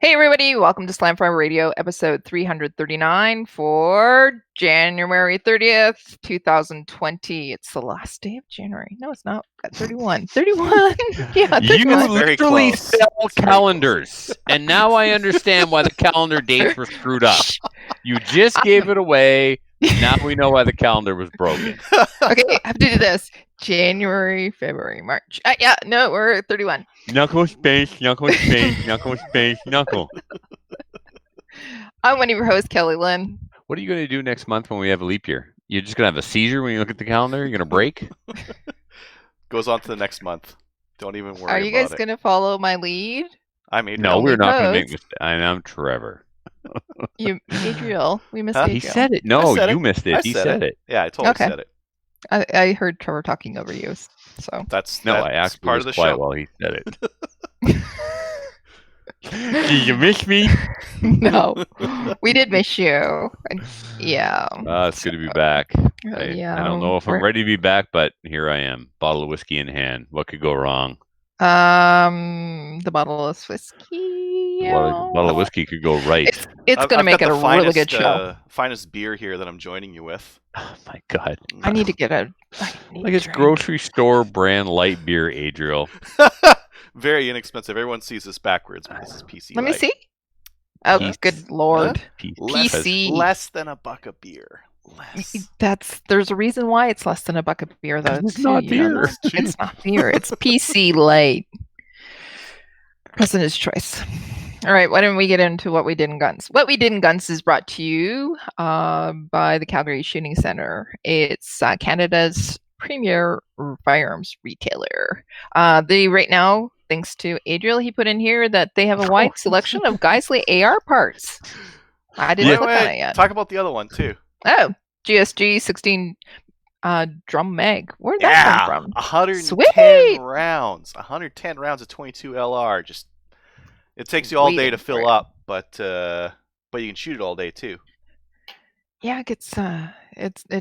Hey everybody, welcome to Slam Farm Radio, episode 339 for January 30th, 2020. It's the last day of January. No, it's not. Got 31. 31. Yeah, You 31. literally close. sell It's very calendars, and now I understand why the calendar dates were screwed up. You just gave it away. Now we know why the calendar was broken. Okay, I have to do this. January, February, March. Yeah, no, we're at 31. Knuckle space, knuckle space, knuckle space, knuckle. I'm one of your hosts, Kelly Lynn. What are you going to do next month when we have a leap year? You're just going to have a seizure when you look at the calendar? You're going to break? Goes on to the next month. Don't even worry Are you guys about it. going to follow my lead? I'm Adriel. No, we're not going to make Host. mistakes. I'm Trevor. Adriel. We missed Huh? Adriel. He said it. No, I said you it. missed it. I He said said it. Yeah, I totally Okay. said it. I heard Trevor talking over you, so. That's No, I actually part was of the quiet show. while he said it. Did you miss me? No, we did miss you. Yeah. It's good to be back. Yeah. I don't know if I'm ready to be back, but here I am. Bottle of whiskey in hand. What could go wrong? The bottle of whiskey. Bottle of whiskey could go right. It's going to make it a really good show. Finest beer here that I'm joining you with. Oh my god! I need to get a. Like it's grocery store brand light beer, Adriel. Very inexpensive. Everyone sees this backwards, but this is PC. Let me Light. see. Oh, Peace. good lord. PC. Less than a buck of beer. Less. There's a reason why it's less than a buck of beer, though. It's not beer. It's not beer. It's PC Light. President's choice. All right, why don't we get into what we did in guns? What we did in guns is brought to you by the Calgary Shooting Center. It's Canada's premier firearms retailer. They right now, thanks to Adriel, he put in here that they have a wide selection of Geisley AR parts. I didn't click on it yet. Talk about the other one too. Oh, GSG 16 drum mag. Where'd that come from? 110 Sweet! rounds. 110 rounds of 22 LR. Just it takes you all day to fill up, but you can shoot it all day too. Yeah, it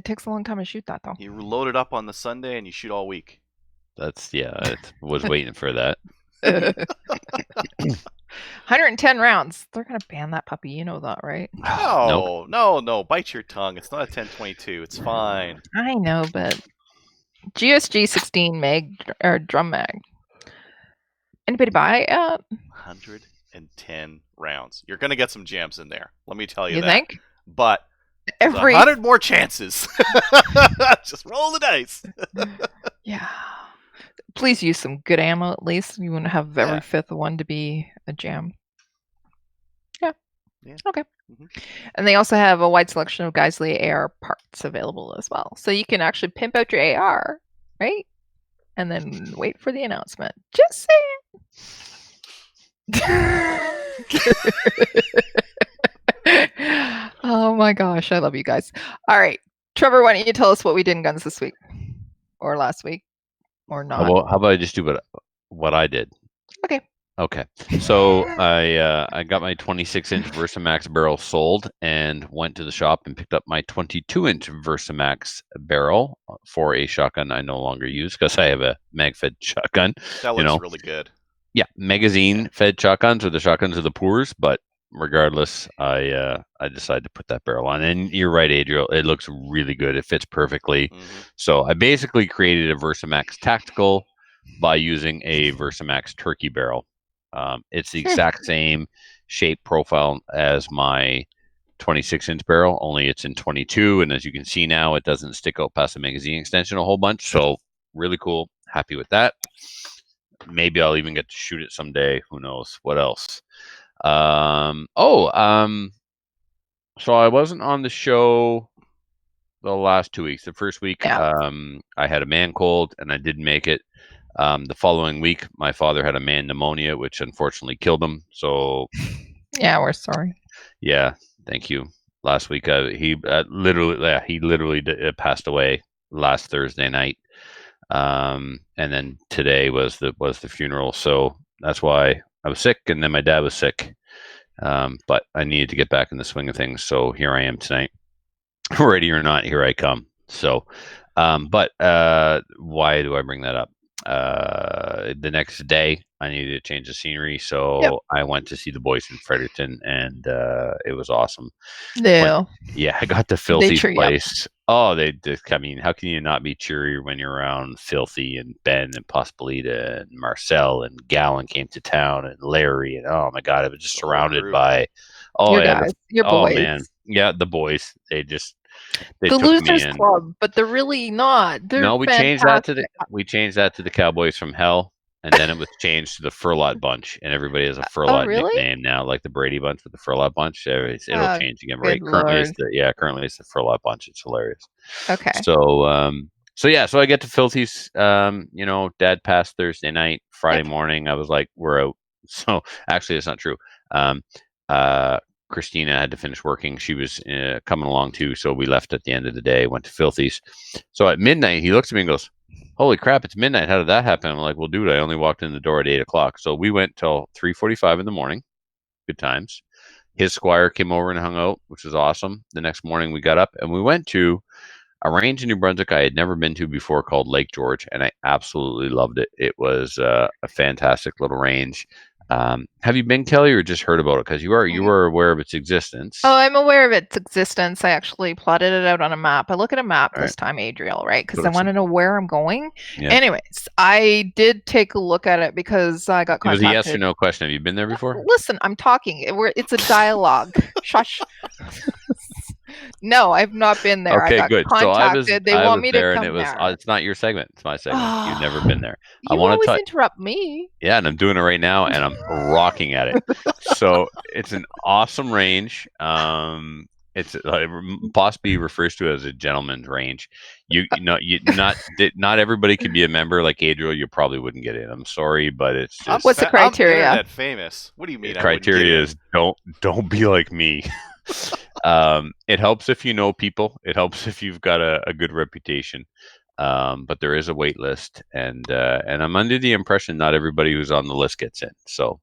takes a long time to shoot that though. You load it up on the Sunday and you shoot all week. I was waiting for that. 110 rounds. They're gonna ban that puppy. You know that, right? No. Bite your tongue. It's not a 1022. It's fine. I know, but GSG 16 mag or drum mag. Anybody buy it? 110 rounds. You're gonna get some jams in there. Let me tell you that. You think? But Every 100 more chances. Just roll the dice. Yeah. Please use some good ammo at least. You wouldn't have every fifth one to be a jam. Yeah. Okay. Mm-hmm. And they also have a wide selection of Geisley AR parts available as well. So you can actually pimp out your AR, right? And then wait for the announcement. Just saying. Oh my gosh, I love you guys. All right. Trevor, why don't you tell us what we did in guns this week? Or last week? Or not? Well, how about I just do what I did? Okay. So I got my 26-inch Versamax barrel sold and went to the shop and picked up my 22-inch Versamax barrel for a shotgun I no longer use because I have a mag-fed shotgun. That looks really good. Yeah, magazine-fed shotguns are the shotguns of the poors, but regardless, I decided to put that barrel on. And you're right, Adriel. It looks really good. It fits perfectly. Mm-hmm. So I basically created a Versamax Tactical by using a Versamax turkey barrel. It's the exact same shape profile as my 26-inch barrel, only it's in 22. And as you can see now, it doesn't stick out past the magazine extension a whole bunch. So really cool. Happy with that. Maybe I'll even get to shoot it someday. Who knows? What else? So I wasn't on the show the last 2 weeks. The first week, I had a man cold and I didn't make it. The following week, my father had a man pneumonia, which unfortunately killed him. So, yeah, we're sorry. Yeah, thank you. Last week, he literally passed away last Thursday night, and then today was the funeral. So that's why I was sick, and then my dad was sick. But I needed to get back in the swing of things. So here I am tonight. Ready or not, here I come. So, but why do I bring that up? the next day I needed to change the scenery, so I went to see the boys in Fredericton, and it was awesome. No. I got to They Filthy's cheer you up. place. Oh, they just, I mean, how can you not be cheery when you're around Filthy and Ben and Pospolita and Marcel and Gallon came to town and Larry, and oh my God, I was just The whole surrounded crew. by, Your guys, your oh boys. man, yeah, the boys. They The took me Losers in. Club, but they're really not. They're No, we changed that to the Cowboys from Hell, and then it was changed to the Furlot Bunch, and everybody has a Furlot really? nickname now, like the Brady Bunch with the Furlot Bunch. It'll Oh, change again, good right? Currently, lord. it's the Furlot Bunch. It's hilarious. Okay. So, so I get to Filthy's. Dad passed Thursday night. Friday morning, I was like, we're out. So actually, it's not true. Christina had to finish working. She was coming along too, so we left at the end of the day. Went to Filthy's. So at midnight, he looks at me and goes, "Holy crap! It's midnight. How did that happen?" I'm like, "Well, dude, I only walked in the door at 8:00. So we went till 3:45 in the morning. Good times. His squire came over and hung out, which was awesome. The next morning, we got up and we went to a range in New Brunswick I had never been to before called Lake George, and I absolutely loved it. It was a fantastic little range. Have you been, Kelly, or just heard about it? Because you were aware of its existence. Oh, I'm aware of its existence. I actually plotted it out on a map. I look at a map this time, Adriel, right? Because I want to know where I'm going. Yeah. Anyways, I did take a look at it because I got contacted. It was a yes or no question. Have you been there before? Listen, I'm talking. It's a dialogue. Shush. No, I've not been there. Okay, I got good. contacted. So they want me to there, come and there. it's not your segment. It's my segment. You've never been there. You always interrupt me. Yeah, and I'm doing it right now, and I'm rocking at it. So it's an awesome range. It's possibly refers to as a gentleman's range. Not everybody can be a member. Like Adriel, you probably wouldn't get in. I'm sorry, but it's just what's the criteria? I'm internet famous. What do you mean? The criteria is don't be like me. It helps if you know people. It helps if you've got a good reputation. But there is a wait list, and I'm under the impression not everybody who's on the list gets in. So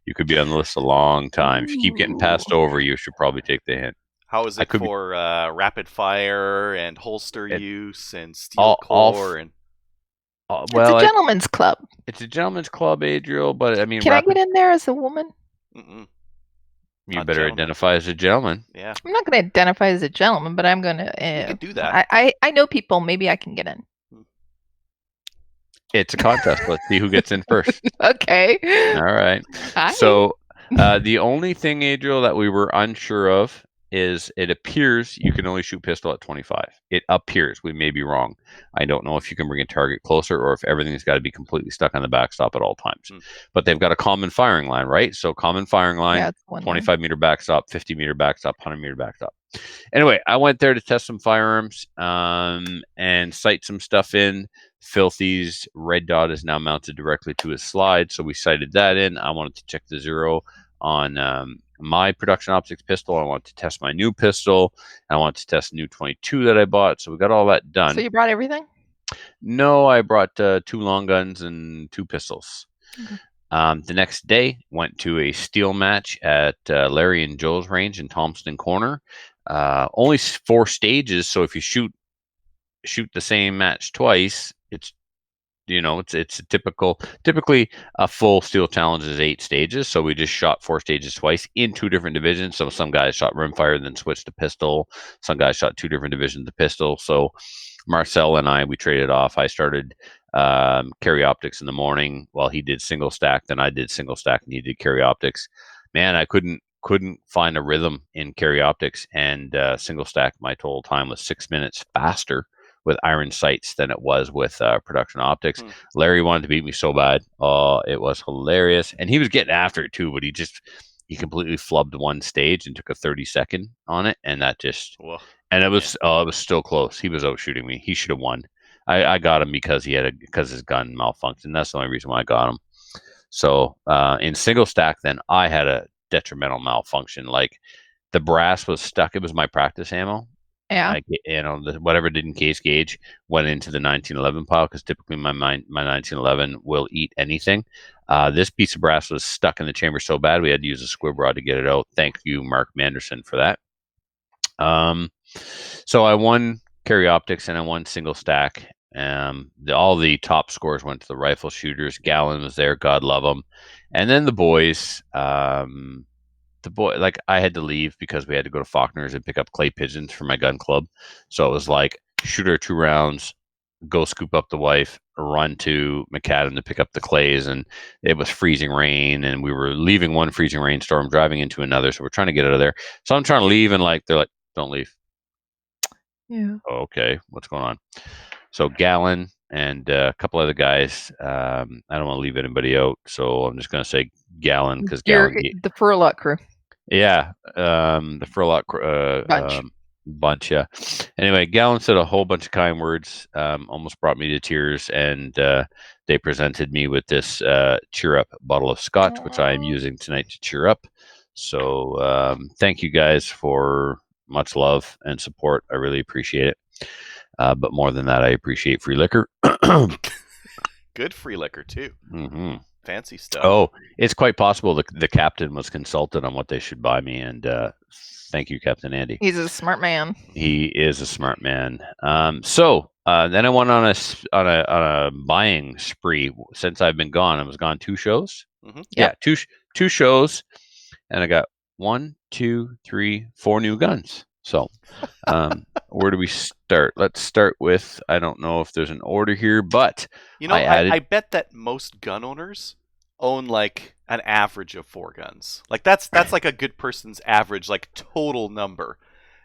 you could be on the list a long time. If you keep getting passed over, you should probably take the hint. How is it for rapid fire and holster use and steel core and? It's a gentleman's club. It's a gentleman's club, Adriel. But I mean, can I get in there as a woman? Mm-mm. You better identify as a gentleman. Yeah. I'm not going to identify as a gentleman, but I'm going to. You can do that. I know people. Maybe I can get in. It's a contest. Let's see who gets in first. Okay. All right. Hi. So the only thing, Adriel, that we were unsure of is it appears you can only shoot pistol at 25. It appears. We may be wrong. I don't know if you can bring a target closer or if everything's got to be completely stuck on the backstop at all times. But they've got a common firing line, right? So common firing line, 25-meter backstop, 50-meter backstop, 100-meter backstop. Anyway, I went there to test some firearms and sight some stuff in. Filthy's red dot is now mounted directly to his slide, so we sighted that in. I wanted to check the zero on my Production Optics pistol. I want to test my new pistol. I want to test new 22 that I bought. So we got all that done. So you brought everything? No, I brought 2 long guns and 2 pistols. Okay. The next day, went to a steel match at Larry and Joe's range in Thompson Corner. Only 4 stages, so if you shoot the same match twice, it's a typically a full steel challenge is 8 stages. So we just shot 4 stages twice in 2 different divisions. So some guys shot rimfire and then switched to pistol. Some guys shot 2 different divisions of pistol. So Marcel and we traded off. I started carry optics in the morning while he did single stack. Then I did single stack and he did carry optics. Man, I couldn't find a rhythm in carry optics, and single stack my total time was 6 minutes faster with iron sights than it was with Production Optics. Larry wanted to beat me so bad. Oh, it was hilarious. And he was getting after it too, but he completely flubbed one stage and took a 30-second on it. And that just, and it was still close. He was out shooting me. He should have won. I got him because his gun malfunctioned. That's the only reason why I got him. So in single stack, then I had a detrimental malfunction. Like the brass was stuck. It was my practice ammo. Yeah. Whatever didn't case gauge went into the 1911 pile because typically my 1911 will eat anything. This piece of brass was stuck in the chamber so bad we had to use a squib rod to get it out. Thank you, Mark Manderson, for that. So I won carry optics and I won single stack, All the top scores went to the rifle shooters. Gallon was there, God love him, and then the boys. Like I had to leave because we had to go to Faulkner's and pick up clay pigeons for my gun club. So it was like shoot our 2 rounds, go scoop up the wife, run to Macadam to pick up the clays, and it was freezing rain, and we were leaving one freezing rainstorm, driving into another. So we're trying to get out of there. So I'm trying to leave, and like they're like, "Don't leave." Yeah. Oh, okay, what's going on? So Gallon and a couple other guys. I don't want to leave anybody out, so I'm just going to say Gallon because Gallon. The Furlock crew. Yeah, the Furlock bunch. Yeah. Anyway, Gallon said a whole bunch of kind words, almost brought me to tears, and they presented me with this Cheer Up bottle of scotch, which I am using tonight to cheer up. So thank you guys for much love and support. I really appreciate it. But more than that, I appreciate free liquor. Good free liquor too. Mm-hmm. Fancy stuff. Oh, it's quite possible the captain was consulted on what they should buy me, and thank you, Captain Andy. He's a smart man. He is a smart man. So then I went on a buying spree since I've been gone. I was gone 2 shows. Mm-hmm. Yeah, two shows, and I got 1, 2, 3, 4 new guns. So where do we start? Let's start with, I don't know if there's an order here, but I bet that most gun owners own like an average of 4 guns. Like that's like a good person's average, like total number.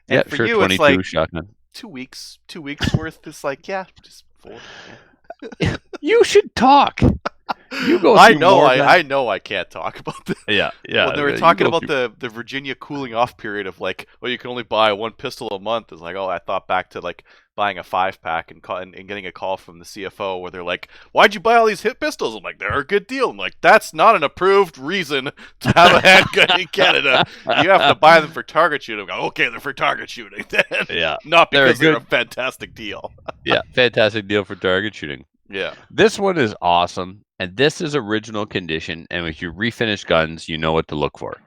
And yeah, for sure, you, it's like shotgun. 2 weeks worth. Is like, yeah, just 4. Yeah. You should talk. You go. I know. I can't talk about this. Yeah. When they were talking about the Virginia cooling off period of like, well, you can only buy 1 pistol a month. It's like, oh, I thought back to like buying a 5-pack and getting a call from the CFO where they're like, why'd you buy all these hit pistols? I'm like, they're a good deal. I'm like, that's not an approved reason to have a handgun in Canada. You have to buy them for target shooting. I go, okay, they're for target shooting then. Yeah. Not because they're a fantastic deal. Yeah, fantastic deal for target shooting. Yeah. This one is awesome, and this is original condition, and if you refinish guns, you know what to look for.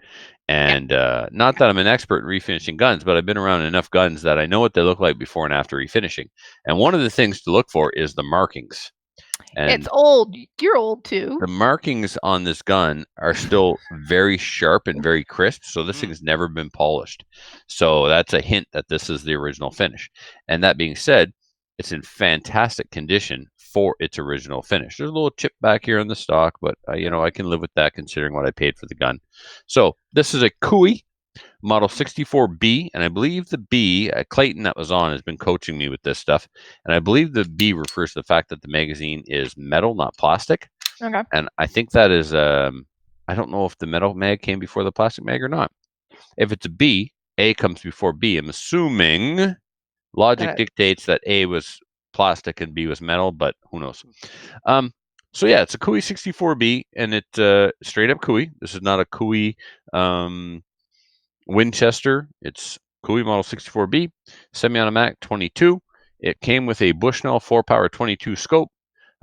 And not that I'm an expert in refinishing guns, but I've been around enough guns that I know what they look like before and after refinishing. And one of the things to look for is the markings. And it's old. You're old too. The markings on this gun are still very sharp and very crisp, so this thing's never been polished. So that's a hint that this is the original finish. And that being said, it's in fantastic condition for its original finish. There's a little chip back here on the stock, but I can live with that considering what I paid for the gun. So this is a Cooey Model 64B, and I believe the B, Clayton that was on has been coaching me with this stuff, and I believe the B refers to the fact that the magazine is metal, not plastic. Okay. And I think that is, I don't know if the metal mag came before the plastic mag or not. If it's a B, A comes before B. I'm assuming logic dictates that A was plastic and B was metal, but who knows? So yeah, it's a Cooey 64B, and it's straight up Cooey. This is not a Cooey Winchester. It's Cooey Model 64B, semi-automatic 22. It came with a Bushnell 4-power 22 scope.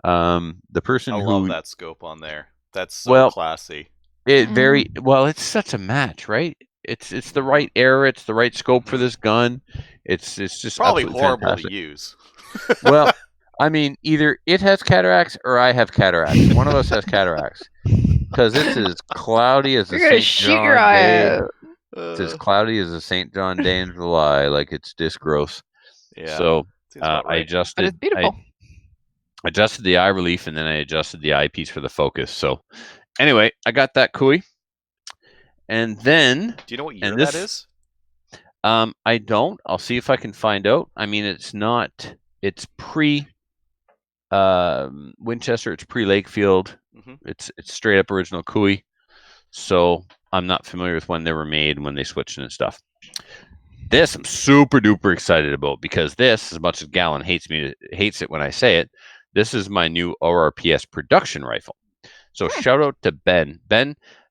The person I who love that scope on there. That's so classy. It's such a match, right? It's the right era. It's the right scope for this gun. It's just probably horrible fantastic to use. Well, I mean, either it has cataracts or I have cataracts. One of us has cataracts because it's as cloudy as a St. John day. It's as cloudy as a St. John day in July. Like it's just gross. Yeah. So right. I adjusted. But it's beautiful. I adjusted the eye relief and then I adjusted the eyepiece for the focus. So anyway, I got that Cooey. And then, do you know what year that is? I don't. I'll see if I can find out. I mean, it's not. It's pre Winchester. It's pre Lakefield. Mm-hmm. It's straight up original Cooey. So I'm not familiar with when they were made and when they switched and stuff. This I'm super duper excited about because this, as much as Gallon hates it when I say it, this is my new ORPS production rifle. So shout out to Ben.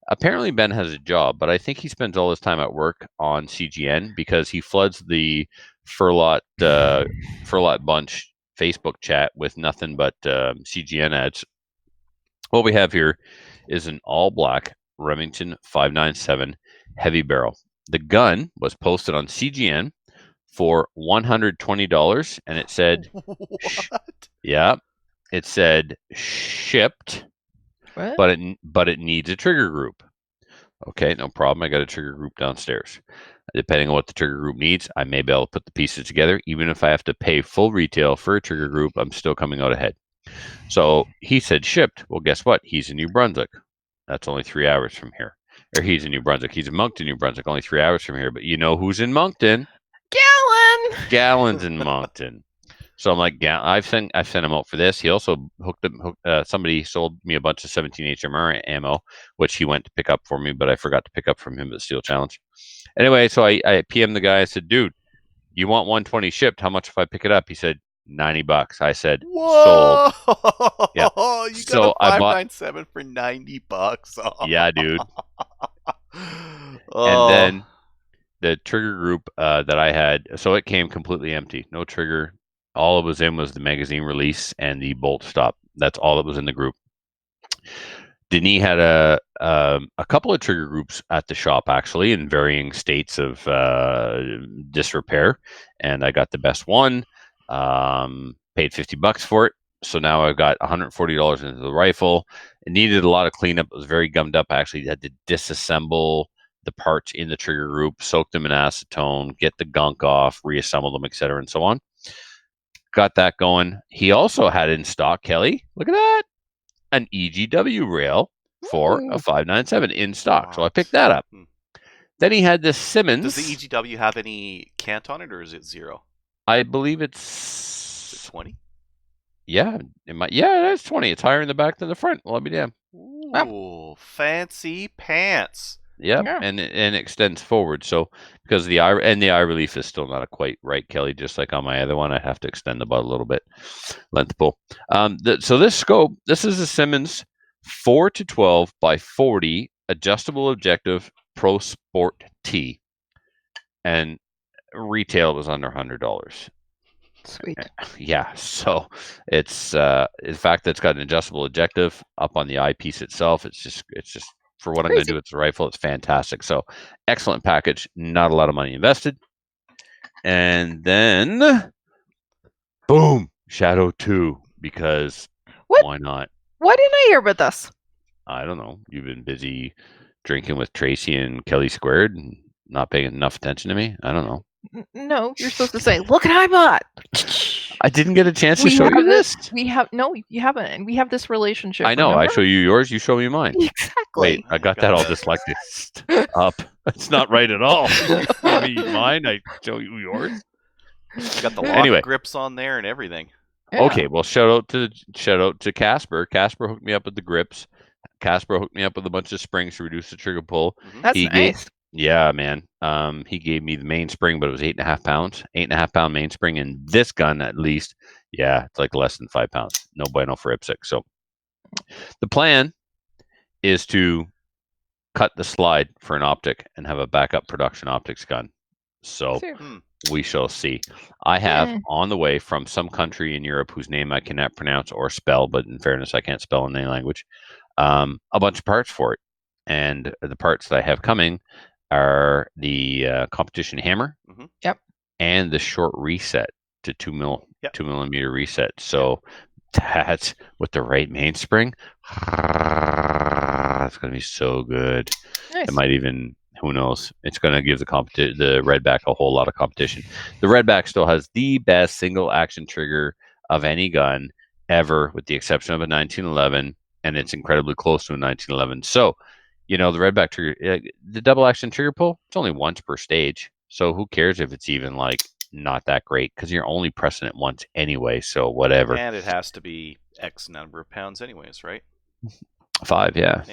Apparently Ben has a job, but I think he spends all his time at work on CGN because he floods the Furlot Bunch Facebook chat with nothing but CGN ads. What we have here is an all-black Remington 597 heavy barrel. The gun was posted on CGN for $120, and it said, What? yeah, it said shipped, What? but it needs a trigger group. Okay, no problem. I got a trigger group downstairs. Depending on what the trigger group needs, I may be able to put the pieces together. Even if I have to pay full retail for a trigger group, I'm still coming out ahead. So he said shipped. Well, guess what? He's in New Brunswick. That's only 3 hours from here. Or he's in New Brunswick. He's in Moncton, New Brunswick, only 3 hours from here. But you know who's in Moncton? Gallon. Gallon's in Moncton. So I'm like, yeah, I've sent him out for this. He also somebody sold me a bunch of 17 HMR ammo, which he went to pick up for me, but I forgot to pick up from him at the Steel Challenge. Anyway, so I PM'd the guy. I said, dude, you want 120 shipped? How much if I pick it up? He said, $90. I said, Whoa! sold. Yeah. You got So a I bought- 597 for $90. Oh. Yeah, dude. Oh. And then the trigger group that I had, so it came completely empty. No trigger. All it was in was the magazine release and the bolt stop. That's all that was in the group. Denis had a couple of trigger groups at the shop, actually, in varying states of disrepair, and I got the best one. Paid $50 for it, so now I've got $140 into the rifle. It needed a lot of cleanup. It was very gummed up. I actually had to disassemble the parts in the trigger group, soak them in acetone, get the gunk off, reassemble them, etc., and so on. Got that going. He also had in stock, Kelly, look at that, an EGW rail for a 597 in stock. So I picked that up. Then he had this Simmons. Does the EGW have any cant on it, or is it 0? I believe Is it's it 20? Yeah, it might. Yeah, that's 20. It's higher in the back than the front. Well, I'll be damned. Ooh, fancy pants. Yep, Yeah. and it extends forward. So because the eye relief is still not quite right, Kelly. Just like on my other one, I have to extend the butt a little bit, length pull. So this scope, this is a Simmons 4-12 by 40 adjustable objective Pro Sport T, and retail was under $100. Sweet. Yeah, so it's the fact that it's got an adjustable objective up on the eyepiece itself. It's just for what I'm going to do with the rifle, it's fantastic. So excellent package. Not a lot of money invested, and then boom, Shadow 2, because What? why not? Why didn't I hear about this? I don't know. You've been busy drinking with Tracy and Kelly Squared and not paying enough attention to me. I don't know. No, you're supposed to say, "Look what I bought." I didn't get a chance to We show have you this. We have no, you haven't, and we have this relationship. I know. I remember? show you yours. You show me mine. Exactly. Wait, I got that all dyslexic up. It's not right at all. You show me mine, I show you yours. You got the lock Anyway. grips on there and everything. Yeah. Okay, well, shout out to Casper. Casper hooked me up with the grips. Casper hooked me up with a bunch of springs to reduce the trigger pull. That's He nice. Yeah, man. He gave me the mainspring, but it was 8.5 pounds. 8.5 pound mainspring, and this gun at least, yeah, it's like less than 5 pounds. No bueno for IPSC. So the plan is to cut the slide for an optic and have a backup production optics gun. So we shall see. I have on the way from some country in Europe whose name I cannot pronounce or spell, but in fairness, I can't spell in any language, a bunch of parts for it. And the parts that I have coming are the competition hammer, Yep, and the short reset to 2 millimeter reset. So that's with the right mainspring. It's going to be so good. nice. It might even, who knows? It's going to give the Redback a whole lot of competition. The Redback still has the best single action trigger of any gun ever, with the exception of a 1911, and it's incredibly close to a 1911. So, you know, the Redback trigger, the double action trigger pull, it's only once per stage. So who cares if it's even like not that great, because you're only pressing it once anyway. So whatever. And it has to be X number of pounds anyways, right? 5, yeah.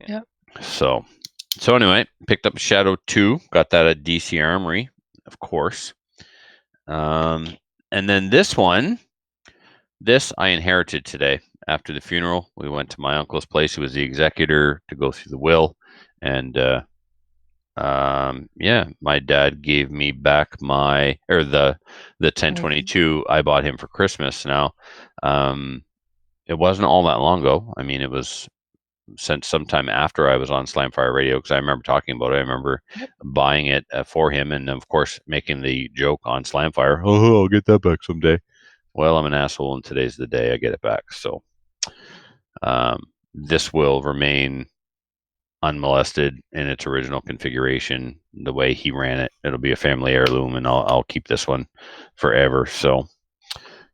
Yeah. So anyway, picked up Shadow 2, got that at DC Armory, of course. And then this one, I inherited today. After the funeral, we went to my uncle's place, who was the executor, to go through the will. And my dad gave me back the 1022 I bought him for Christmas. Now, it wasn't all that long ago. I mean, it was since sometime after I was on Slamfire Radio, because I remember talking about it. I remember buying it for him, and of course making the joke on Slamfire, "Oh, I'll get that back someday." Well, I'm an asshole, and today's the day I get it back. So this will remain unmolested in its original configuration, the way he ran it. It'll be a family heirloom, and I'll keep this one forever. So,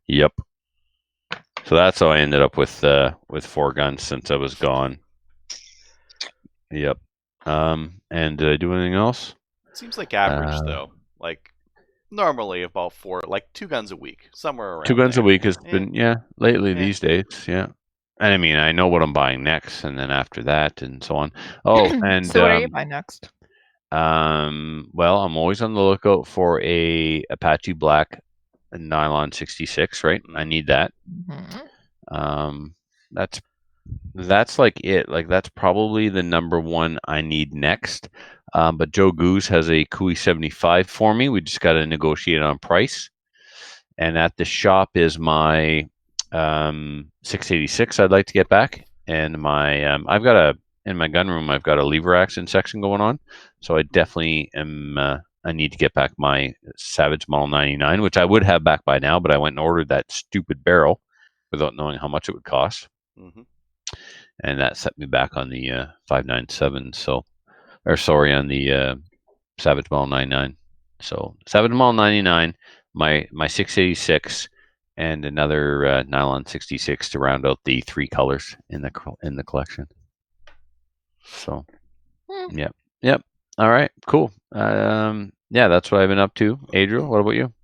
yep. So that's how I ended up with 4 guns since I was gone. Yep. And did I do anything else? Seems like average though. Like normally about 2 guns a week, somewhere around. 2 guns there. a week has been lately these days. Yeah. And I mean, I know what I'm buying next, and then after that, and so on. Oh, and so what are you buying next? Well, I'm always on the lookout for a Apache Black nylon 66. Right, I need that. Mm-hmm. That's like it. Like that's probably the number one I need next. But Joe Goose has a Kui 75 for me. We just got to negotiate on price. And at the shop is my 686 I'd like to get back, and my I've got in my gun room I've got a lever action section going on, so I definitely am I need to get back my Savage Model 99, which I would have back by now, but I went and ordered that stupid barrel without knowing how much it would cost, and that set me back on the 597. So, or sorry, on the Savage Model 99. So Savage Model 99, my 686. And another nylon 66 to round out the 3 colors in the collection. So, yep. All right, cool. Yeah, that's what I've been up to. Adriel, what about you?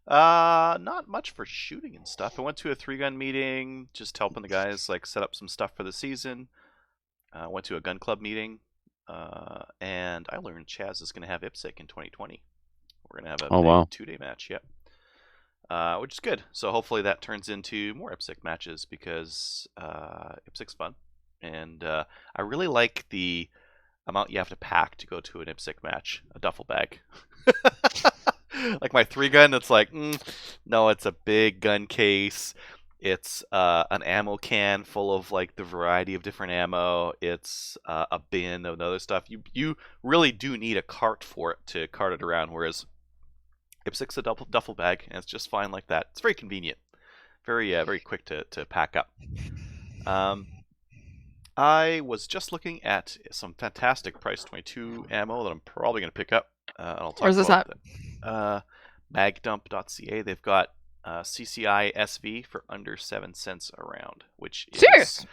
Not much for shooting and stuff. I went to a 3-gun meeting, just helping the guys like set up some stuff for the season. Went to a gun club meeting, and I learned Chaz is going to have IPSC in 2020. We're going to have a big 2-day match. Yep. Which is good. So hopefully that turns into more IPSC matches, because IPSC's fun, and I really like the amount you have to pack to go to an IPSC match. A duffel bag. Like my 3-gun, it's like no, it's a big gun case. It's an ammo can full of like the variety of different ammo. It's a bin of other stuff. You really do need a cart for it to cart it around, whereas IPSC's a duffel bag, and it's just fine like that. It's very convenient, very quick to pack up. I was just looking at some fantastic price 22 ammo that I'm probably going to pick up. I'll talk Where's this about at? Magdump.ca. They've got CCI SV for under 7 cents a round, which is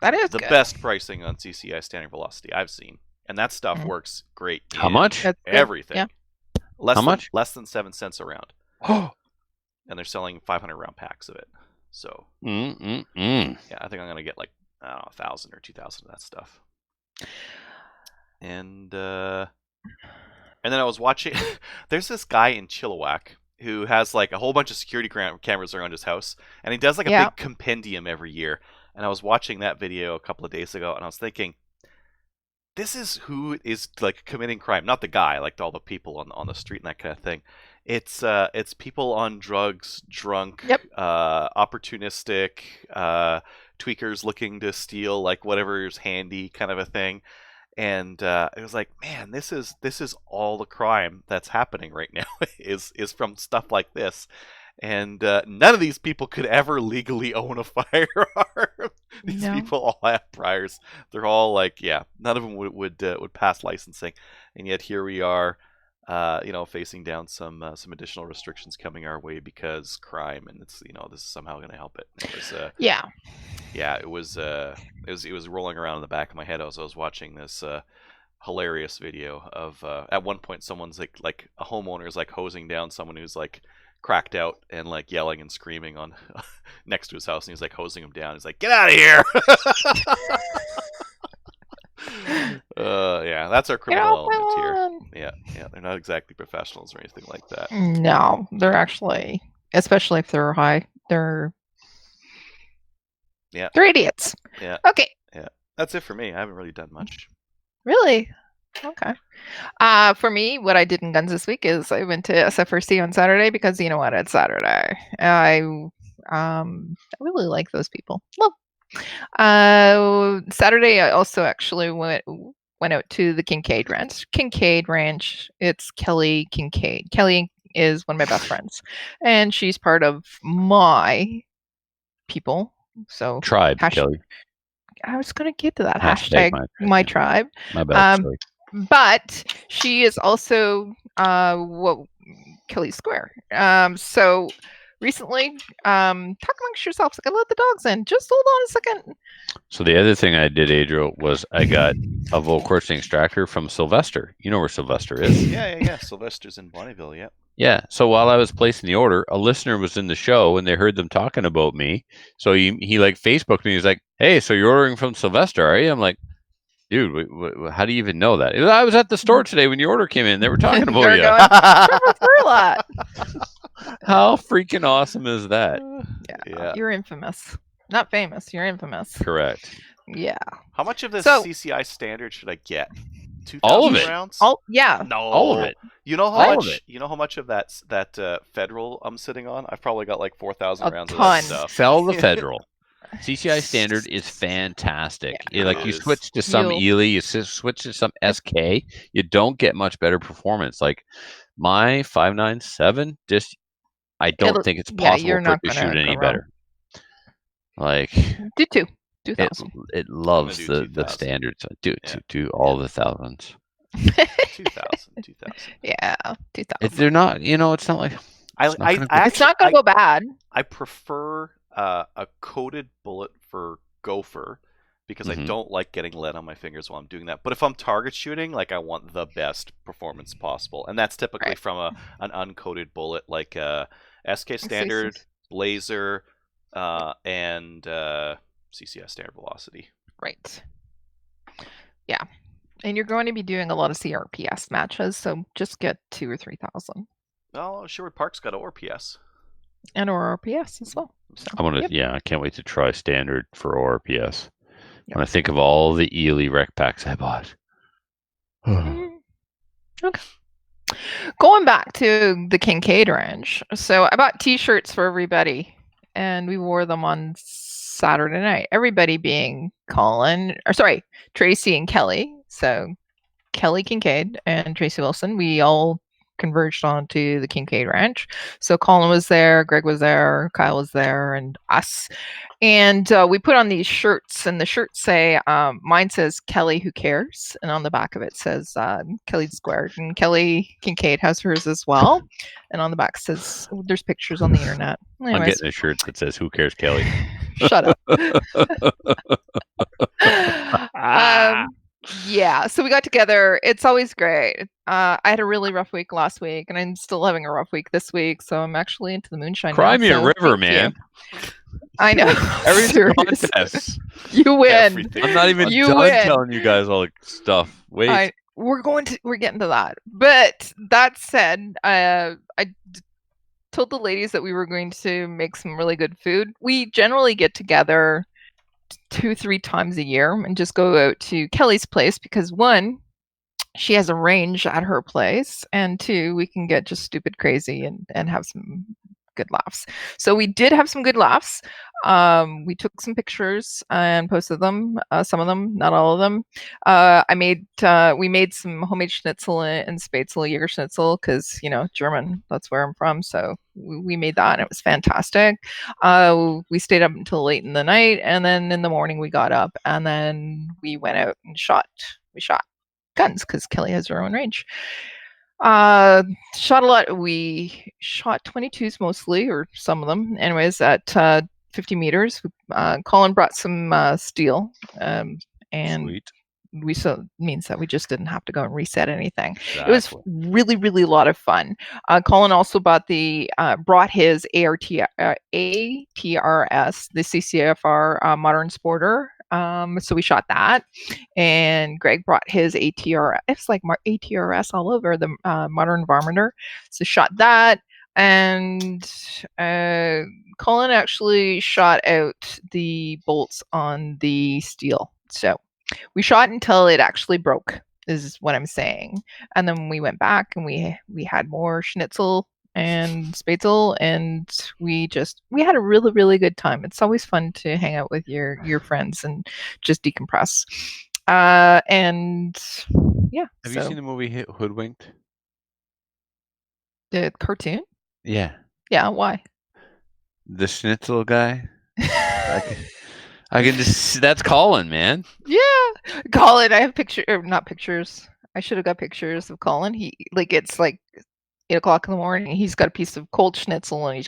that is the good. best pricing on CCI standard velocity I've seen, and that stuff works great. How much? Everything. Yeah. How much? Less than 7 cents a round. And they're selling 500 round packs of it. So yeah, I think I'm gonna get like 1,000 or 2,000 of that stuff. And then I was watching. There's this guy in Chilliwack who has like a whole bunch of security cameras around his house, and he does like a big compendium every year. And I was watching that video a couple of days ago, and I was thinking, this is who is like committing crime, not the guy, like all the people on the street and that kind of thing. It's people on drugs, drunk, opportunistic, tweakers looking to steal like whatever's handy, kind of a thing. And it was like, man, this is all the crime that's happening right now is from stuff like this. And none of these people could ever legally own a firearm. These people all have priors. They're all like, none of them would pass licensing, and yet here we are, facing down some additional restrictions coming our way because crime, and it's this is somehow going to help it. It was it was rolling around in the back of my head as I was watching this hilarious video of at one point someone's like a homeowner is like hosing down someone who's like cracked out and like yelling and screaming on next to his house, and he's like hosing him down. He's like, "Get out of here!" That's our criminal element here. Yeah, they're not exactly professionals or anything like that. No, they're actually, especially if they're high, they're idiots. Yeah. Okay. Yeah, that's it for me. I haven't really done much. Really? Okay. For me, what I did in guns this week is I went to SFRC on Saturday because you know what? It's Saturday. I really like those people. Saturday, I also actually went out to the Kincaid Ranch. It's Kelly Kincaid. Kelly is one of my best friends, and she's part of my people. So Tribe, Kelly. I was going to get to that. Hashtag my tribe. My bad. Sorry. But she is also Kelly Square. So recently, talk amongst yourselves. I let the dogs in. Just hold on a second. So the other thing I did, Adriel, was I got a Volquartz extractor from Sylvester. You know where Sylvester is? Yeah. Sylvester's in Bonnyville, yeah. Yeah. So while I was placing the order, a listener was in the show and they heard them talking about me. So he like Facebooked me. He's like, "Hey, so you're ordering from Sylvester, are you?" I'm like, "Dude, how do you even know that?" I was at the store today when your order came in. They were talking about you. Trevor Furlat. How freaking awesome is that? Yeah. You're infamous. Not famous. You're infamous. Correct. Yeah. How much of this So- CCI standard should I get? 2,000 All of it. rounds? Yeah. No. All of it. You know how All much? of it. You know how much of that federal I'm sitting on? I've probably got like 4,000 A rounds of ton. that stuff. Sell the federal. CCI standard is fantastic. Yeah, Like it you is. switch to some Ely, you switch to some SK, you don't get much better performance. Like my 597, just I don't think it's possible you're for not it to gonna shoot go any wrong. better. Like Do two. it 2,000. it loves do the 2,000. standards. Yeah. Do all the thousands. 2,000. Yeah. 2,000. If they're not, it's not like I It's not going to go bad. I prefer a coated bullet for gopher because I Mhm. don't like getting lead on my fingers while I'm doing that. But if I'm target shooting, like I want the best performance possible, and that's typically Right. from an uncoated bullet like SK standard, Blazer, and CCS standard velocity. Right. Yeah. And you're going to be doing a lot of CRPS matches, so just get 2,000 or 3,000. Oh, Sherwood Park's got ORPS. And or RPS as well. So, I want to. yep. Yeah, I can't wait to try standard for ORPS. Yep. When I think of all the Ely rec packs I bought. Okay. Going back to the Kincaid Ranch. So I bought t-shirts for everybody and we wore them on Saturday night. Everybody being Tracy and Kelly. So Kelly Kincaid and Tracy Wilson, we all converged onto the Kincaid Ranch. So Colin was there, Greg was there, Kyle was there, and us. And we put on these shirts, and the shirts say, mine says Kelly Who Cares, and on the back of it says Kelly Squared. And Kelly Kincaid has hers as well. And on the back says, there's pictures on the internet. I'm Anyways, getting a shirt that says "Who cares, Kelly?" shut up. Yeah, so we got together. It's always great. I had a really rough week last week, and I'm still having a rough week this week. So I'm actually into the moonshine. Cry now, me a so river, thank man. you. I know. Every Seriously. contest. You win. Everything. I'm not even You done win. telling you guys all the stuff. Wait. We're getting to that. But that said, told the ladies that we were going to make some really good food. We generally get together 2-3 times a year and just go out to Kelly's place because one, she has a range at her place, and two, we can get just stupid crazy and have some good laughs. So we did have some good laughs. We took some pictures and posted them. Some of them, not all of them. We made some homemade schnitzel and spätzle, Jäger schnitzel, because German. That's where I'm from. So we made that, and it was fantastic. We stayed up until late in the night, and then in the morning we got up, and then we went out and shot. We shot guns because Kelly has her own range. Shot a lot. We shot 22s mostly, or some of them. Anyways, at 50 meters. Colin brought some steel, and Sweet. means that we just didn't have to go and reset anything. Exactly. It was really, really a lot of fun. Colin also brought his ATRS, the CCFR Modern Sporter. So we shot that, and Greg brought his ATRS. It's like ATRS all over the Modern Varminter. So shot that, and Colin actually shot out the bolts on the steel. So we shot until it actually broke, is what I'm saying. And then we went back and we had more schnitzel and Spadesel, and we had a really, really good time. It's always fun to hang out with your friends and just decompress. And yeah. Have you seen the movie Hoodwinked? The cartoon? Yeah. Yeah, why? The Schnitzel guy. I can just. That's Colin, man. Yeah, Colin. I have not pictures. I should have got pictures of Colin. It's like 8:00 in the morning. He's got a piece of cold schnitzel and he's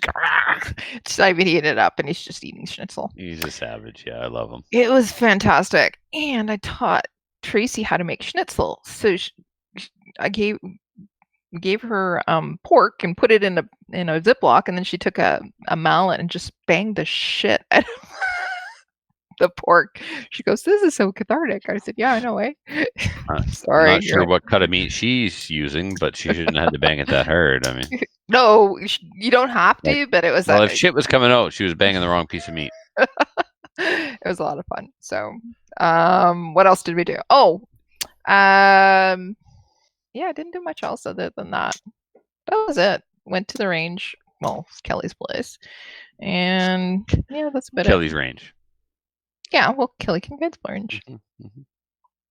just not even eating it up, and he's just eating schnitzel. He's a savage. Yeah, I love him. It was fantastic, and I taught Tracy how to make schnitzel. So I gave her pork and put it in a Ziploc, and then she took a mallet and just banged the shit out of the pork. She goes, "This is so cathartic." I said, "Yeah, I know, eh?" Sorry. I'm not sure what cut of meat she's using, but she shouldn't have had to bang it that hard. I mean, no, you don't have to, but it was. Well, if shit was coming out, she was banging the wrong piece of meat. It was a lot of fun. So, what else did we do? Oh, yeah, I didn't do much else other than that. That was it. Went to the range. Well, it's Kelly's place, and yeah, that's about Kelly's range. Yeah, well, Kelly Kincaid's range. Mm-hmm.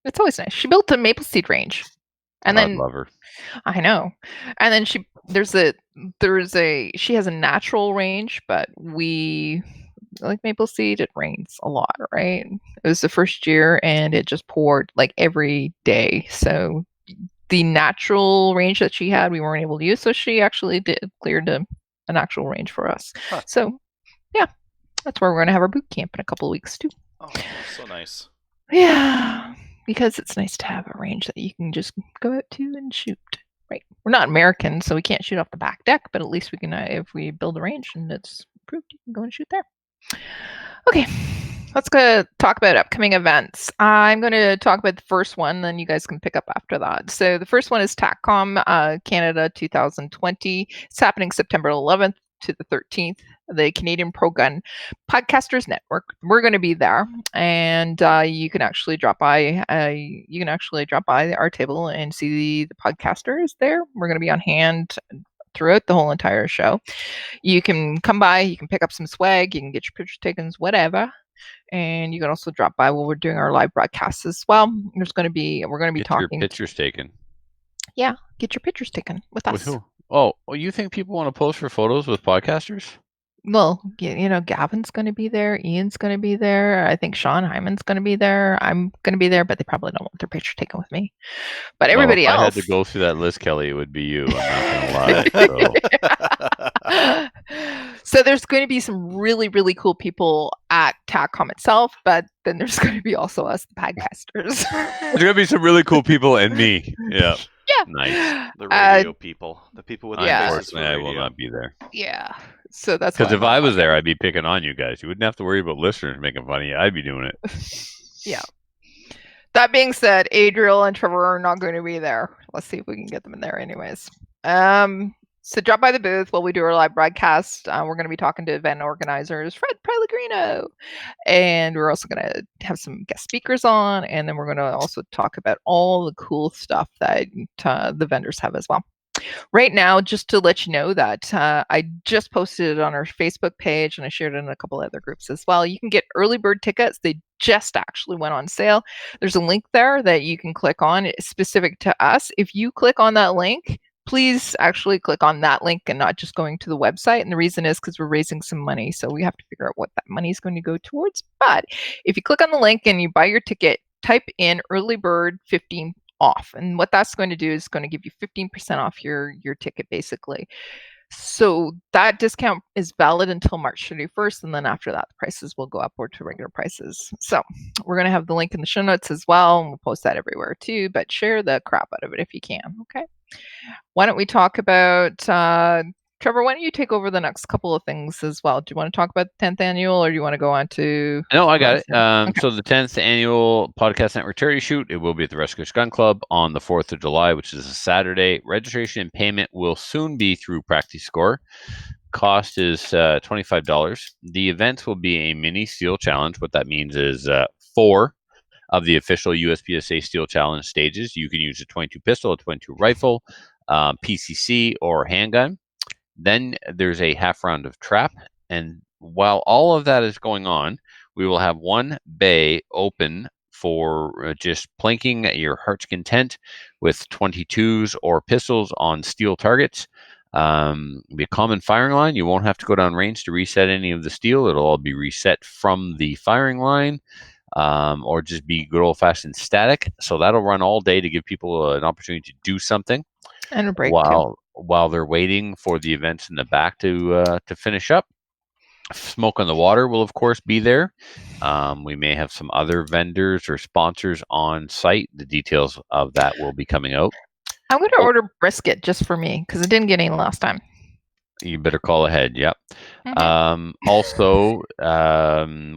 It's always nice. She built a maple seed range, and then love her. I know. And then she has a natural range, but we like maple seed. It rains a lot, right? It was the first year, and it just poured like every day. So the natural range that she had, we weren't able to use. So she actually cleared an actual range for us. Huh. So yeah, that's where we're going to have our boot camp in a couple of weeks too. Oh, so nice. Yeah, because it's nice to have a range that you can just go out to and shoot. Right. We're not American, so we can't shoot off the back deck, but at least we can, if we build a range and it's approved, you can go and shoot there. Okay, let's go talk about upcoming events. I'm going to talk about the first one, then you guys can pick up after that. So the first one is TACCOM Canada 2020. It's happening September 11th to the 13th. The Canadian Pro Gun Podcasters Network. We're going to be there, and you can actually drop by. Our table and see the podcasters there. We're going to be on hand throughout the whole entire show. You can come by. You can pick up some swag. You can get your pictures taken, whatever. And you can also drop by while we're doing our live broadcasts as well. We're going to be talking. Your pictures taken. Yeah, get your pictures taken with us. With who? Oh, you think people want to pose for photos with podcasters? Well, Gavin's going to be there. Ian's going to be there. I think Sean Hyman's going to be there. I'm going to be there, but they probably don't want their picture taken with me. But everybody else. If I had to go through that list, Kelly, it would be you. I'm not going to lie. So there's going to be some really, really cool people at TACCOM itself, but then there's going to be also us, the podcasters. There's going to be some really cool people and me. Yeah. Yeah. Nice. The radio people. The people with the faces. Unfortunately, I will not be there. Yeah. So that's because if I was there, I'd be picking on you guys. You wouldn't have to worry about listeners making fun of you. I'd be doing it. Yeah. That being said, Adriel and Trevor are not going to be there. Let's see if we can get them in there anyways. So drop by the booth while we do our live broadcast. We're going to be talking to event organizers, Fred Pellegrino. And we're also going to have some guest speakers on. And then we're going to also talk about all the cool stuff that the vendors have as well. Right now, just to let you know that I just posted it on our Facebook page and I shared it in a couple other groups as well. You can get early bird tickets. They just actually went on sale. There's a link there that you can click on. It's specific to us. If you click on that link, please actually click on that link and not just going to the website. And the reason is because we're raising some money. So we have to figure out what that money is going to go towards. But if you click on the link and you buy your ticket, type in early bird 15 off. And what that's going to do is going to give you 15% off your ticket, basically. So that discount is valid until March 31st. And then after that, the prices will go upward to regular prices. So we're going to have the link in the show notes as well. And we'll post that everywhere too. But share the crap out of it if you can. Okay. Why don't we talk about Trevor, why don't you take over the next couple of things as well? Do you want to talk about the 10th annual or do you want to go on to... No, I got it. Okay. So the 10th annual Podcast Network charity shoot, it will be at the Rescuers Gun Club on the 4th of July, which is a Saturday. Registration and payment will soon be through Practice Score. Cost is $25. The event will be a mini steel challenge. What that means is 4 of the official USPSA Steel Challenge stages. You can use a .22 pistol, a .22 rifle, PCC, or handgun. Then there's a half round of trap, and while all of that is going on, we will have one bay open for just plinking at your heart's content with 22s or pistols on steel targets. Be a common firing line. You won't have to go down range to reset any of the steel. It'll all be reset from the firing line, or just be good old-fashioned static. So that'll run all day to give people an opportunity to do something And a break while they're waiting for the events in the back to finish up. Smoke on the Water will, of course, be there. We may have some other vendors or sponsors on site. The details of that will be coming out. I'm going to order brisket just for me because I didn't get any last time. You better call ahead. Yep. Mhm. Also,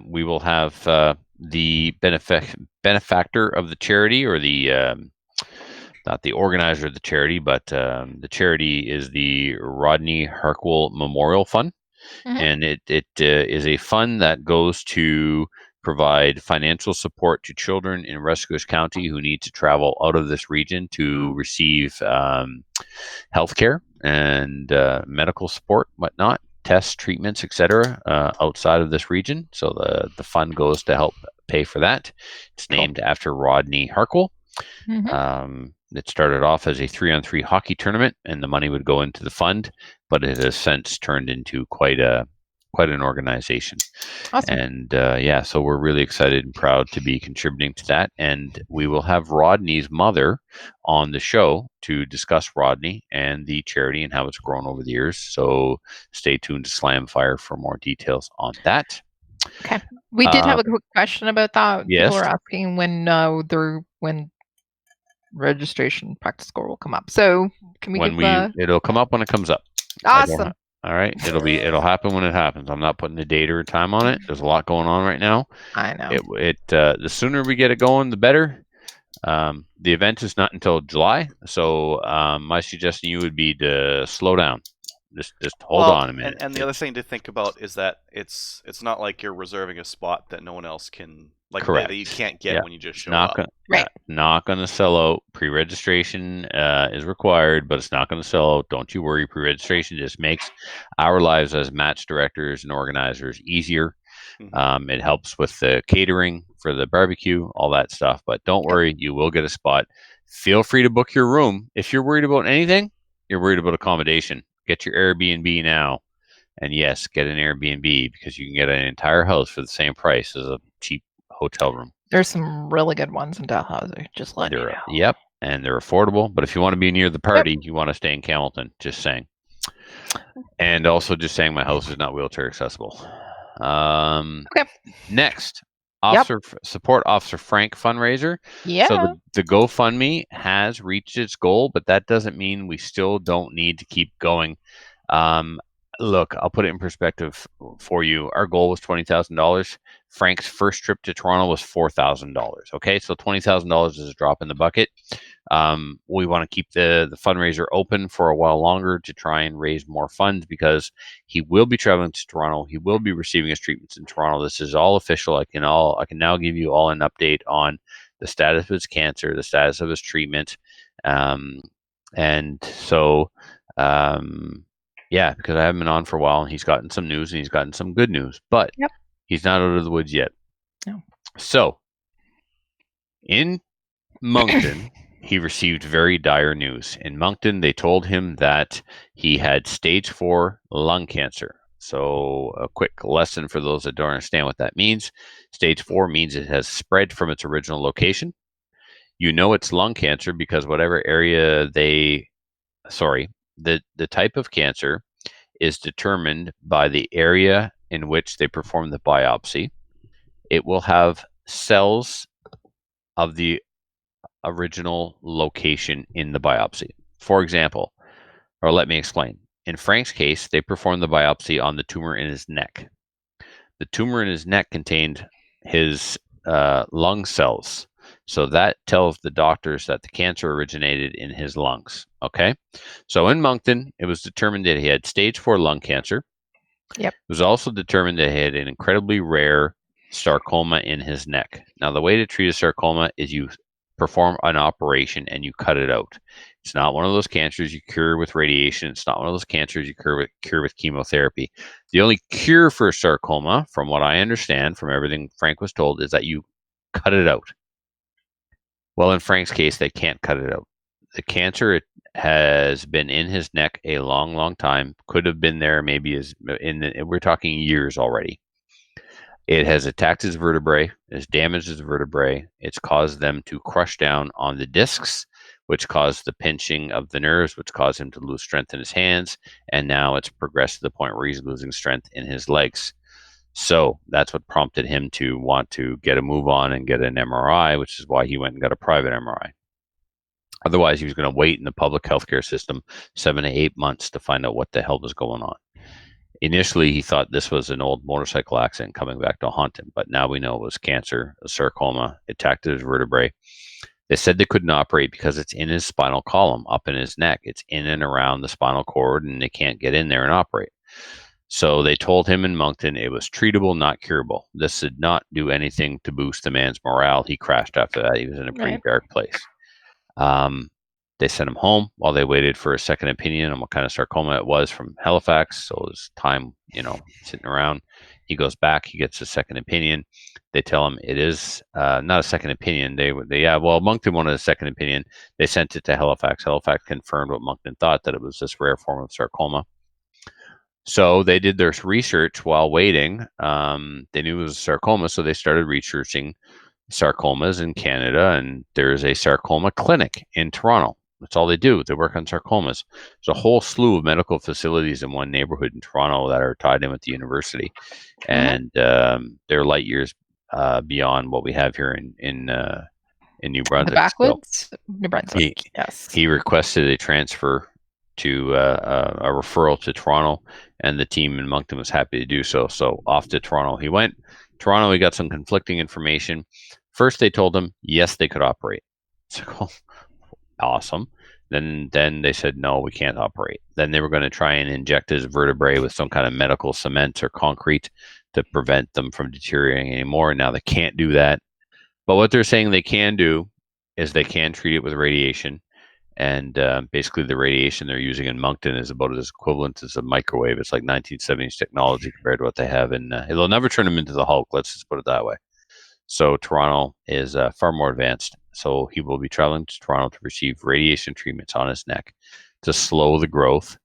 we will have the benefactor of the charity, or the not the organizer of the charity, but the charity is the Rodney Harkwell Memorial Fund. Mhm. And it is a fund that goes to provide financial support to children in Rescouche County who need to travel out of this region to receive healthcare and medical support, whatnot, tests, treatments, etc., outside of this region. So the fund goes to help pay for that. It's named after Rodney Harkwell. Mhm. It started off as a 3-on-3 hockey tournament, and the money would go into the fund, but it has since turned into quite an organization. Awesome. And so we're really excited and proud to be contributing to that. And we will have Rodney's mother on the show to discuss Rodney and the charity and how it's grown over the years. So stay tuned to Slamfire for more details on that. Okay. We did have a quick question about that. Yes. People are asking when registration practice score will come up. So can we it'll come up when it comes up. Awesome. All right. It'll happen when it happens. I'm not putting a date or a time on it. There's a lot going on right now. I know. The sooner we get it going, the better. The event is not until July, so my suggestion to you would be to slow down. Just hold on a minute. And the other thing to think about is that it's not like you're reserving a spot that no one else can, like, Correct. that you can't get when you just show up. Right. Not going to sell out. Pre-registration is required, but it's not going to sell out. Don't you worry. Pre-registration just makes our lives as match directors and organizers easier. Mm-hmm. It helps with the catering for the barbecue, all that stuff. But don't worry, you will get a spot. Feel free to book your room. If you're worried about anything, you're worried about accommodation, get your Airbnb now. And yes, get an Airbnb, because you can get an entire house for the same price as a cheap hotel room. There's some really good ones in Dalhousie. Just let me know. Yep, and they're affordable. But if you want to be near the party, you want to stay in Camelton. Just saying. And also just saying, my house is not wheelchair accessible. Okay. Next, Support Officer Frank fundraiser. Yeah. So the GoFundMe has reached its goal, but that doesn't mean we still don't need to keep going. Look, I'll put it in perspective for you. Our goal was $20,000. Frank's first trip to Toronto was $4,000. Okay, so $20,000 is a drop in the bucket. We want to keep the fundraiser open for a while longer to try and raise more funds, because he will be traveling to Toronto. He will be receiving his treatments in Toronto. This is all official. I can now give you all an update on the status of his cancer, the status of his treatment, and so. Yeah, because I haven't been on for a while, and he's gotten some news, and he's gotten some good news, but he's not out of the woods yet. No. So, in Moncton, he received very dire news. In Moncton, they told him that he had stage 4 lung cancer. So, a quick lesson for those that don't understand what that means. Stage 4 means it has spread from its original location. You know it's lung cancer because whatever area the type of cancer is determined by the area in which they perform the biopsy. It will have cells of the original location in the biopsy. For example, or let me explain. In Frank's case, they performed the biopsy on the tumor in his neck. The tumor in his neck contained his lung cells. So that tells the doctors that the cancer originated in his lungs. Okay. So in Moncton, it was determined that he had stage 4 lung cancer. Yep. It was also determined that he had an incredibly rare sarcoma in his neck. Now, the way to treat a sarcoma is you perform an operation and you cut it out. It's not one of those cancers you cure with radiation. It's not one of those cancers you cure with chemotherapy. The only cure for sarcoma, from what I understand, from everything Frank was told, is that you cut it out. Well, in Frank's case, they can't cut it out. The cancer has been in his neck a long, long time. Could have been there maybe we're talking years already. It has attacked his vertebrae, has damaged his vertebrae. It's caused them to crush down on the discs, which caused the pinching of the nerves, which caused him to lose strength in his hands. And now it's progressed to the point where he's losing strength in his legs. So that's what prompted him to want to get a move on and get an MRI, which is why he went and got a private MRI. Otherwise, he was going to wait in the public healthcare system 7 to 8 months to find out what the hell was going on. Initially, he thought this was an old motorcycle accident coming back to haunt him, but now we know it was cancer, a sarcoma, attacked his vertebrae. They said they couldn't operate because it's in his spinal column, up in his neck. It's in and around the spinal cord, and they can't get in there and operate. So they told him in Moncton it was treatable, not curable. This did not do anything to boost the man's morale. He crashed after that. He was in a pretty dark place. They sent him home while they waited for a second opinion on what kind of sarcoma it was from Halifax. So it was time, sitting around. He goes back. He gets a second opinion. They tell him it is not a second opinion. Moncton wanted a second opinion. They sent it to Halifax. Halifax confirmed what Moncton thought, that it was this rare form of sarcoma. So they did their research while waiting. They knew it was a sarcoma, so they started researching sarcomas in Canada, and there's a sarcoma clinic in Toronto. That's all they do. They work on sarcomas. There's a whole slew of medical facilities in one neighborhood in Toronto that are tied in with the university, and they're light years beyond what we have here in New Brunswick. The backwoods, New Brunswick. Yes. He requested a transfer to a referral to Toronto, and the team in Moncton was happy to do so. So off to Toronto he went. Toronto, he got some conflicting information. First, they told him yes, they could operate. So awesome. Then they said no, we can't operate. Then they were going to try and inject his vertebrae with some kind of medical cement or concrete to prevent them from deteriorating anymore. Now they can't do that. But what they're saying they can do is they can treat it with radiation. And basically the radiation they're using in Moncton is about as equivalent as a microwave. It's like 1970s technology compared to what they have in... they'll never turn them into the Hulk, let's just put it that way. So Toronto is far more advanced. So he will be traveling to Toronto to receive radiation treatments on his neck to slow the growth.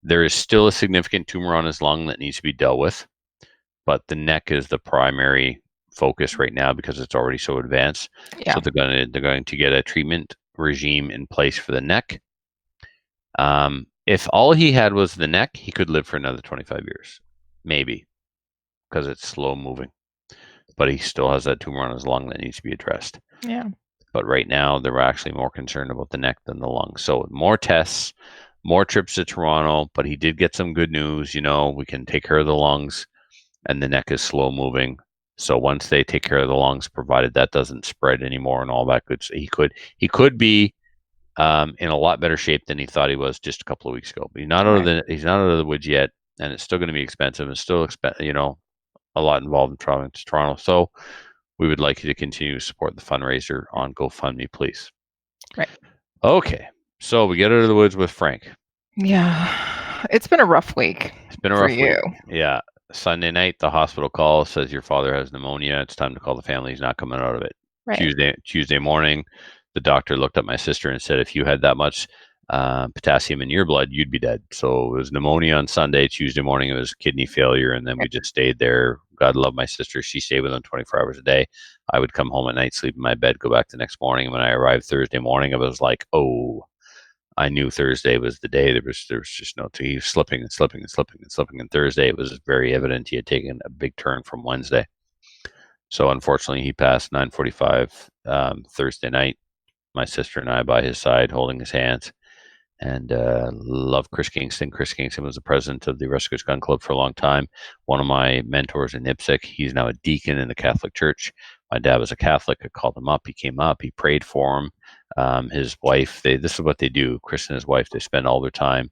There is still a significant tumor on his lung that needs to be dealt with, but the neck is the primary focus right now because it's already so advanced. Yeah. So they're going to get a treatment regime in place for the neck. If all he had was the neck, he could live for another 25 years, maybe, because it's slow moving. But he still has that tumor on his lung that needs to be addressed. Yeah. But right now, they're actually more concerned about the neck than the lung. So more tests, more trips to Toronto. But he did get some good news. We can take care of the lungs, and the neck is slow moving. So once they take care of the lungs, provided that doesn't spread anymore and all that good, he could be in a lot better shape than he thought he was just a couple of weeks ago. But he's not out of the woods yet, and it's still going to be expensive. It's still a lot involved in traveling to Toronto. So we would like you to continue to support the fundraiser on GoFundMe, please. Right. Okay. So we get out of the woods with Frank. Yeah. It's been a rough week. It's been a rough week. Yeah. Sunday night, the hospital call says your father has pneumonia. It's time to call the family. He's not coming out of it. Right. Tuesday morning, the doctor looked at my sister and said, if you had that much potassium in your blood, you'd be dead. So it was pneumonia on Sunday. Tuesday morning, it was kidney failure. And then we just stayed there. God love my sister. She stayed with him 24 hours a day. I would come home at night, sleep in my bed, go back the next morning. And when I arrived Thursday morning, I was like, oh, I knew Thursday was the day. There was just no, he was slipping. And Thursday, it was very evident he had taken a big turn from Wednesday. So unfortunately, he passed 9:45 Thursday night. My sister and I by his side, holding his hands, and love Chris Kingston. Chris Kingston was the president of the Rescuers Gun Club for a long time. One of my mentors in Nipsic. He's now a deacon in the Catholic Church. My dad was a Catholic. I called him up. He came up. He prayed for him. His wife, this is what they do. Chris and his wife, they spend all their time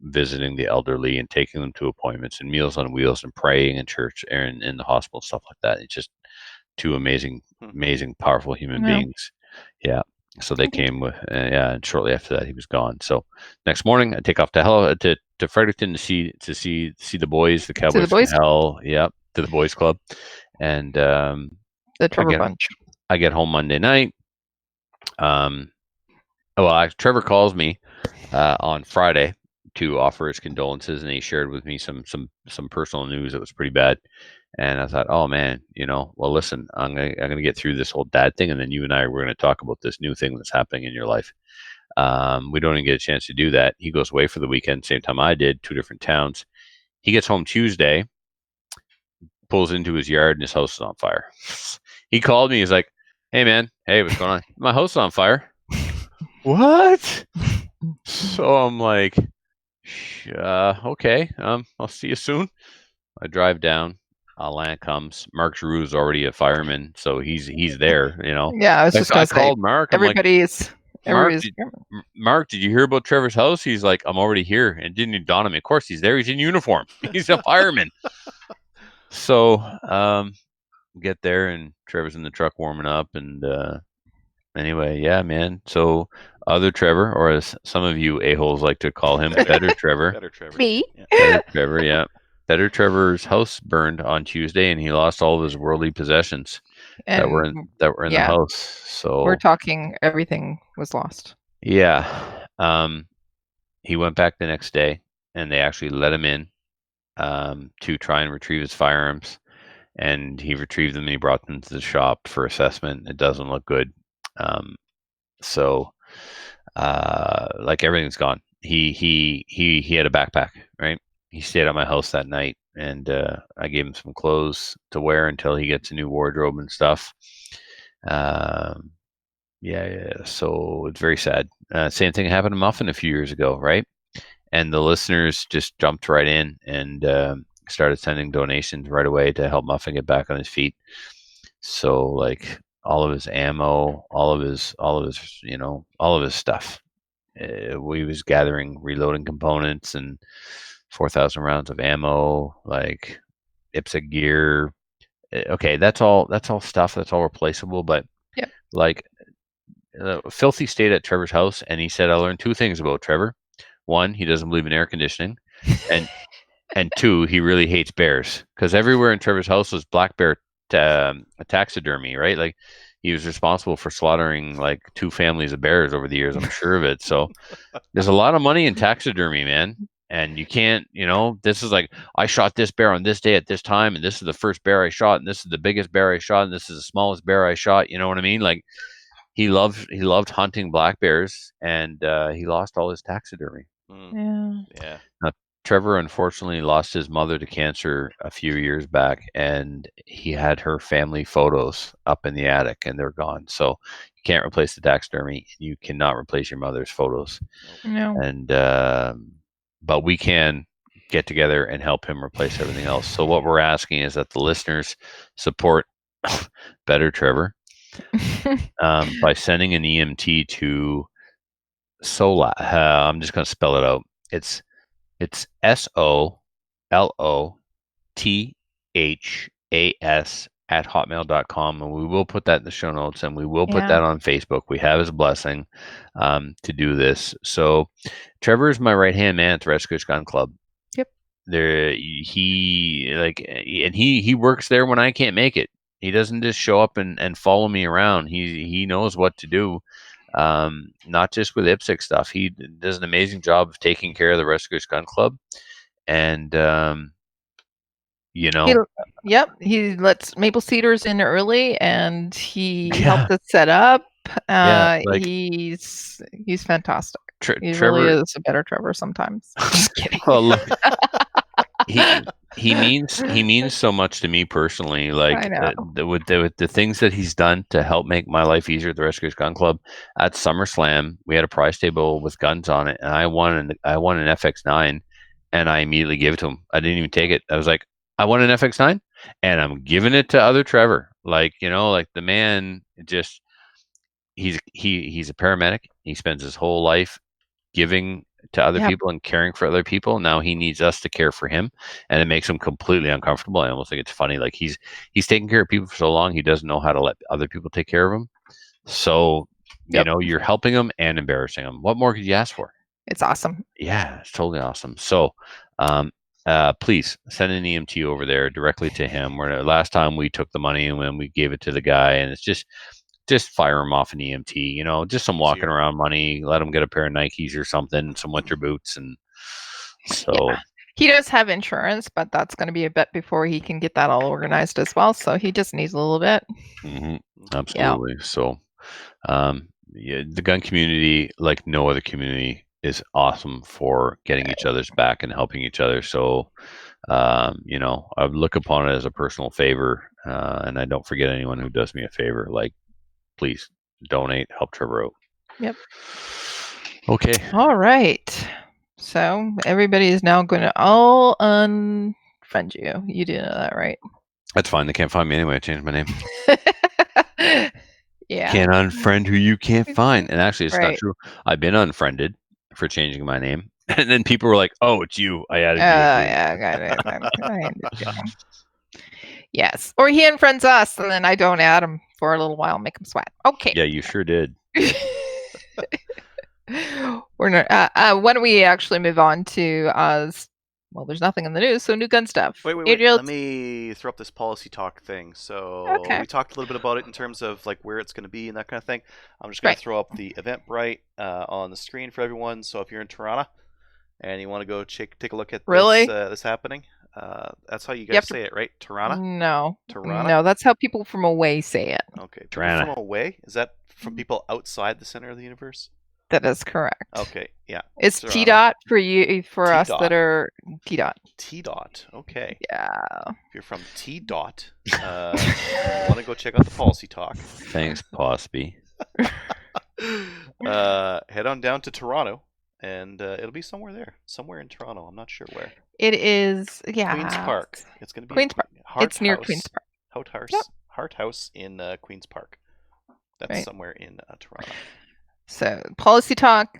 visiting the elderly and taking them to appointments and Meals on Wheels and praying in church and in the hospital, stuff like that. It's just two amazing, powerful human beings. Yeah. So they came with, and shortly after that he was gone. So next morning I take off to Fredericton to see the boys, the Cowboys from boys? Hell. Yep, to the boys club, and The Trevor Bunch. I get home Monday night. Trevor calls me on Friday to offer his condolences, and he shared with me some personal news that was pretty bad. And I thought, oh man, well, listen, I'm gonna get through this whole dad thing, and then you and I we're gonna talk about this new thing that's happening in your life. We don't even get a chance to do that. He goes away for the weekend, same time I did, 2 different towns. He gets home Tuesday, pulls into his yard, and his house is on fire. He called me. He's like, "Hey man, hey, what's going on? My house is on fire." What? So I'm like, okay, I'll see you soon. I drive down. Land comes. Mark Giroux is already a fireman, so he's there. Yeah, I was just gonna say. Called Mark. I'm everybody's. Mark, did you hear about Trevor's house? He's like, I'm already here, and didn't even dawn on me. Of course, he's there. He's in uniform. He's a fireman. So, get there, and Trevor's in the truck warming up, and anyway, yeah, man. So, other Trevor, or as some of you a-holes like to call him, Better Trevor. Better Trevor. Me. Yeah. Better Trevor, yeah. Better Trevor's house burned on Tuesday, and he lost all of his worldly possessions that were in the house. So we're talking everything was lost. Yeah. He went back the next day, and they actually let him in to try and retrieve his firearms. And he retrieved them, and he brought them to the shop for assessment. It doesn't look good. So everything's gone. He had a backpack, right? He stayed at my house that night, and I gave him some clothes to wear until he gets a new wardrobe and stuff. So it's very sad. Same thing happened to Muffin a few years ago, right? And the listeners just jumped right in and started sending donations right away to help Muffin get back on his feet. So like all of his ammo, all of his stuff. We was gathering reloading components and 4,000 rounds of ammo, like IPSC gear. Okay, that's all stuff. That's all replaceable. But like Filthy stayed at Trevor's house, and he said, I learned 2 things about Trevor. 1, he doesn't believe in air conditioning, and 2, he really hates bears, because everywhere in Trevor's house was black bear taxidermy, right? Like he was responsible for slaughtering like 2 families of bears over the years. I'm sure of it. So there's a lot of money in taxidermy, man. And you can't, this is like, I shot this bear on this day at this time, and this is the first bear I shot, and this is the biggest bear I shot, and this is the smallest bear I shot. You know what I mean? Like he loved hunting black bears, and he lost all his taxidermy. Yeah. Now, Trevor unfortunately lost his mother to cancer a few years back, and he had her family photos up in the attic, and they're gone. So you can't replace the taxidermy. You cannot replace your mother's photos. No. And but we can get together and help him replace everything else. So what we're asking is that the listeners support Better Trevor by sending an EMT to SOLAS. I'm just going to spell it out. It's SOLOTHAS at hotmail.com, and we will put that in the show notes, and we will put that on Facebook. We have his blessing to do this. So Trevor is my right hand man at the Rescuers Gun Club. Yep. He works there when I can't make it. He doesn't just show up and follow me around. He knows what to do. Not just with IPSC stuff. He does an amazing job of taking care of the Rescuers Gun Club, and he lets Maple Cedars in early, and he helped us set up. He's fantastic. Trevor really is a better Trevor sometimes. Just kidding. Well, look, he means so much to me personally. Like with the things that he's done to help make my life easier at the Rescuers Gun Club. At SummerSlam, we had a prize table with guns on it, and I won an FX9, and I immediately gave it to him. I didn't even take it. I was like, I won an FX9, and I'm giving it to other Trevor. Like the man just he's a paramedic. He spends his whole life giving to other people and caring for other people. Now he needs us to care for him, and it makes him completely uncomfortable. I almost think it's funny. Like he's taking care of people for so long, he doesn't know how to let other people take care of him. So You Yep. know, you're helping them and embarrassing them. What more could you ask for? It's awesome. Yeah, it's totally awesome. So, please send an EMT over there directly to him. Where last time we took the money and when we gave it to the guy, and it's just fire him off an EMT. You know, just some walking Easier. around money. Let him get a pair of Nikes or something, some winter boots, and so Yeah. He does have insurance, but that's going to be a bit before he can get that all organized as well. So he just needs a little bit. mhm, absolutely. So, yeah, the gun community, like no other community, is awesome for getting each other's back and helping each other. So, you know, I look upon it as a personal favor, and I don't forget anyone who does me a favor. Like, please donate, help Trevor out. Yep. Okay. All right. So everybody is now going to all unfriend you. You do know that, right? That's fine. They can't find me anyway. I changed my name. Yeah. Can't unfriend who you can't find. And actually, it's not Right. true. I've been unfriended for changing my name. And then people were like, oh, it's you. I added Oh, you. yeah. Got it. I understand. Yes. Or he unfriends us, and then I don't add him for a little while, make him sweat. Okay. Yeah, you sure did. We're not, why don't we actually move on to well, there's nothing in the news, so new gun stuff. Wait. Adriel, Let me throw up this policy talk thing. So Okay. we talked a little bit about it in terms of like where it's going to be and that kind of thing. I'm just going Right. to throw up the Eventbrite on the screen for everyone. So if you're in Toronto and you want to go take a look at Really? this happening, that's how you have guys to- say it, right? Toronto. No. Toronto? No, that's how people from away say it. Okay. People Toronto. from away? Is that from people outside the center of the universe? That is correct. Okay. Yeah. It's Toronto. T dot for you for us T-dot. that are T dot. T dot. Okay. Yeah. If you're from T dot, want to go check out the policy talk. Thanks, Posby. Head on down to Toronto, and it'll be somewhere there, somewhere in Toronto. I'm not sure where. It is Queens Park. It's going to be Queens Park. Hart It's near House. Queens Park. Hart House in Queens Park. That's Right. somewhere in Toronto. So policy talk.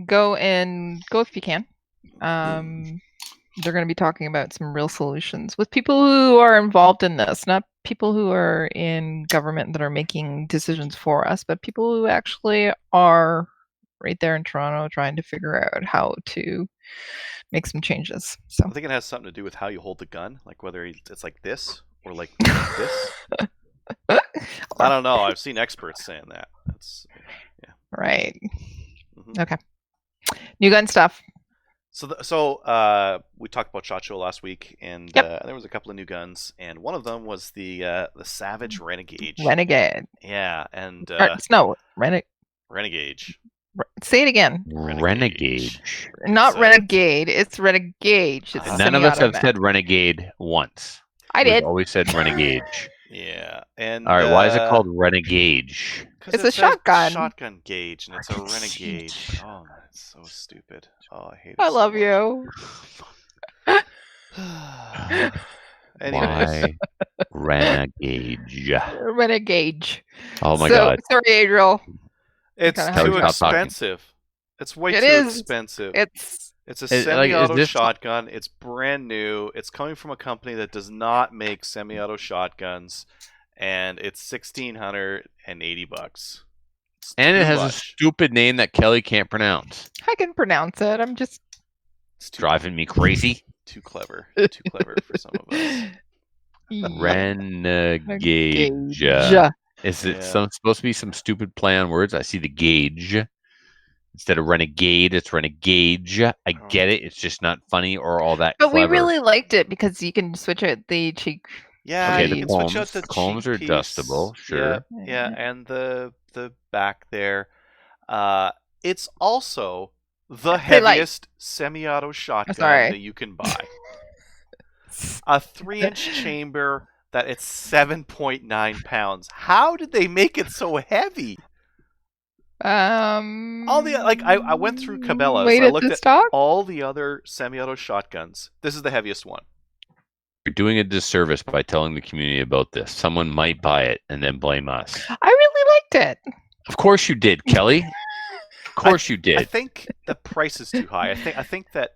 Go if you can. They're going to be talking about some real solutions with people who are involved in this, not people who are in government that are making decisions for us, but people who actually are right there in Toronto trying to figure out how to make some changes. So I think it has something to do with how you hold the gun, like whether it's like this or like this. I don't know. I've seen experts saying that. That's right. mhm. Okay. New gun stuff. So we talked about SHOT Show last week, and Yep. there was a couple of new guns, and one of them was the Savage Renegade. Renegade. Yeah, and No, Renegade. say it again. Renegade. Not So- renegade. It's renegade. It's And None of us have semi-automatic. said renegade once. I We've did. always said renegade. Yeah, and All right, why is it called renegade? 'cause It's it a says shotgun. Shotgun gauge, and it's a Fucking Renegade. shit. Oh, man, it's so stupid. Oh, I hate it. I so love much. you. Anyways, Why renegade? Renegade. Oh my so, god. Sorry, Adriel. it's Kinda too have to stop talking. expensive. It's way It too is. expensive. It's It's a Like, is semi-auto this- shotgun. It's brand new. It's coming from a company that does not make semi-auto shotguns, and it's $1,680. It's And it too has a much. stupid name that Kelly can't pronounce. I can pronounce it. I'm just It's too Driving me crazy. too clever. Too clever for some of us. Renegade. Yeah. Is it Yeah. supposed to be some stupid play on words? I see the gauge. Instead of renegade, it's renegade. I get it. It's just not funny or all that But clever. we really liked it because you can switch out the cheek. Yeah, Okay, you the can switch out combs- the the combs cheek are piece. adjustable, sure. Yeah, and the back there. It's also the Hey, like- heaviest semi-auto shotgun sorry. that you can buy. A 3-inch chamber that it's 7.9 pounds. How did they make it so heavy? All the I went through Cabela's. Wait I at looked the at stock. all the other semi-auto shotguns. This is the heaviest one. You're doing a disservice by telling the community about this. Someone might buy it and then blame us. I really liked it. Of course you did, Kelly. Of course you I did. think the price is too high. I think that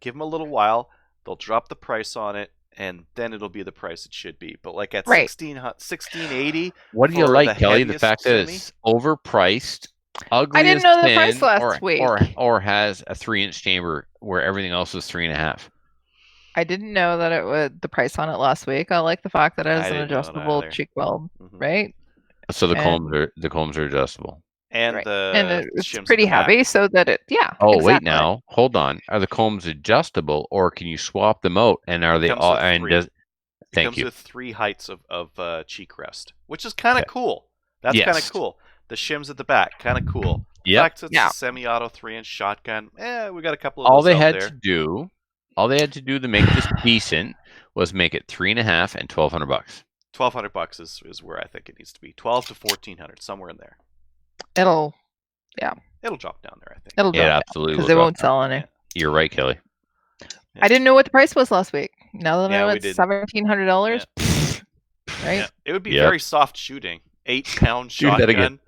give them a little while. They'll drop the price on it, and then it'll be the price it should be. But like at Right. 1680, What do you for like, the Kelly? The heaviest fact that semi? it's overpriced, ugly I didn't as know the sin, price last week. or has a 3-inch chamber where everything else is 3.5. I didn't know that it would the price on it last week. I like the fact that it I has an didn't know that adjustable either. cheek weld, Mhm. right? So the And- combs are adjustable. And Right. the and shims it's at pretty the back. heavy, so that it Oh, wait exactly. now. Hold on. Are the combs adjustable, or can you swap them out? And are they comes all? with And three. does It thank comes you. with 3 heights of cheek rest, which is kind of Okay. cool. That's kind of Yes. cool. The shims at the back, kind of cool. The Yep. fact it's Yeah. a semi-auto 3-inch shotgun. We got a couple of All those they out had there. to do to make this decent was make it 3.5 and $1,200. $1,200 is where I think it needs to be. 12 to 1,400, somewhere in there. It'll Drop down there, I think. it'll It drop absolutely because will they drop won't down. sell any. You're right, Kelly. I didn't know what the price was last week. Now that I Yeah, know we it's didn't. $1,700, right? Yeah, it would be Yep. very soft shooting. 8-pound Do that again.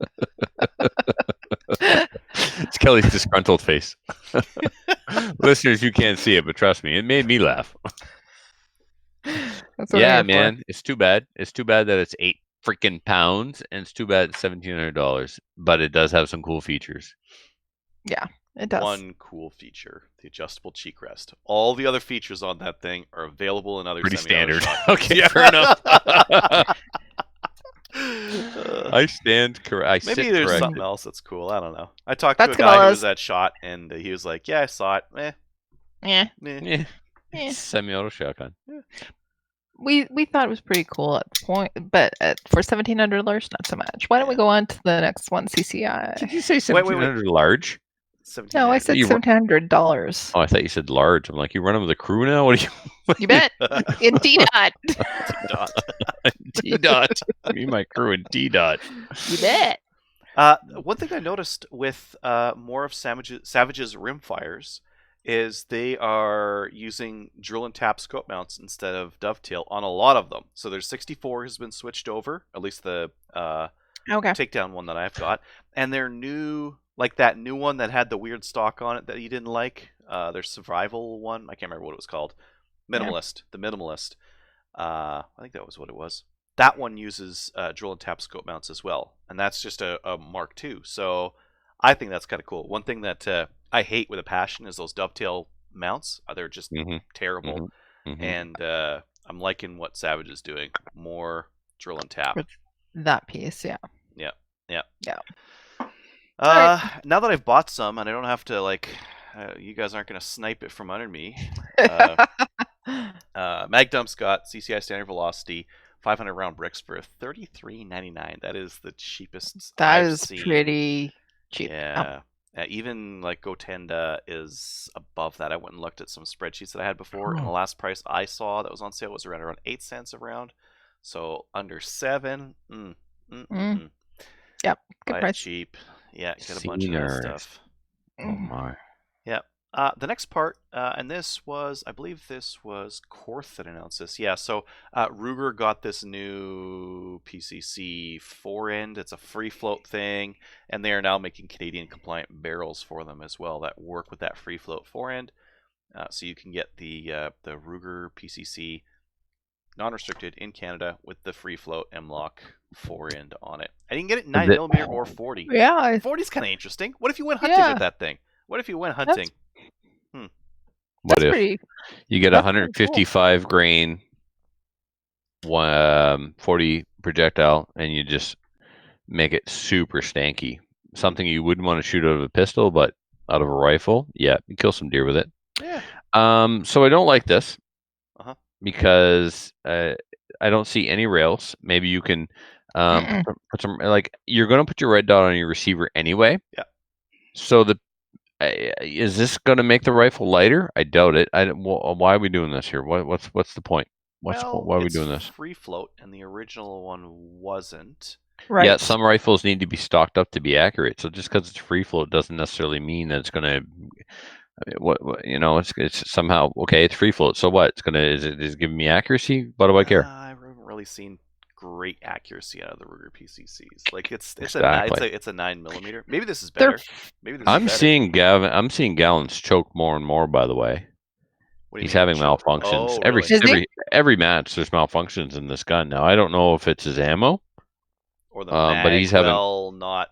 shotgun. It's Kelly's disgruntled face. Listeners, you can't see it, but trust me, it made me laugh. That's what I'm Yeah, here for. man, it's too bad. It's too bad that it's 8 freaking pounds, and it's too bad it's $1,700. But it does have some cool features. It does. One cool feature, the adjustable cheek rest. All the other features on that thing are available in other Pretty semi-auto standard. shotguns. Okay, fair enough. Uh, I stand correct. Maybe there's something else that's cool. I don't know. I talked That's to a guy who Cabela's. was at SHOT, and he was like, "Yeah, I saw it. Yeah. Yeah, Eh. semi-auto shotgun. We thought it was pretty cool at the point, but for $1,700, not so much. Why don't we go on to the next one, Did CCI? you say wait. 1,700 large? No, I said You- $1,700. Oh, I thought you said large. I'm like, you running with a crew now? What are you? You bet. In D-Dot. T-Dot. Me and my crew in T-Dot. You bet. One thing I noticed with more of Savage's rimfires is they are using drill and tap scope mounts instead of dovetail on a lot of them. So their 64 has been switched over, at least the Okay. takedown one that I've got, and their new, like that new one that had the weird stock on it that you didn't like, their survival one. I can't remember what it was called. Minimalist, the Minimalist. I think that was what it was. That one uses drill and tap scope mounts as well, and that's just a Mark II. So I think that's kind of cool. One thing that I hate with a passion is those dovetail mounts. They're just Mhm, terrible, mhm. and I'm liking what Savage is doing. More drill and tap. That piece, yeah. Now that I've bought some and I don't have to you guys aren't gonna snipe it from under me. Magdump's got CCI standard velocity 500 round bricks for $33.99. That is the cheapest That I've is seen. pretty cheap. Yeah. Even like Gotenda is above that. I went and looked at some spreadsheets that I had before, and the last price I saw that was on sale was around 8 cents a round. So under 7. Good Buy it price. cheap. Yeah, get a bunch of that Seniors. stuff. Oh my. The next part, and this was, I believe this was Korth that announced this. Yeah, so Ruger got this new PCC forend. It's a free float thing, and they are now making Canadian compliant barrels for them as well that work with that free float forend. So you can get the Ruger PCC non-restricted in Canada with the free float M-Lock forend on it. And you can get it 9mm or 40. Yeah. 40 is kind of interesting. What if you went hunting Yeah. with that thing? What if you went hunting? What That's if pretty. you get that's pretty cool. 155 grain 40 projectile and you just make it super stanky? Something you wouldn't want to shoot out of a pistol, but out of a rifle, yeah, you kill some deer with it. Yeah. So I don't like this Uh-huh. because I don't see any rails. Maybe you can put some, like, you're going to put your red dot on your receiver anyway. Yeah. So is this going to make the rifle lighter? I doubt it. Why are we doing this here? What's the point? Why are we doing this? Free float, and the original one wasn't. Right. Yeah, some rifles need to be stocked up to be accurate. So just because it's free float doesn't necessarily mean that it's going to. It's somehow okay. It's free float. So what? Is it giving me accuracy? What do I care? I haven't really seen great accuracy out of the Ruger PCCs. Like it's Exactly. a 9mm. Maybe this is They're better. Maybe this is I'm better. seeing Gallons choke more and more. By the way, What do you He's mean? having malfunctions. Oh, really? Is he? Every match there's malfunctions in this gun. Now I don't know if it's his ammo, Or the but mag he's having well not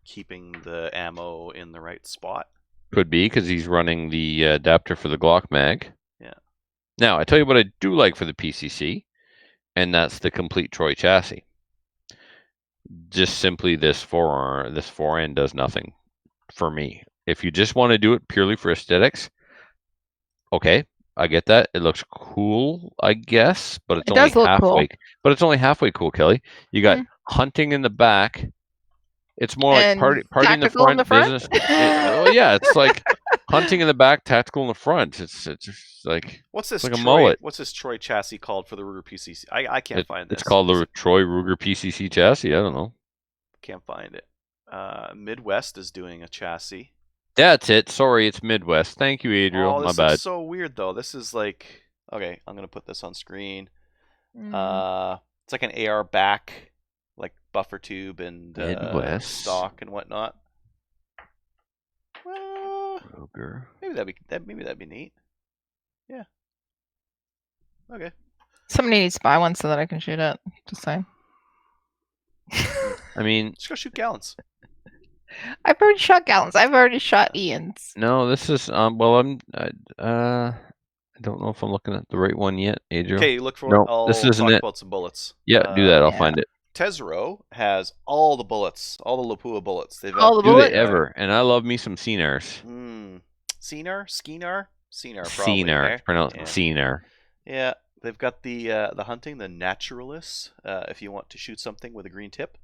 keeping the ammo in the right spot. could be because he's running the adapter for the Glock mag. Yeah. Now I tell you what I do like for the PCC, and that's the complete Troy chassis. Just simply this forend does nothing for me. If you just want to do it purely for aesthetics, okay, I get that. It looks cool, I guess, but it's It only does look cool. halfway. But it's only halfway cool, Kelly. You got Mm. hunting in the back. It's more like And party in the tactical front, in the front? business. Well, yeah, it's like hunting in the back, tactical in the front. It's just like What's this like a Troy? mullet. What's this Troy chassis called for the Ruger PCC? I can't find this. It's called the Troy Ruger PCC chassis. I don't know. Can't find it. Midwest is doing a chassis. That's it. Sorry, it's Midwest. Thank you, Adriel. Oh, My this bad. is so weird though. This is like okay. I'm gonna put this on screen. Mm. It's like an AR back, like buffer tube and Midwest. stock and whatnot. Ruger. Maybe that'd be neat. Yeah. Okay. Somebody needs to buy one so that I can shoot it. Just saying. I mean, Just go shoot gallons. I've already shot Gallons. I've already shot Ian's. no, this is well, I don't know if I'm looking at the right one yet, Adriel. Okay, look for No, it. I'll this isn't talk it. about some bullets. Yeah, do that. I'll yeah. find it. Tesoro has all the bullets, all the Lapua bullets. They've got All the Do bullet? they ever? And I love me some Cnars. Skenar, probably. Cnar. eh? It's pronounced Yeah. Cnar. Yeah, they've got the hunting, the naturalists. If you want to shoot something with a green tip,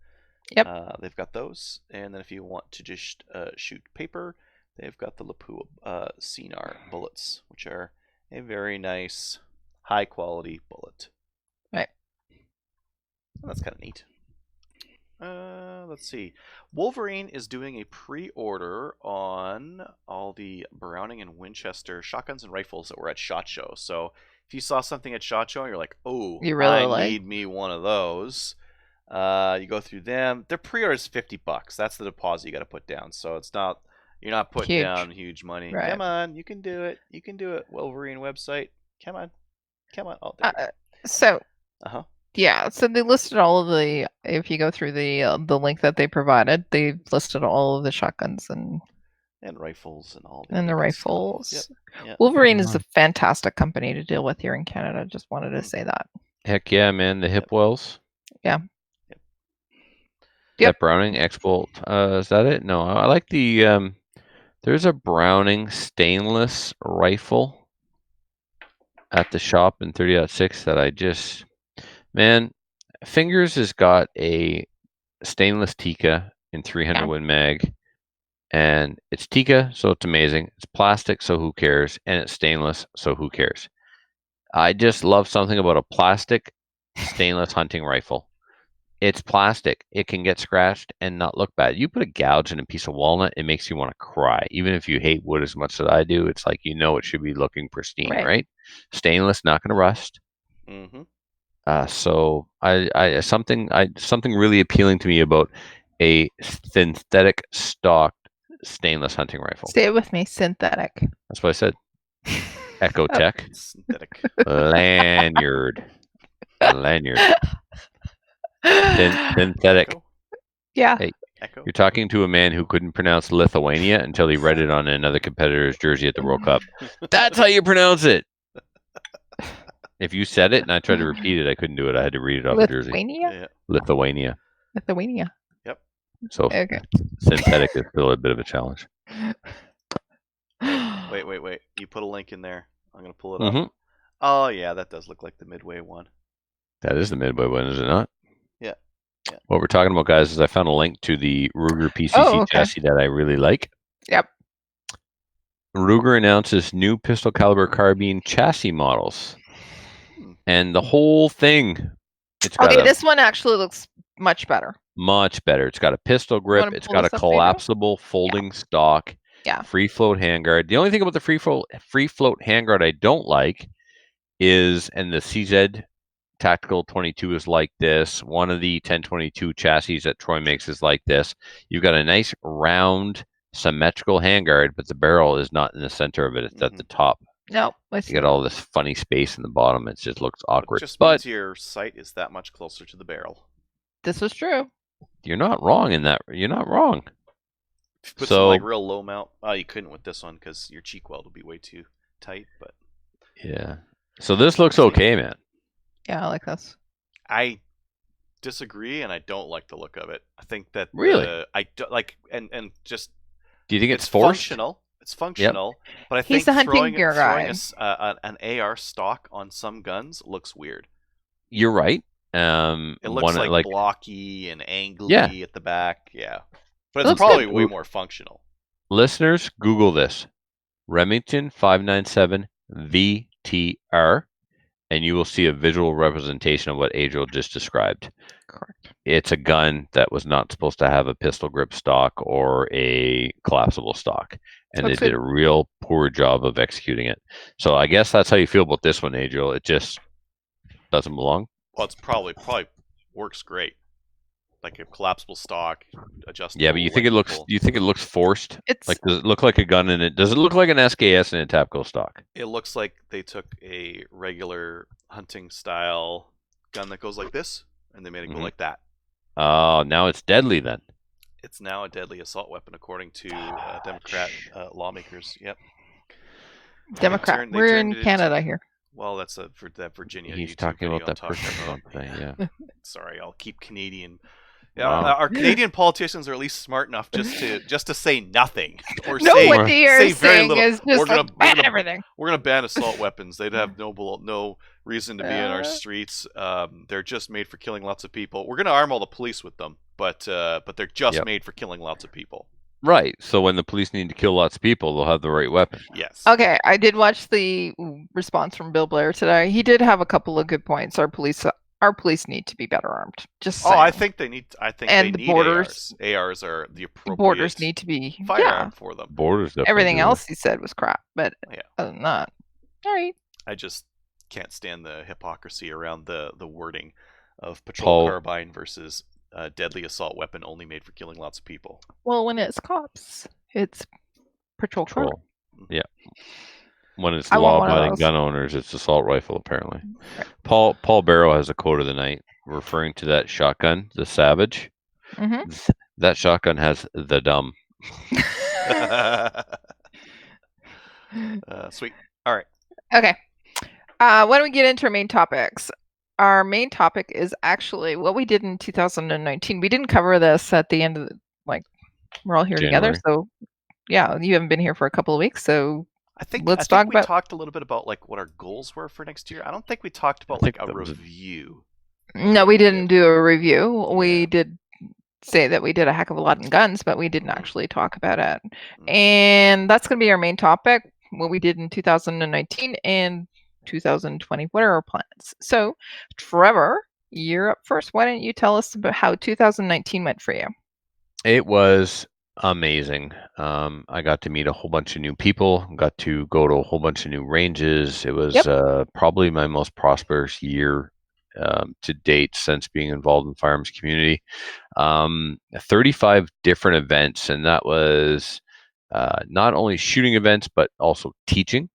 Yep. they've got those. And then if you want to just shoot paper, they've got the Lapua Cnar bullets, which are a very nice, high quality bullet. Right. Well, that's kind of neat. Let's see. Wolverine is doing a pre-order on all the Browning and Winchester shotguns and rifles that were at SHOT Show. So if you saw something at SHOT Show and you're like, oh, You really I like- need me one of those, you go through them. Their pre-order is $50. That's the deposit you got to put down. So it's not, you're not putting Huge. down huge money. Right. Come on, you can do it. You can do it. Wolverine website. Come on. Oh, there you go. So Uh-huh. yeah, so they listed all of the. If you go through the link that they provided, they listed all of the shotguns and Rifles and all the other good rifles. stuff. Yep. Wolverine is a fantastic company to deal with here in Canada. Just wanted to say that. Heck yeah, man. The Hipwells. Yeah. Yep. That Browning X-Bolt. Is that it? No, I like the. There's a Browning stainless rifle at the shop in 30.6 that I just. Man, Fingers has got a stainless Tikka in 300 Yeah. Win Mag. And it's Tikka, so it's amazing. It's plastic, so who cares? And it's stainless, so who cares? I just love something about a plastic stainless hunting rifle. It's plastic. It can get scratched and not look bad. You put a gouge in a piece of walnut, it makes you want to cry. Even if you hate wood as much as I do, it's like it should be looking pristine, right? Stainless, not going to rust. Mm-hmm. So I something really appealing to me about a synthetic stock stainless hunting rifle. Stay with me, synthetic. That's what I said. Ecotech Synthetic. lanyard. Lanyard. Synthetic. Echo? Yeah. Hey, Echo? you're talking to a man who couldn't pronounce Lithuania until he read it on another competitor's jersey at the World Cup. That's how you pronounce it. If you said it and I tried to repeat it, I couldn't do it. I had to read it off the jersey. Lithuania? Yeah. Lithuania. Lithuania. So Okay. synthetic is still a bit of a challenge. Wait. You put a link in there. I'm going to pull it up. Mhm. Oh, yeah, that does look like the Midway one. That is the Midway one, is it not? Yeah. Yeah. What we're talking about, guys, is I found a link to the Ruger PCC Oh, okay. chassis that I really like. Yep. Ruger announces new pistol caliber carbine chassis models. And the whole thing, it's got Okay, a this one actually looks much better. much better. It's got a pistol grip. wanna It's pull got a this up, Adriel? collapsible folding stock. Yeah. Free float handguard. The only thing about the free float handguard I don't like is, and the CZ Tactical 22 is like this. One of the 1022 chassis that Troy makes is like this. You've got a nice round symmetrical handguard, but the barrel is not in the center of it. It's at the top No, I You see. get all this funny space in the bottom. It just looks It awkward. just But means your sight is that much closer to the barrel. This is true. you're not wrong in that. You're not wrong. If you put So- some like real low mount, you couldn't with this one because your cheek weld would be way too tight. But Yeah. So this looks okay, man. Yeah, I like this. I disagree, and I don't like the look of it. I think that Really? I don't like, and just Do you think it's it's forced? functional. It's functional, but I He's think the hunting throwing, gear throwing guy. an AR stock on some guns looks weird. You're right. It looks one, like blocky and angly Yeah. at the back. Yeah, but It it's looks probably good. way more functional. listeners, Google this Remington 597 VTR, and you will see a visual representation of what Adriel just described. Correct. It's a gun that was not supposed to have a pistol grip stock or a collapsible stock, and Looks they did good. a real poor job of executing it. So I guess that's how you feel about this one, Adriel. It just doesn't belong. Well, it's probably works great, like a collapsible stock, adjustable. Yeah, but you think it looks? lengthable. You think it looks forced? It's Like, does it look like a gun in it? Does it look like an SKS in a Tapco stock? It looks like they took a regular hunting style gun that goes like this, and they made it go Mhm. like that. Oh, now it's deadly then. It's now a deadly assault weapon, according to Democrat lawmakers. Yep. Democrat. turned- they We're turned in it Canada into- here. Well, that's for that Virginia. He's YouTube talking video about that I'm talking person about. thing. Yeah. Sorry, I'll keep Canadian. Yeah, Wow. our Canadian politicians are at least smart enough just to say nothing or No, say what they are say very saying little. is We're just gonna- like we're ban gonna- everything. We're gonna ban assault weapons. They'd have no reason to be in our Uh. streets. They're just made for killing lots of people. We're gonna arm all the police with them, but they're just Yep. made for killing lots of people. Right. So when the police need to kill lots of people, they'll have the right weapon. Yes. Okay, I did watch the response from Bill Blair today. He did have a couple of good points. Our police need to be better armed. Just Oh, saying. I think they need. I think And they the need borders- ARs. ARs are the appropriate borders need to be firearm for them. Borders. Definitely Everything do. else he said was crap, but Yeah. other than that, all right. I just can't stand the hypocrisy around the wording of patrol Paul- carbine versus deadly assault weapon only made for killing lots of people. Well, when it's cops, it's patrol car. Patrol. Yeah. When it's I want one of law-abiding those. gun owners, it's assault rifle. Apparently, Right. Paul Barrow has a quote of the night referring to that shotgun, the Savage. hmm That shotgun has the dumb. Sweet. All right. Okay. Why don't we get into our main topics? Our main topic is actually what we did in 2019. We didn't cover this at the end of we're all here together. January. So, yeah, you haven't been here for a couple of weeks. So, Let's talk we about- talked a little bit about like what our goals were for next year. I don't think we talked about I think like a that was a- review. no, we didn't do a review. We Yeah. did say that we did a heck of a lot in guns, but we didn't Mhm. actually talk about it. Mhm. And that's going to be our main topic, what we did in 2019 and 2020. What are our plans? So, Trevor, you're up first. Why don't you tell us about how 2019 went for you? It was amazing. I got to meet a whole bunch of new people, got to go to a whole bunch of new ranges. It was Yep. probably my most prosperous year to date since being involved in the firearms community. 35 different events, and that was not only shooting events, but also teaching.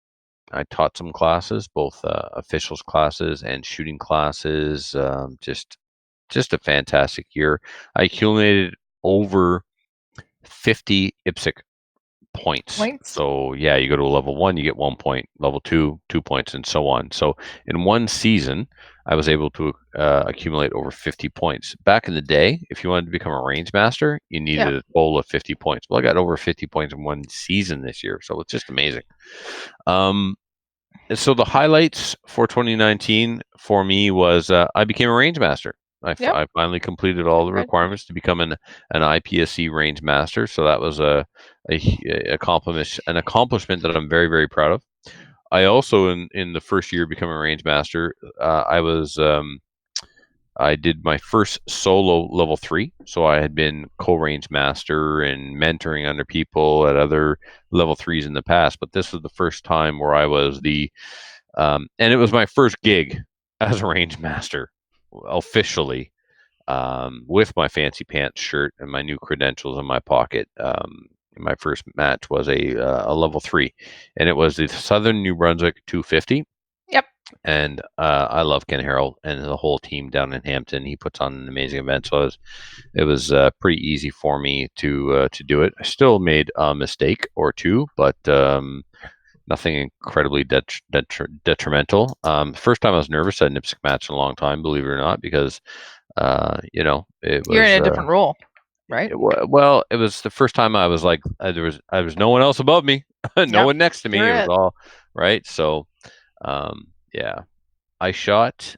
I taught some classes, both officials classes and shooting classes. Just a fantastic year. I accumulated over 50 IPSC points. So yeah, you go to a level 1, you get 1 point, level 2, 2 points, and so on. So in one season, I was able to accumulate over 50 points. Back in the day, if you wanted to become a range master, you needed a total of 50 points. Well, I got over 50 points in one season this year, so it's just amazing. So the highlights for 2019 for me was I became a range master. I finally completed all the requirements to become an IPSC range master. So that was an accomplishment that I'm very, very proud of. I also, in the first year becoming a range master, I did my first solo level 3. So I had been co-range master and mentoring under people at other level 3s in the past, but this was the first time where I was and it was my first gig as a range master officially, with my fancy pants shirt and my new credentials in my pocket, my first match was a level 3, and it was the Southern New Brunswick 250. Yep. And I love Ken Harrell and the whole team down in Hampton. He puts on an amazing event, so it was pretty easy for me to do it. I still made a mistake or two, but nothing incredibly detrimental. First time I was nervous at an IPSC match in a long time, believe it or not, because it was. You're in a different role, right? Well, it was the first time I was like, there was no one else above me, no one next to me. It was all right. So, yeah, I shot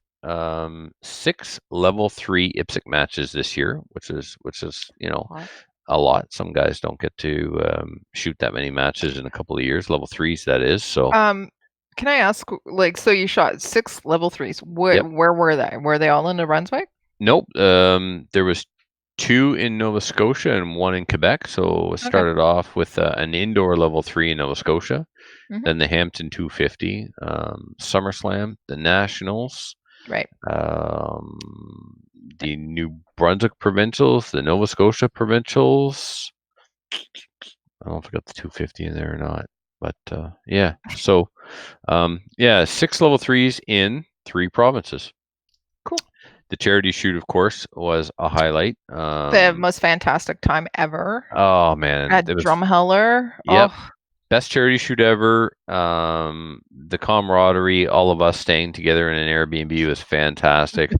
6 level 3 IPSC matches this year, which is a lot. Some guys don't get to shoot that many matches in a couple of years, level 3s that is. So can I ask, like, so you shot 6 level 3s, where were they? Were they all in New Brunswick? Nope. There was 2 in Nova Scotia and 1 in Quebec. So it started off with an indoor level 3 in Nova Scotia, then the Hampton 250, SummerSlam, the Nationals, right? The New Brunswick Provincials, the Nova Scotia Provincials. I don't know if I got the 250 in there or not, but yeah. So 6 level 3s in 3 provinces. Cool. The charity shoot, of course, was a highlight. The most fantastic time ever. Oh man, at Drumheller. Yep. Oh. Best charity shoot ever. The camaraderie, all of us staying together in an Airbnb was fantastic.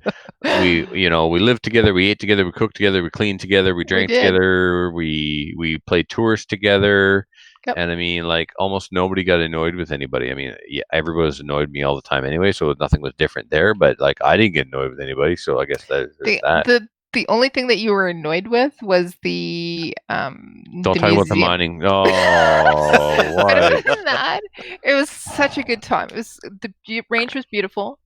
we lived together, we ate together, we cooked together, we cleaned together, we drank together, we played tours together. Yep. And I mean, like, almost nobody got annoyed with anybody. I mean, yeah, everybody was annoyed with me all the time anyway, so nothing was different there. But like, I didn't get annoyed with anybody, so I guess there's that. The only thing that you were annoyed with was the don't talk about the mining. Oh, what? But other than that, it was such a good time. It was the range was beautiful.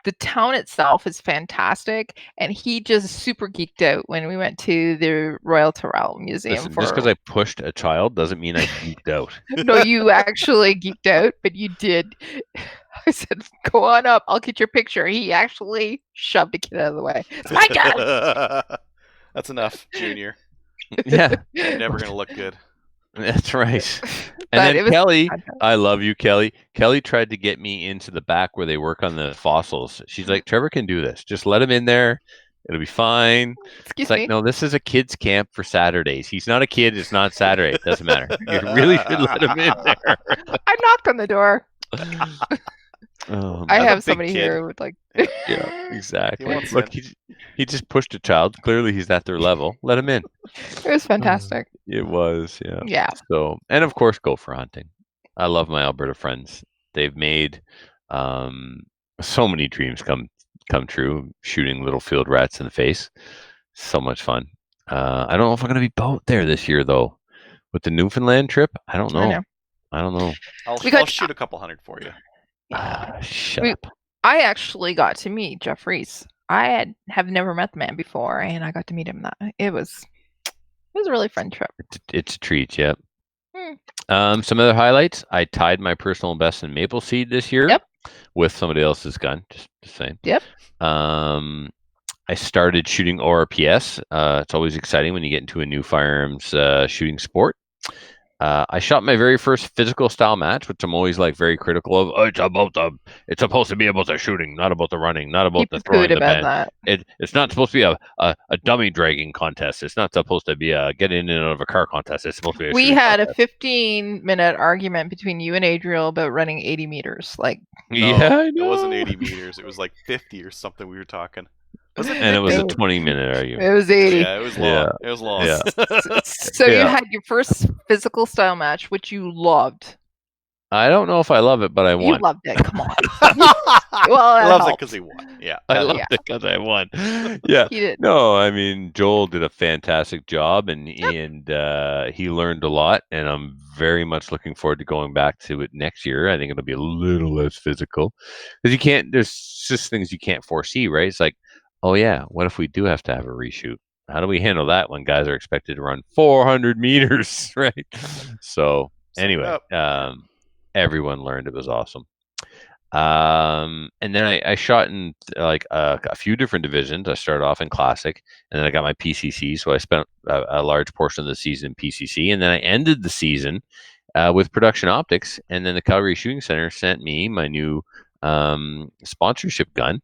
The town itself is fantastic, and he just super geeked out when we went to the Royal Tyrrell Museum. Listen, just because I pushed a child doesn't mean I geeked out. No, you actually geeked out, but you did. I said, "Go on up. I'll get your picture." He actually shoved a kid out of the way. It's my turn. That's enough, Junior. Yeah, you're never gonna look good. That's right. And then Kelly, I love you, Kelly. Kelly tried to get me into the back where they work on the fossils. She's like, Trevor can do this. Just let him in there. It'll be fine. Excuse me? Like, no, this is a kid's camp for Saturdays. He's not a kid. It's not Saturday. It doesn't matter. You really should let him in there. I knocked on the door. Oh, I have somebody here who would like. Yeah, exactly. Look, he just pushed a child. Clearly, he's at their level. Let him in. It was fantastic. It was, yeah. Yeah. So, and of course, gopher hunting. I love my Alberta friends. They've made so many dreams come true. Shooting little field rats in the face. So much fun. I don't know if I'm going to be boat there this year though. With the Newfoundland trip, I don't know. I don't know. I'll shoot a couple hundred for you. Shut up. I actually got to meet Jeff Reese. I have never met the man before, and I got to meet him. It was a really fun trip. It's a treat, yep. Some other highlights. I tied my personal best in maple seed this year. Yep. With somebody else's gun, just saying. Yep. I started shooting ORPS. It's always exciting when you get into a new firearms shooting sport. I shot my very first physical style match, which I'm always like very critical of. Oh, it's supposed to be about the shooting, not about the running, not about the throwing the pen. It's not supposed to be a dummy dragging contest. It's not supposed to be a get in and out of a car contest. It's supposed to be. We had a 15-minute argument between you and Adriel about running 80 meters. Like, yeah, I know. It wasn't 80 meters. It was like 50 or something. We were talking. And it was a 20-minute argument. It was 80. Yeah, it was long. Yeah. It was long. Yeah. So you had your first physical style match, which you loved. I don't know if I love it, but I won. You loved it. Come on. Well, he loves it because he won. Yeah. I loved it because I won. Yeah. He did. No, I mean, Joel did a fantastic job, and he learned a lot, and I'm very much looking forward to going back to it next year. I think it'll be a little less physical because there's just things you can't foresee, right? It's like, oh yeah, what if we do have to have a reshoot? How do we handle that when guys are expected to run 400 meters, right? So anyway, everyone learned. It was awesome. And then I shot in like a few different divisions. I started off in Classic, and then I got my PCC. So I spent a large portion of the season in PCC, and then I ended the season with Production Optics. And then the Calgary Shooting Center sent me my new sponsorship gun,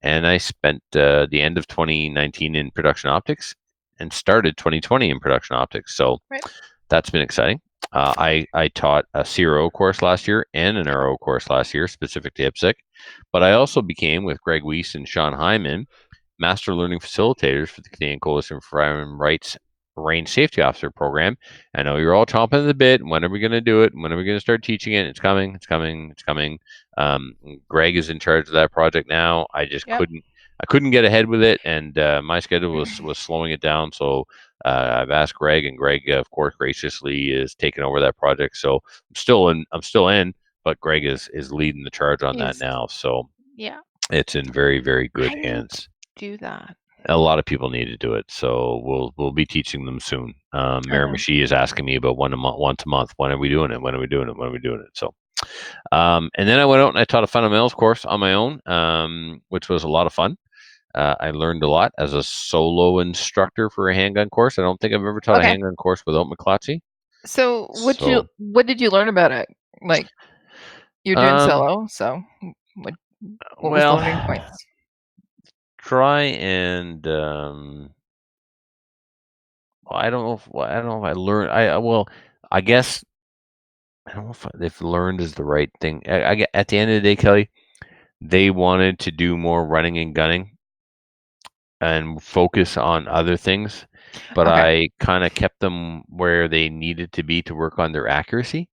and I spent the end of 2019 in Production Optics and started 2020 in Production Optics. So Right. that's been exciting. I taught a CRO course last year and an RO course last year specific to IPSC, but I also became, with Greg Weiss and Sean Hyman, Master Learning Facilitators for the Canadian Coalition for Firearm Rights Range Safety Officer Program. I know you're all chomping at the bit. When are we going to do it? When are we going to start teaching it? It's coming. It's coming. It's coming. Greg is in charge of that project now. I just couldn't get ahead with it, and my schedule was slowing it down. So I've asked Greg, and Greg, of course, graciously is taking over that project. So I'm still in, but Greg is leading the charge on that now. So Yeah. it's in very, very good I need hands. Do that. A lot of people need to do it, so we'll be teaching them soon. Mary Machie is asking me about once a month. When are we doing it? When are we doing it? When are we doing it? So, and then I went out and I taught a fundamentals course on my own, which was a lot of fun. I learned a lot as a solo instructor for a handgun course. I don't think I've ever taught a handgun course without McClatchy. So what did you learn about it? Like, you're doing solo, so what was the learning points? Try and I don't know if I learned. I guess I don't know if learned is the right thing. I at the end of the day, Kelly, they wanted to do more running and gunning and focus on other things, but I kind of kept them where they needed to be to work on their accuracy.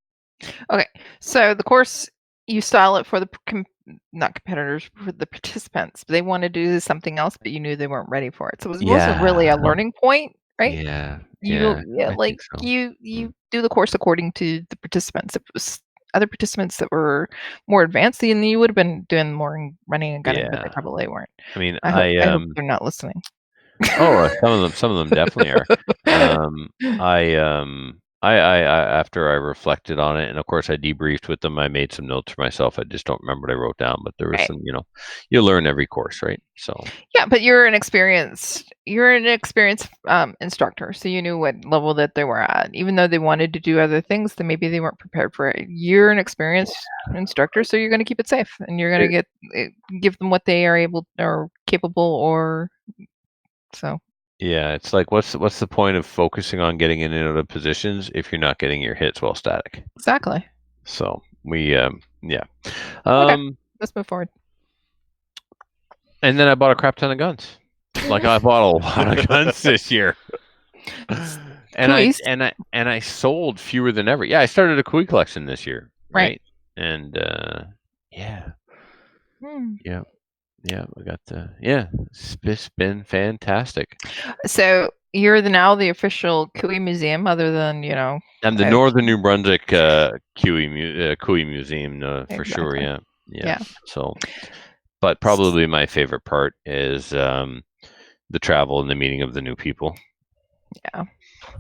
Okay, so the course, you style it for the not competitors, for the participants. They wanted to do something else, but you knew they weren't ready for it. So it wasn't really a learning point, right? Yeah. You do the course according to the participants. If it was other participants that were more advanced, then you would have been doing more running and gunning, but they probably weren't. I mean, I hope they're not listening. Oh, some of them definitely are. I after I reflected on it, and of course I debriefed with them, I made some notes for myself. I just don't remember what I wrote down, but there was some, you learn every course, right? So yeah, but you're an experienced instructor, so you knew what level that they were at. Even though they wanted to do other things, then maybe they weren't prepared for it. You're an experienced instructor, so you're going to keep it safe, and you're going to give them what they are able or capable or so. Yeah, it's like what's the point of focusing on getting in and out of positions if you're not getting your hits while static? Exactly. So we Okay, let's move forward. And then I bought a crap ton of guns. Like I bought a lot of guns this year. And I sold fewer than ever. Yeah, I started a Kui collection this year. Right. And yeah. Yeah, we got it's been fantastic. So you're now the official Kui Museum, other than I'm the Northern New Brunswick Kui Museum for sure. Yeah. So, but probably my favorite part is the travel and the meeting of the new people. Yeah,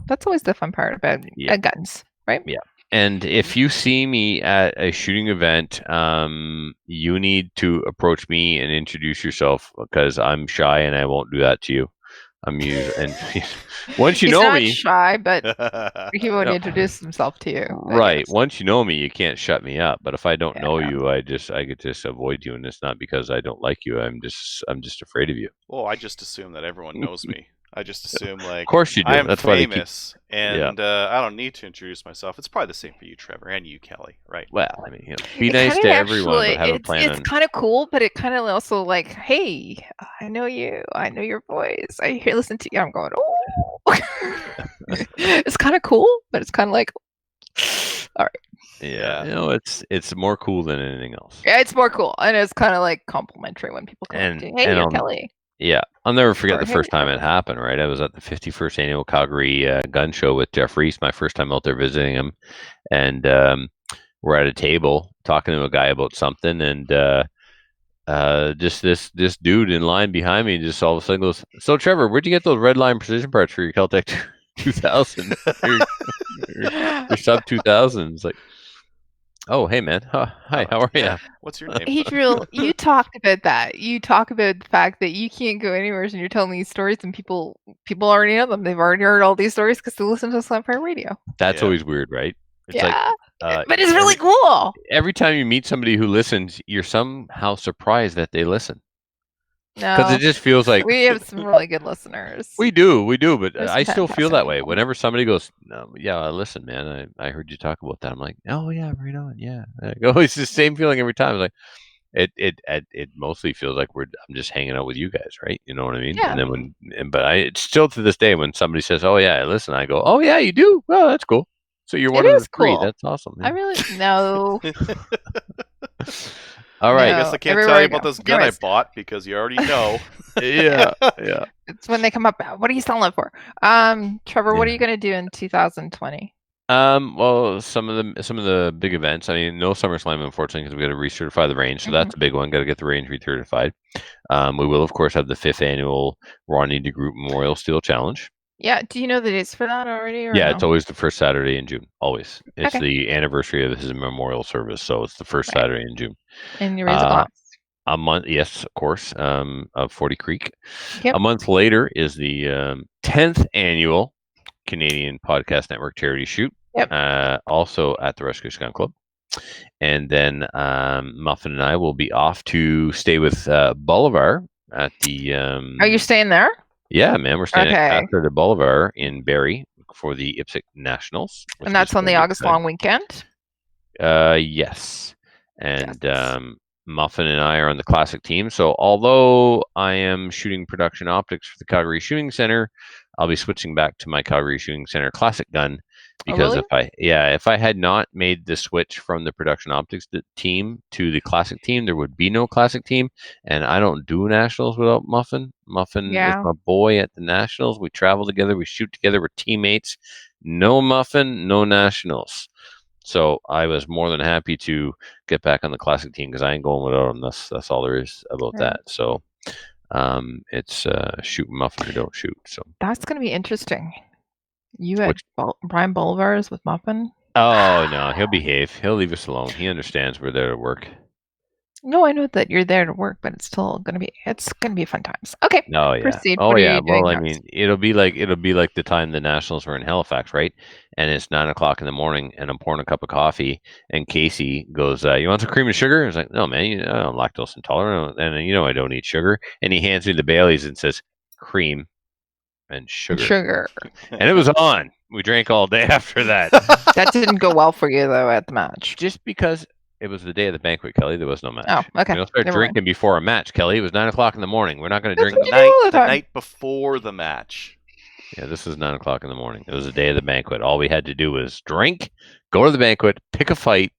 that's always the fun part about guns, right? Yeah. And if you see me at a shooting event, you need to approach me and introduce yourself, because I'm shy and I won't do that to you. I'm and once you know me, he's not shy, but he won't introduce himself to you. Right. Once you know me, you can't shut me up. But if I don't know you, I could just avoid you, and it's not because I don't like you. I'm just afraid of you. Well, I just assume that everyone knows me. I just assume, like, of course you do. I am That's famous, and I don't need to introduce myself. It's probably the same for you, Trevor, and you, Kelly, right? Well, I mean, be nice to everyone, but have a plan. It's kind of cool, but it kind of also like, hey, I know you. I know your voice. I listen to you. I'm going, oh. It's kind of cool, but it's kind of like, all right. Yeah, it's more cool than anything else. Yeah, it's more cool, and it's kind of like complimentary when people come up to you. Hey, you're Kelly. Yeah, I'll never forget the first time it happened, right? I was at the 51st Annual Calgary Gun Show with Jeff Reese, my first time out there visiting him. And we're at a table talking to a guy about something. And just this dude in line behind me just all of a sudden goes, "So, Trevor, where'd you get those red line precision parts for your Kel-Tec 2000? your sub 2000?" It's like, Oh, hey man. Hi, how are you? What's your name? Adriel, you talked about that. You talk about the fact that you can't go anywhere and you're telling these stories and people already know them. They've already heard all these stories because they listen to Slamfire Radio. That's Yeah. always weird, right? It's Yeah, like but it's really cool. every time you meet somebody who listens, you're somehow surprised that they listen. Because No, it just feels like we have some really good listeners. we do, but There's I some still feel that fantastic way. people. Whenever somebody goes, no, yeah, listen, man, I heard you talk about that. I'm like, oh yeah, right on, yeah. I go, it's the same feeling every time. It's like it mostly feels like I'm just hanging out with you guys, right? You know what I mean? Yeah. And then it's still to this day when somebody says, oh yeah, listen, I go, oh yeah, you do. Well, that's cool. So you're one It of is the three. cool. That's awesome. I really no. All right. I guess I can't everywhere tell I you about go. this gun Anyways. I bought because you already know. Yeah. It's when they come up. What are you selling it for? Trevor, what are Yeah. you going to do in 2020? Well, some of the big events. I mean, no SummerSlam, unfortunately, because we got to recertify the range. So that's a big one. Got to get the range recertified. We will, of course, have the 5th annual Ronnie DeGroot Memorial Steel Challenge. Yeah. Do you know the dates for that already? Or Yeah, no? it's always the first Saturday in June. Always. It's Okay. the anniversary of his memorial service, so it's the first Saturday in June. And you raise a glass. A month, yes, of course, of 40 Creek. Yep. A month later is the 10th annual Canadian Podcast Network charity shoot. Yep. Also at the Rescue Gun Club. And then Muffin and I will be off to stay with Bolivar at the. Are you staying there? Yeah, man, we're staying Okay. after the Bolivar in Barrie for the IPSC Nationals. And that's on the August long weekend? Yes. And Muffin and I are on the classic team. So although I am shooting production optics for the Calgary Shooting Center, I'll be switching back to my Calgary Shooting Center classic gun because if I had not made the switch from the production optics team to the classic team, there would be no classic team. And I don't do nationals without Muffin. Muffin is my boy at the nationals. We travel together, we shoot together, we're teammates. No Muffin, no nationals. So I was more than happy to get back on the classic team because I ain't going without him. That's all there is about that. So it's shoot Muffin or don't shoot. So that's going to be interesting. You at Brian Bolivar's with Muffin? Oh no, he'll behave. He'll leave us alone. He understands we're there to work. No, I know that you're there to work, but it's still gonna be fun times. Okay. Oh yeah. Proceed. Oh what yeah. Are you doing Well, next? I mean, it'll be like the time the Nationals were in Halifax, right? And it's 9:00 in the morning, and I'm pouring a cup of coffee, and Casey goes, "You want some cream and sugar?" I was like, "No, man, I'm lactose intolerant, and I don't eat sugar." And he hands me the Baileys and says, "Cream and sugar." And it was on. We drank all day after that. That didn't go well for you though at the match. Just because it was the day of the banquet, Kelly. There was no match. Oh, okay. We don't start drinking before a match, Kelly. It was 9:00 in the morning. We're not going to drink the night before the match. Yeah, this was 9:00 in the morning. It was the day of the banquet. All we had to do was drink, go to the banquet, pick a fight,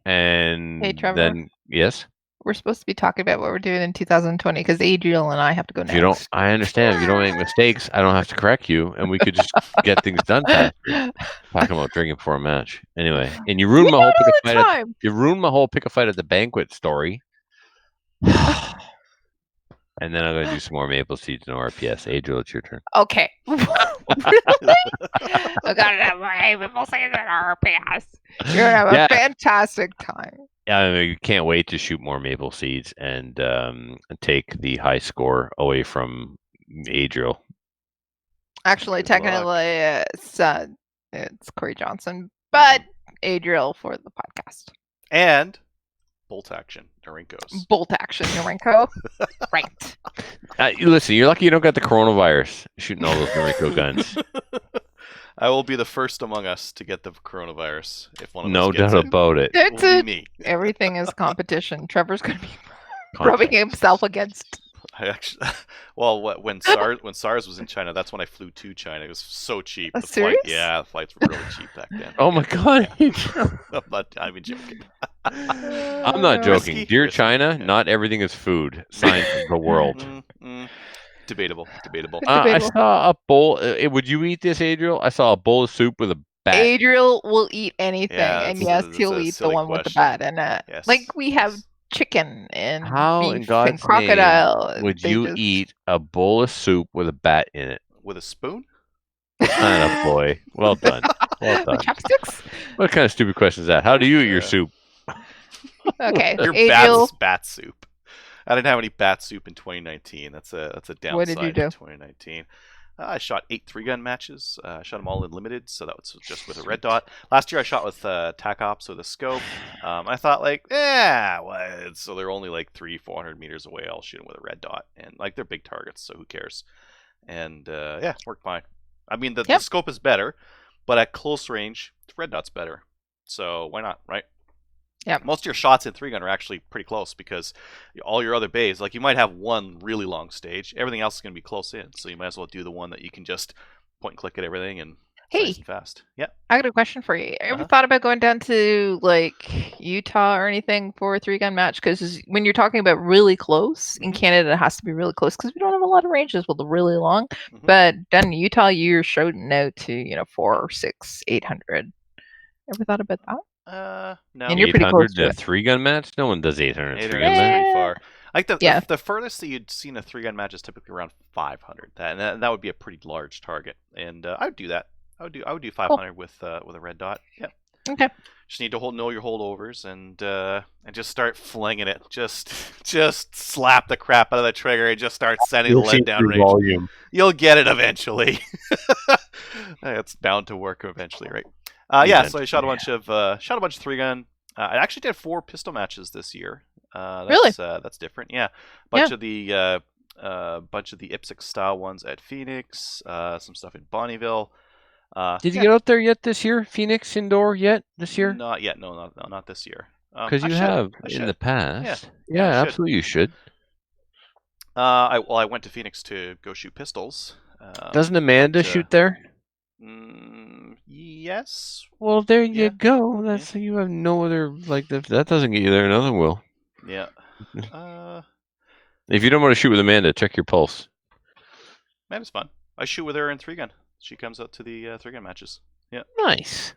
and then yes. We're supposed to be talking about what we're doing in 2020 because Adriel and I have to go next. I understand. If you don't make mistakes, I don't have to correct you, and we could just get things done faster. Talking about drinking before a match. Anyway, and you ruined my whole pick a fight. You ruined my whole pick a fight at the banquet story. And then I'm going to do some more Maple Seeds and RPS. Adriel, it's your turn. Okay. Really? I got to have my Maple Seeds and RPS. You're going to have a fantastic time. I mean, you can't wait to shoot more Maple Seeds and take the high score away from Adriel. Actually, technically, it's Corey Johnson, but Adriel for the podcast. And bolt action, Norinco's. Bolt action, Norinco. Right. Listen, you're lucky you don't got the coronavirus shooting all those Norinco guns. I will be the first among us to get the coronavirus if one of us No gets doubt about it. That's it. it. Me. Everything is competition. Trevor's going to be rubbing himself against. I actually, well, when SARS was in China, that's when I flew to China. It was so cheap. The serious? The flights were really cheap back then. Oh my god! But I'm joking. I'm not joking. Dear China, not everything is food. Science of the world. Debatable. I saw a bowl. Would you eat this, Adriel? I saw a bowl of soup with a bat. Adriel will eat anything, and yes, he'll eat the one question. with the bat in it. Yes. Like we have chicken and how beef in God's and crocodile. Name would you eat a bowl of soup with a bat in it? With a spoon? Boy. Well done. Well done. With chopsticks? What kind of stupid question is that? How do you eat your soup? Okay, Your Adriel, bat soup. I didn't have any bat soup in 2019. That's a downside What did you do? to 2019. I shot 8 3-gun matches. I shot them all in limited, so that was just with a red dot. Last year I shot with TAC Ops with a scope. I thought like, so they're only like 300-400 meters away. I'll shoot them with a red dot, and like they're big targets, so who cares? And worked fine. I mean, the scope is better, but at close range, the red dot's better. So why not, right? Yep. Most of your shots in 3-gun are actually pretty close because all your other bays, like you might have one really long stage, everything else is going to be close in. So you might as well do the one that you can just point and click at everything and nice and fast. Yeah. I got a question for you. Ever thought about going down to like Utah or anything for a 3-gun match? Because when you're talking about really close in Canada, it has to be really close because we don't have a lot of ranges with the really long. But down in Utah, you're shooting out to 4, 6, 800. Ever thought about that? No. And you're pretty close to a it. 3-gun match? No one does 800 800 3-gun is match. pretty far. Like the furthest that you'd seen a 3-gun match is typically around 500. That would be a pretty large target, and I would do that. I would do 500 with a red dot. Yeah. Okay. Just need to know your holdovers and just start flinging it. Just slap the crap out of the trigger and just start sending the lead down range. Volume. You'll get it eventually. It's bound to work eventually, right? So I shot a bunch of 3-gun. I actually did 4 pistol matches this year. Really? That's different. Yeah, bunch of the IPSC style ones at Phoenix. Some stuff in Bonnyville. Did you get out there yet this year? Phoenix indoor yet this year? Not yet. No, not this year. Because you have in the past. Yeah, absolutely, you should. I went to Phoenix to go shoot pistols. Doesn't Amanda shoot there? Yes. Well, there you go. That's you have no other like that doesn't get you there. Nothing will. Yeah. If you don't want to shoot with Amanda, check your pulse. Amanda's fun. I shoot with her in 3-gun. She comes out to the 3-gun matches. Yeah. Nice.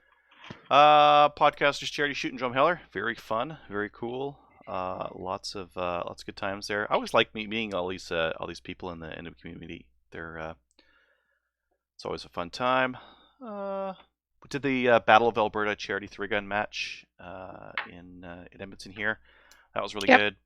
Podcasters Charity Shooting Drum Heller. Very fun. Very cool. Lots of good times there. I always like meeting all these people in the community. They're it's always a fun time. We did the Battle of Alberta charity 3-gun match in Edmonton here. That was really good.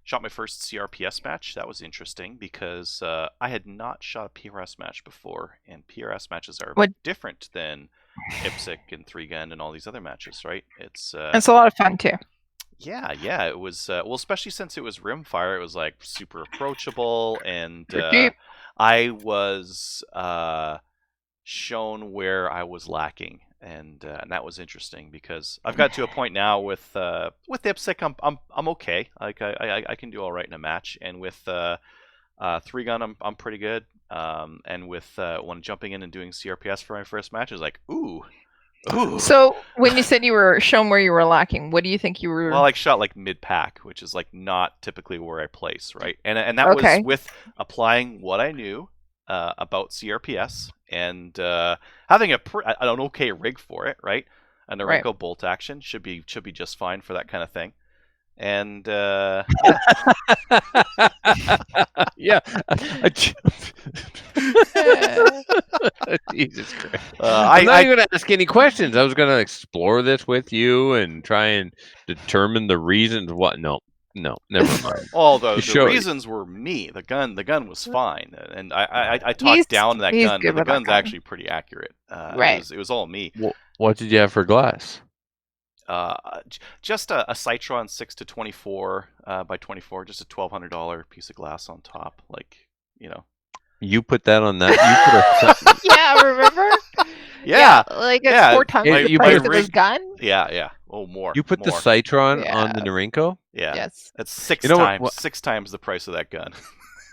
Shot my first CRPS match. That was interesting because I had not shot a PRS match before, and PRS matches are different than IPSC and 3-gun and all these other matches, right? It's a lot of fun too. Yeah, it was especially since it was rimfire, it was like super approachable, and I was shown where I was lacking, and that was interesting because I've got to a point now with IPSC, I'm okay. Like I can do all right in a match, and with 3-gun I'm pretty good. And with when jumping in and doing CRPS for my first match, is like ooh. So when you said you were shown where you were lacking, what do you think you were? Well, I shot like mid-pack, which is like not typically where I place, right? And that was with applying what I knew about CRPS and having an okay rig for it, right? A Norinco bolt action should be just fine for that kind of thing. And yeah. Jesus Christ. I'm not even going to ask any questions. I was going to explore this with you and try and determine the reasons. What? No, never mind. All the reasons were me. The gun was fine, and I talked down that gun. But the gun's actually pretty accurate. It was all me. What did you have for glass? Just a Citron 6-24 by 24, just a $1,200 piece of glass on top, like You put that on that. Yeah, remember? Yeah, like it's 4 times the price of his gun. Yeah. Oh, more. You put the Citron on the Norinco. Yeah. Yes. It's 6 times. 6 times the price of that gun.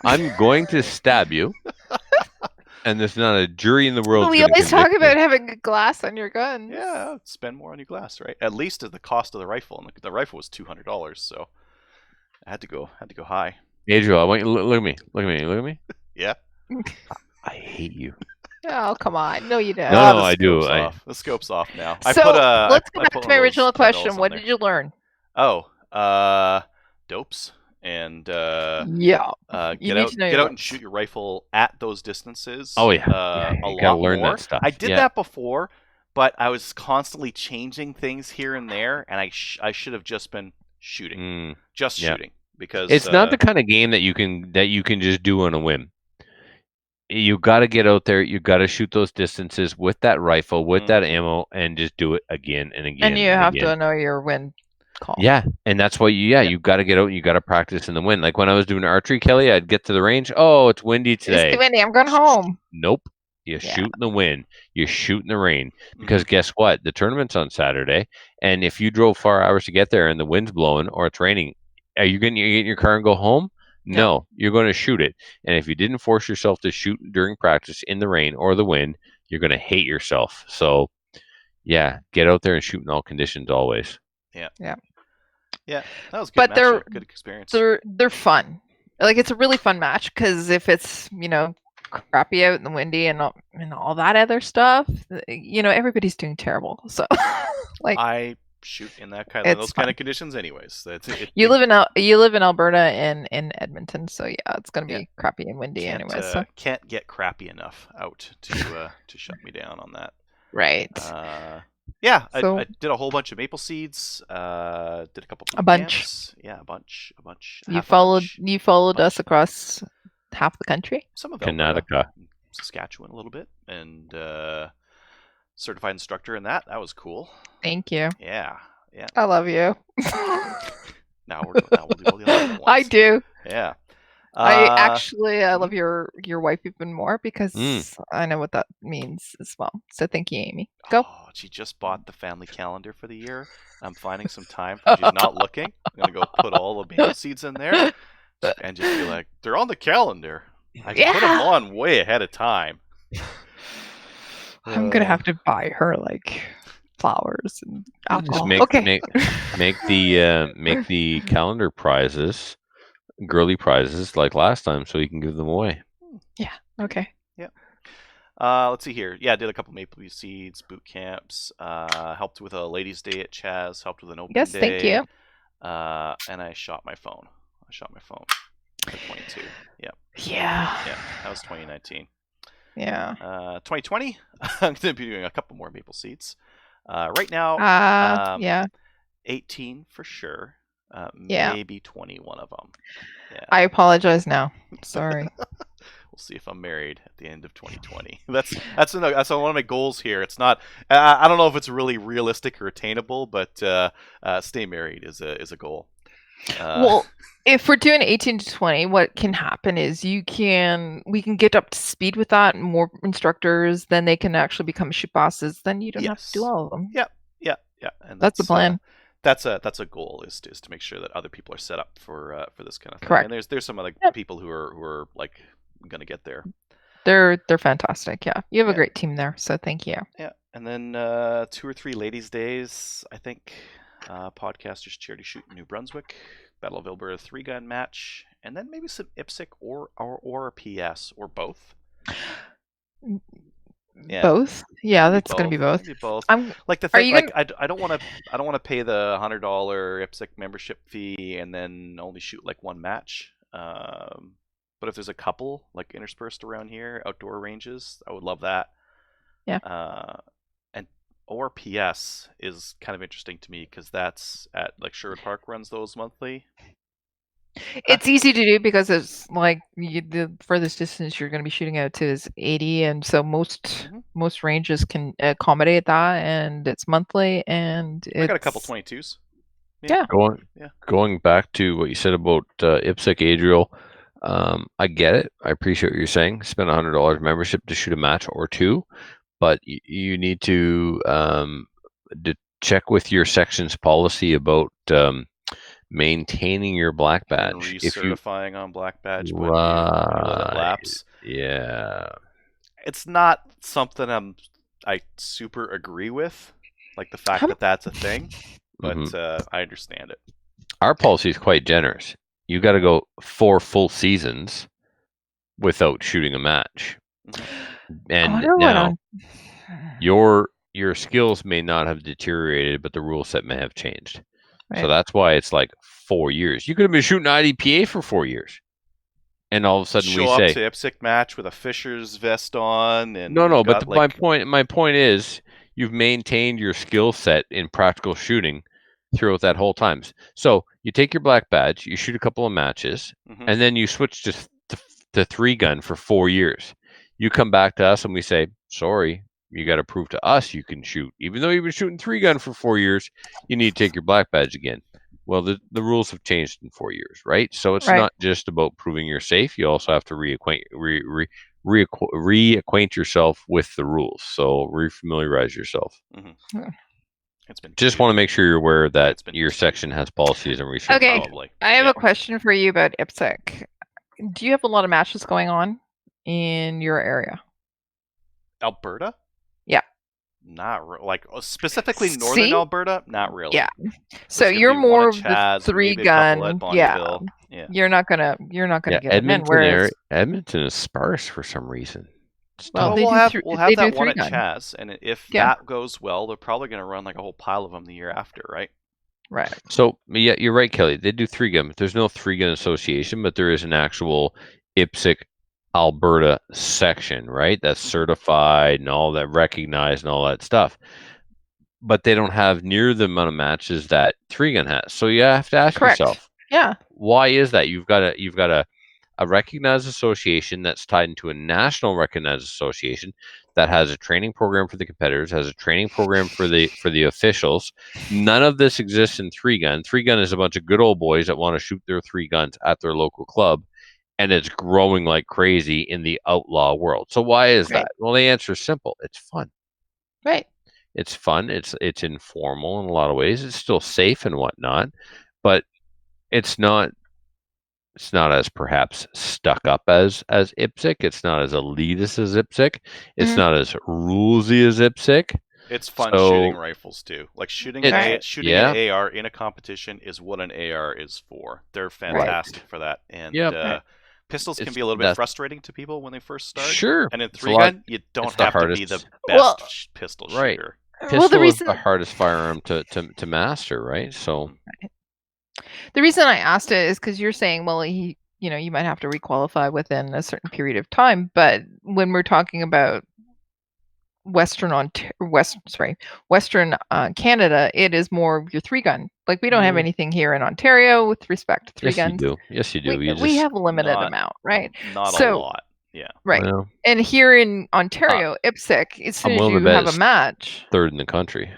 I'm going to stab you. And there's not a jury in the world. We always talk about having a glass on your gun. Yeah, spend more on your glass, right? At least at the cost of the rifle, and the rifle was $200, so I had to go high. Adriel, I want you look at me. Look at me. Yeah. I hate you. Oh, come on. No, you don't. No, I do. The scope's off now. So let's go back to my original question. What did you learn? Oh, dopes. And get out and shoot your rifle at those distances. Oh yeah, a lot more. That stuff. I did that before, but I was constantly changing things here and there, and I should have just been shooting, just yeah. shooting, because It's not the kind of game that you can just do on a whim. You got to get out there. You got to shoot those distances with that rifle, with that ammo, and just do it again and again. And you have to know your wind call. Yeah, and that's why you got to get out. You got to practice in the wind. Like when I was doing archery, Kelly, I'd get to the range. Oh, it's windy today. It's too windy. I'm going home. Nope. You shoot in the wind. You shoot in the rain. Because guess what? The tournament's on Saturday, and if you drove 4 hours to get there and the wind's blowing or it's raining, are you going to get in your car and go home? No, you're going to shoot it. And if you didn't force yourself to shoot during practice in the rain or the wind, you're going to hate yourself. So, yeah, get out there and shoot in all conditions always. Yeah. Yeah, that was good. But matchup, good experience. They're fun. Like it's a really fun match because if it's crappy out and windy and all that other stuff, everybody's doing terrible. So, like I shoot in that those kind of conditions, anyways. You live in Alberta and in Edmonton, so yeah, it's gonna be crappy and windy anyways. So can't get crappy enough out to shut me down on that. Right. Yeah, so, I did a whole bunch of maple seeds. Did a couple. A bunch. Camps. Yeah, a bunch. You followed us across half the country. Some of Canada, Saskatchewan, a little bit, and certified instructor in that. That was cool. Thank you. Yeah. I love you. Now we'll do all the other ones. I do. Yeah. I love your wife even more because I know what that means as well. So thank you, Amy. Go. Oh, she just bought the family calendar for the year. I'm finding some time when she's not looking. I'm gonna go put all the maple seeds in there and just be like, they're on the calendar. I can put them on way ahead of time. I'm gonna have to buy her like flowers and alcohol. Make the calendar prizes. Girly prizes like last time so you can give them away. Yeah. Okay. Yeah. Let's see here. Yeah, I did a couple maple seeds, boot camps, helped with a ladies' day at Chaz, helped with an open day. Yes, thank you. And I shot my phone. At 22. Yeah. Yeah. Yeah. That was 2019. Yeah. 2020, I'm gonna be doing a couple more maple seeds. Right now, 18 for sure. Maybe 21 of them. Yeah. I apologize now. Sorry. We'll see if I'm married at the end of 2020. That's one of my goals here. It's not. I don't know if it's really realistic or attainable, but stay married is a goal. Well, if we're doing 18 to 20, what can happen is we can get up to speed with that. More instructors, then they can actually become shoot bosses. Then you don't have to do all of them. Yeah. And that's the plan. That's a goal is to make sure that other people are set up for this kind of thing. Correct. And there's some other people who are like gonna get there. They're fantastic. Yeah, you have a great team there. So thank you. Yeah, and then 2 or 3 ladies' days. I think podcasters charity shoot in New Brunswick, Battle of Alberta 3-gun match, and then maybe some IPSC or PS or both. Yeah. Both? Yeah, that's going to be both. Maybe both. I don't want to pay the $100 IPSC membership fee and then only shoot like one match. But if there's a couple like interspersed around here, outdoor ranges, I would love that. Yeah. And ORPS is kind of interesting to me because that's at like Sherwood Park runs those monthly. It's easy to do because it's like the furthest distance you're going to be shooting out to is 80, and so most ranges can accommodate that, and it's monthly, and I got a couple 22s. Yeah. Going back to what you said about IPSC, Adriel, I get it. I appreciate what you're saying. Spend $100 membership to shoot a match or two, but you need to check with your section's policy about maintaining your black badge. Recertifying on black badge when you let it lapse. Yeah. It's not something I super agree with, like the fact that that's a thing, but I understand it. Our policy is quite generous. You got to go 4 full seasons without shooting a match. And now your skills may not have deteriorated, but the rule set may have changed. Right. So that's why it's like 4 years. You could have been shooting IDPA for 4 years, and all of a sudden show up to IPSC match with a Fisher's vest on. And no. But my point is, you've maintained your skill set in practical shooting, throughout that whole time. So you take your black badge, you shoot a couple of matches, Mhm. and then you switch to 3-gun for 4 years. You come back to us and we say, sorry, you got to prove to us you can shoot. Even though you've been shooting 3-gun for 4 years, you need to take your black badge again. Well, the rules have changed in 4 years, right? So it's Right. not just about proving you're safe. You also have to reacquaint yourself with the rules. So refamiliarize yourself. It's been Just 2 want to years. make sure you're aware that It's been your 2 section has policies and research. Okay. Probably. I have Yeah. a question for you about IPSC. Do you have a lot of matches going on in your area? Alberta? Yeah. Not like specifically northern See? Alberta. Not really. Yeah. So There's gonna you're be one more at of the Chaz, maybe a couple at 3-gun. Yeah. Bonnyville. Yeah. You're not gonna Yeah, get them in. Edmonton Whereas, Edmonton is sparse for some reason. well, Well, they we'll do have thr- we'll they have do that one at 3-gun. Chaz, and if Yeah. that goes well, they're probably going to run like a whole pile of them the year after, right? Right. So yeah, you're right, Kelly. They do 3-gun, but there's no 3-gun association, but there is an actual IPSC Alberta section, right? That's certified and all that, recognized and all that stuff. But they don't have near the amount of matches that 3-gun has. So you have to ask Correct. yourself, Yeah. why is that? You've got a recognized association that's tied into a national recognized association that has a training program for the competitors, has a training program for the officials. None of this exists in 3-gun. 3-gun is a bunch of good old boys that want to shoot their 3-guns at their local club, and it's growing like crazy in the outlaw world. So why is Right. that? Well, the answer is simple. It's fun. Right. It's fun. It's informal in a lot of ways. It's still safe and whatnot, but it's not as perhaps stuck up as IPSC. It's not as elitist as IPSC. It's Mhm. not as rulesy as IPSC. It's fun So- shooting rifles too. Like shooting It's- yeah. an AR in a competition is what an AR is for. They're fantastic for that. And Yep. pistols can It's- be a little bit that's- frustrating to people when they first start. Sure. And in It's a lot- 3-gun, you don't it's the have to be hardest- the best Well, pistol right. shooter. Pistol Well, the is reason the hardest firearm to master, right? So I asked it is because you're saying, well, you might have to requalify within a certain period of time. But when we're talking about Western Canada, it is more of your 3-gun. Like we don't have anything here in Ontario with respect to 3-guns. yes, you do. We have a limited not- amount, right? Not So- a lot. Yeah. Right. Well, And here in Ontario, IPSC, as soon as willing to you bet have a it's match, third in the country.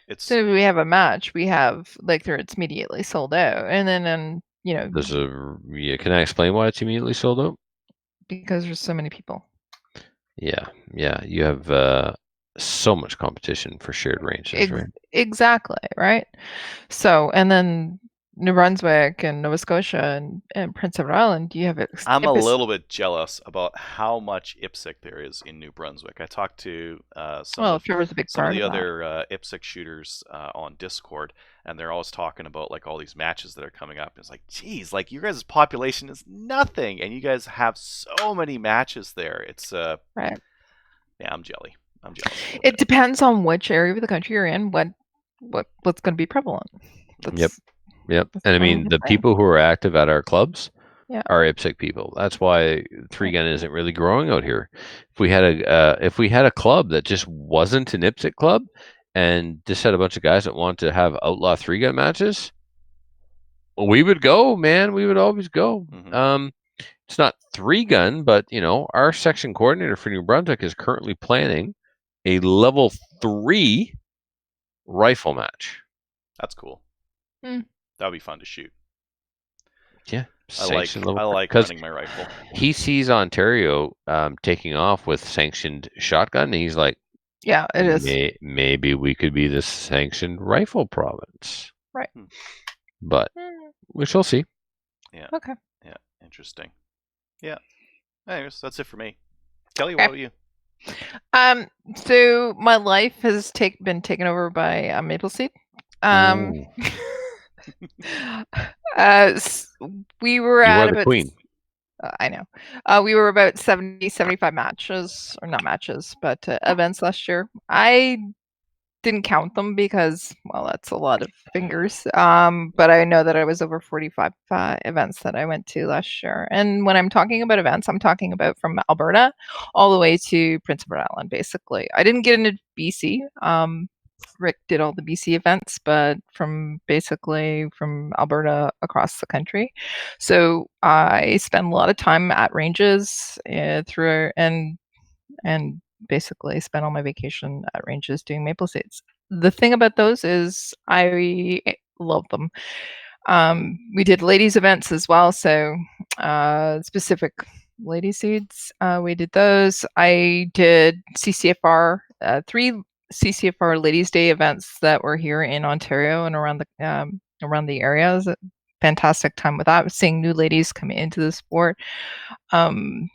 It's as soon as we have a match, we have it's immediately sold out. And then Can I explain why it's immediately sold out? because there's so many people. Yeah. You have so much competition for shared ranges, right? Exactly, right? So, and then New Brunswick and Nova Scotia and Prince Edward Island, you have I'm a little bit jealous about how much IPSC there is in New Brunswick. I talked to some of Trevor's a big some of part the of that. other IPSC shooters on Discord, and they're always talking about like all these matches that are coming up. It's like, geez, like your guys' population is nothing, and you guys have so many matches there. It's Right. Yeah, I'm jealous. a little It bit. depends on which area of the country you're in, what's going to be prevalent. Yep. That's And I what I'm mean, the saying. people who are active at our clubs Yeah. are IPSC people. That's why 3-gun isn't really growing out here. If we had a club that just wasn't an IPSC club and just had a bunch of guys that want to have outlaw 3-gun matches, well, we would go, man. We would always go. Mhm. It's not 3-gun, but our section coordinator for New Brunswick is currently planning a level 3 rifle match. That's cool. Hmm. That would be fun to shoot. Yeah, I like sanctioned level 3. running my rifle. He sees Ontario taking off with sanctioned shotgun, and he's like, Yeah, it is. maybe we could be the sanctioned rifle province. Right. But we shall see. Okay. Yeah, interesting. Yeah. Anyways, that's it for me. Kelly, Okay. what about you? So my life has been taken over by Maple Seed. Ooh, We were you at are the about queen. I know. We were about 70, 75 matches, or not matches, but events last year. I didn't count them because, well, that's a lot of fingers. But I know that I was over 45 events that I went to last year. And when I'm talking about events, I'm talking about from Alberta all the way to Prince Edward Island, basically. I didn't get into BC. Rick did all the BC events, but basically from Alberta across the country. So I spend a lot of time at ranges and basically spent all my vacation at ranges doing maple seeds. The thing about those is I love them. We did ladies events as well, so specific lady seeds. We did those. I did CCFR, 3 CCFR Ladies Day events that were here in Ontario and around the area. It was a fantastic time with that, seeing new ladies come into the sport. One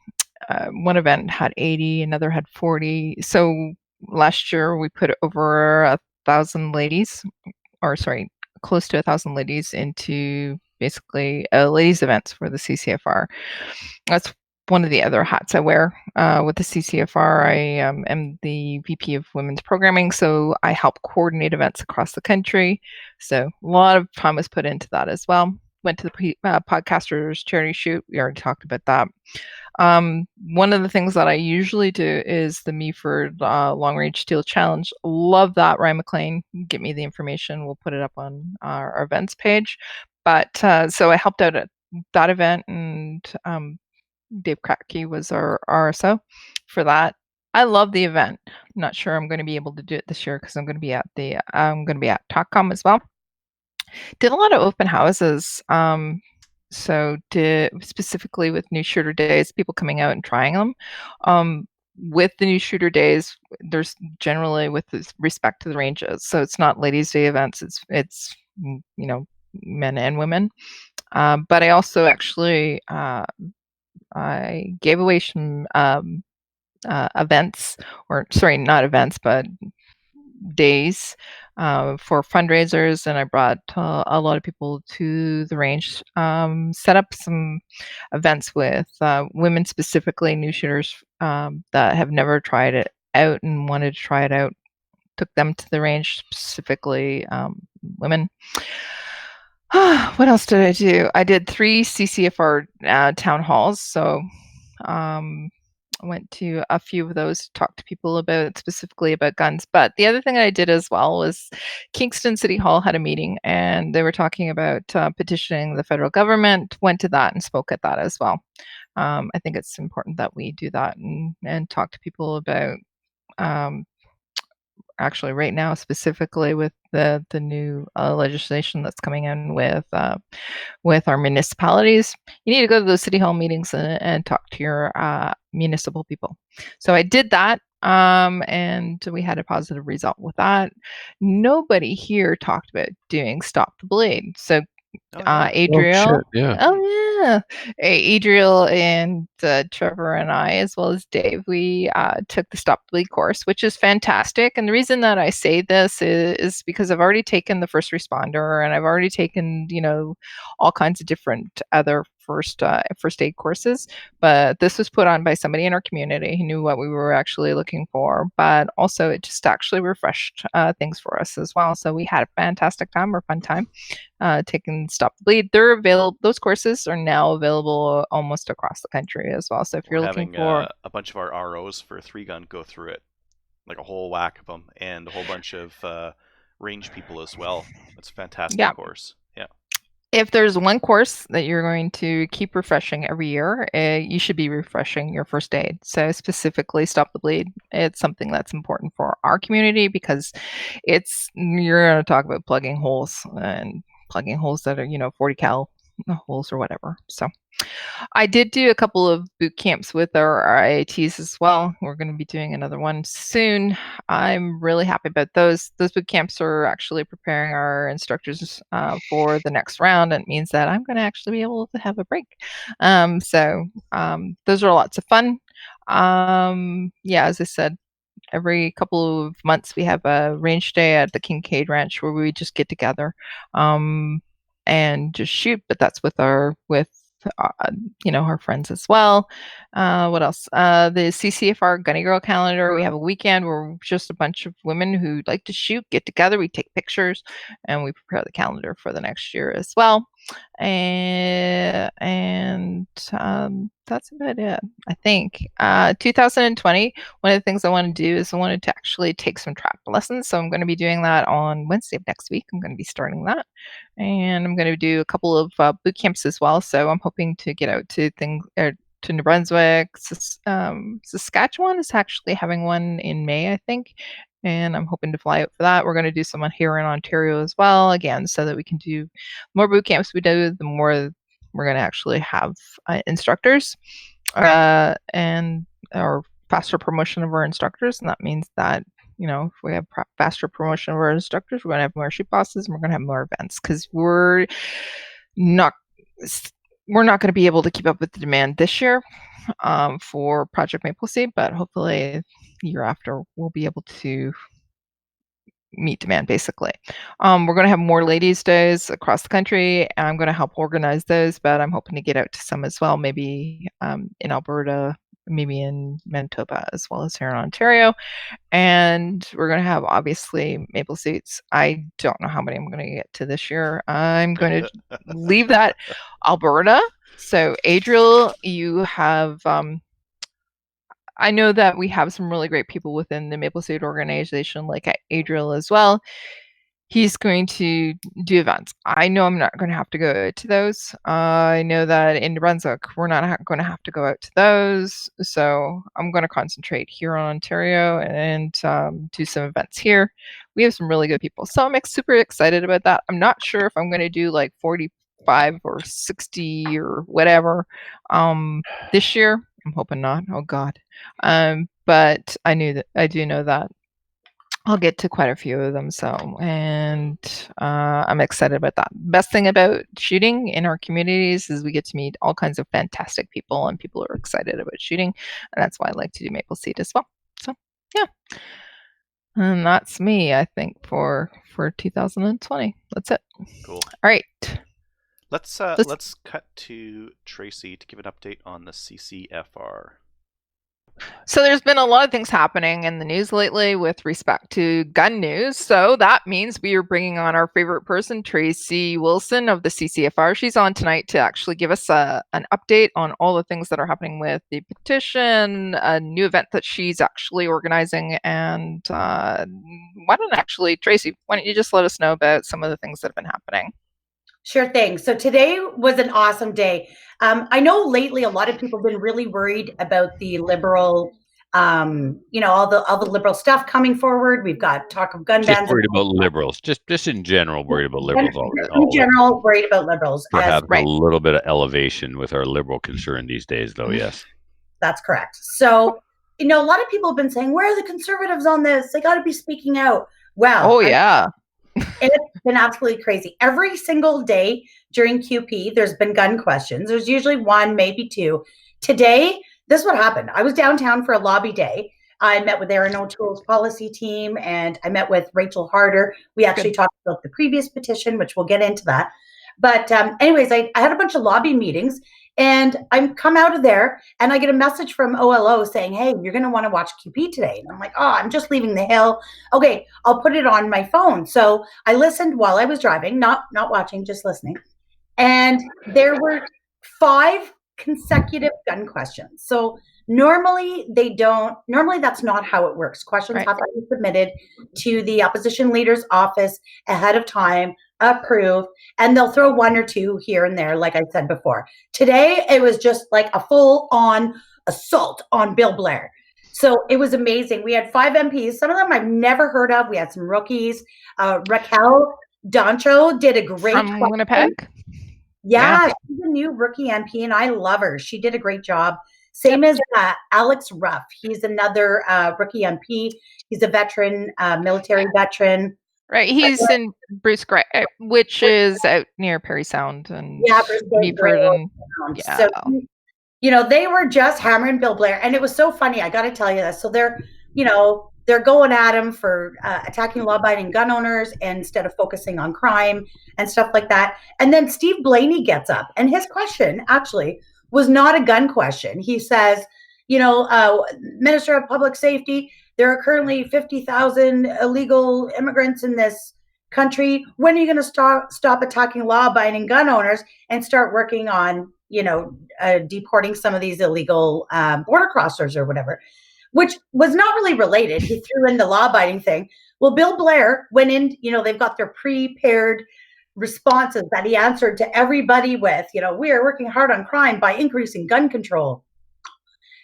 event had 80, another had 40. So last year we put over 1,000 ladies, or sorry, close to 1,000 ladies into basically ladies events for the CCFR. That's one of the other hats I wear with the CCFR. I am the VP of Women's Programming, so I help coordinate events across the country. So a lot of time was put into that as well. Went to the Podcasters Charity Shoot. We already talked about that. One of the things that I usually do is the Meaford Long Range Steel Challenge. Love that. Ryan McLean, get me the information. We'll put it up on our events page. But so I helped out at that event, and Dave Kratky was our RSO for that. I love the event. I'm not sure I'm going to be able to do it this year because I'm going to be at TalkCom as well. Did a lot of open houses. So did specifically with new shooter days, people coming out and trying them. With the new shooter days, there's generally with respect to the ranges. So it's not ladies' day events. It's men and women. But I also actually I gave away some events, or sorry, not events, but days for fundraisers, and I brought a lot of people to the range. Set up some events with women, specifically new shooters that have never tried it out and wanted to try it out. Took them to the range, specifically women. What else did I do? I did 3 CCFR town halls. So I went to a few of those to talk to people specifically about guns. But the other thing I did as well was Kingston City Hall had a meeting, and they were talking about petitioning the federal government. Went to that and spoke at that as well. I think it's important that we do that and talk to people about actually right now, specifically with the new legislation that's coming in with our municipalities. You need to go to those city hall meetings and talk to your municipal people. So I did that, and we had a positive result with that. Nobody here talked about doing Stop the Bleed. So Adriel. Adriel and Trevor and I, as well as Dave, we took the Stop the Bleed course, which is fantastic. And the reason that I say this is because I've already taken the first responder, and I've already taken, all kinds of different other first aid courses. But this was put on by somebody in our community who knew what we were actually looking for. But also, it just actually refreshed things for us as well. So we had a fantastic time, or fun time, taking Stop the Bleed. They're available. Those courses are now available almost across the country as well. So if you're looking for a bunch of our ROs for 3-gun go through it, like a whole whack of them, and a whole bunch of range people as well. It's a fantastic course. Yeah. If there's one course that you're going to keep refreshing every year, you should be refreshing your first aid. So specifically Stop the Bleed. It's something that's important for our community because you're going to talk about plugging holes that are, 40 cal holes or whatever. So I did do a couple of boot camps with our IATs as well. We're going to be doing another one soon. I'm really happy about those. Those boot camps are actually preparing our instructors for the next round. And it means that I'm going to actually be able to have a break. So those are lots of fun. As I said, every couple of months we have a range day at the Kincaid Ranch where we just get together and just shoot. But that's with our friends as well. What else? The CCFR Gunny Girl calendar. We have a weekend where just a bunch of women who like to shoot get together. We take pictures and we prepare the calendar for the next year as well. And that's about it, I think. 2020, one of the things I want to do is I wanted to actually take some trap lessons. So I'm going to be doing that on Wednesday of next week. I'm going to be starting that. And I'm going to do a couple of boot camps as well. So I'm hoping to get out to to New Brunswick. Saskatchewan is actually having one in May, I think. And I'm hoping to fly out for that. We're going to do some here in Ontario as well, again, so that we can do more boot camps we do, the more we're going to actually have instructors and our faster promotion of our instructors. And that means that, if we have faster promotion of our instructors, we're going to have more shoot bosses and we're going to have more events, because we're not going to be able to keep up with the demand this year for Project Maple Seed, but hopefully the year after we'll be able to meet demand, basically. We're going to have more ladies' days across the country. I'm going to help organize those, but I'm hoping to get out to some as well, maybe in Alberta, maybe in Manitoba, as well as here in Ontario. And we're going to have, obviously, Maple Seeds. I don't know how many I'm going to get to this year. I'm going to leave that Alberta. So, Adriel, you have... I know that we have some really great people within the Maple Seed organization, like Adriel as well. He's going to do events. I know I'm not going to have to go to those. I know that in New Brunswick, we're not going to have to go out to those. So I'm going to concentrate here on Ontario and do some events here. We have some really good people. So I'm super excited about that. I'm not sure if I'm going to do like 45 or 60 or whatever this year. I'm hoping not. Oh God. But I do know that I'll get to quite a few of them. So, and I'm excited about that. Best thing about shooting in our communities is we get to meet all kinds of fantastic people, and people are excited about shooting. And that's why I like to do Maple Seed as well. So, yeah. And that's me, I think, for 2020. That's it. Cool. All right. Let's cut to Tracy to give an update on the CCFR. So there's been a lot of things happening in the news lately with respect to gun news. So that means we are bringing on our favorite person, Tracy Wilson of the CCFR. She's on tonight to actually give us an update on all the things that are happening with the petition, a new event that she's actually organizing. And Tracy, why don't you just let us know about some of the things that have been happening? Sure thing. So today was an awesome day. I know lately a lot of people have been really worried about the Liberal, all the Liberal stuff coming forward. We've got talk of gun bans. Just worried about Liberals. Just in general, worried about Liberals. In general, worried about Liberals. Perhaps a little bit of elevation with our Liberal concern these days, though, yes. That's correct. So, a lot of people have been saying, where are the Conservatives on this? They got to be speaking out. Well, it's been absolutely crazy. Every single day during QP, there's been gun questions. There's usually one, maybe two. Today, this is what happened. I was downtown for a lobby day. I met with Erin O'Toole's policy team, and I met with Rachel Harder. We actually talked about the previous petition, which we'll get into that. But anyways, I had a bunch of lobby meetings, and I come out of there, and I get a message from OLO saying, hey, you're going to want to watch QP today. And I'm like, oh, I'm just leaving the Hill. Okay, I'll put it on my phone. So I listened while I was driving, not watching, just listening. And there were 5 consecutive gun questions. So normally that's not how it works. Questions have to be submitted to the opposition leader's office ahead of time, approved, and they'll throw 1 or 2 here and there, like I said before. Today, it was just like a full-on assault on Bill Blair. So it was amazing. We had 5 MPs. Some of them I've never heard of. We had some rookies. Raquel Doncho did a great from Winnipeg. Yeah, she's a new rookie MP, and I love her. She did a great job. Same as Alex Ruff. He's another rookie MP. He's a veteran, military veteran. Right, he's in Bruce Grey, which is out near Parry Sound and Meaford. So, they were just hammering Bill Blair, and it was so funny. I got to tell you this. So they're going at him for attacking law-abiding gun owners instead of focusing on crime and stuff like that. And then Steve Blaney gets up, and his question actually was not a gun question. He says, Minister of Public Safety, there are currently 50,000 illegal immigrants in this country, when are you going to stop attacking law-abiding gun owners and start working on, deporting some of these illegal border crossers or whatever, which was not really related. He threw in the law-abiding thing. Well, Bill Blair went in, they've got their prepared responses that he answered to everybody with, we are working hard on crime by increasing gun control.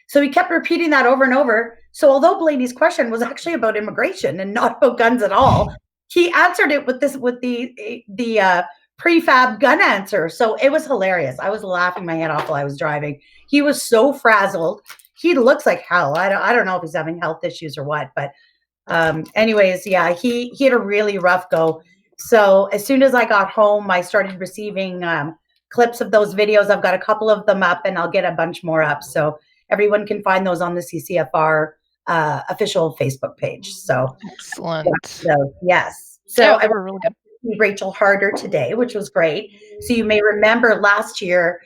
So he kept repeating that over and over. So although Blaney's question was actually about immigration and not about guns at all, he answered it with the prefab gun answer. So it was hilarious. I was laughing my head off while I was driving. He was so frazzled. He looks like hell. I don't know if he's having health issues or what, but anyways, yeah, he had a really rough go. So as soon as I got home, I started receiving clips of those videos. I've got a couple of them up, and I'll get a bunch more up. So everyone can find those on the CCFR official Facebook page. So excellent. So yes. So yeah, I was really good. Rachel Harder today, which was great. So you may remember last year,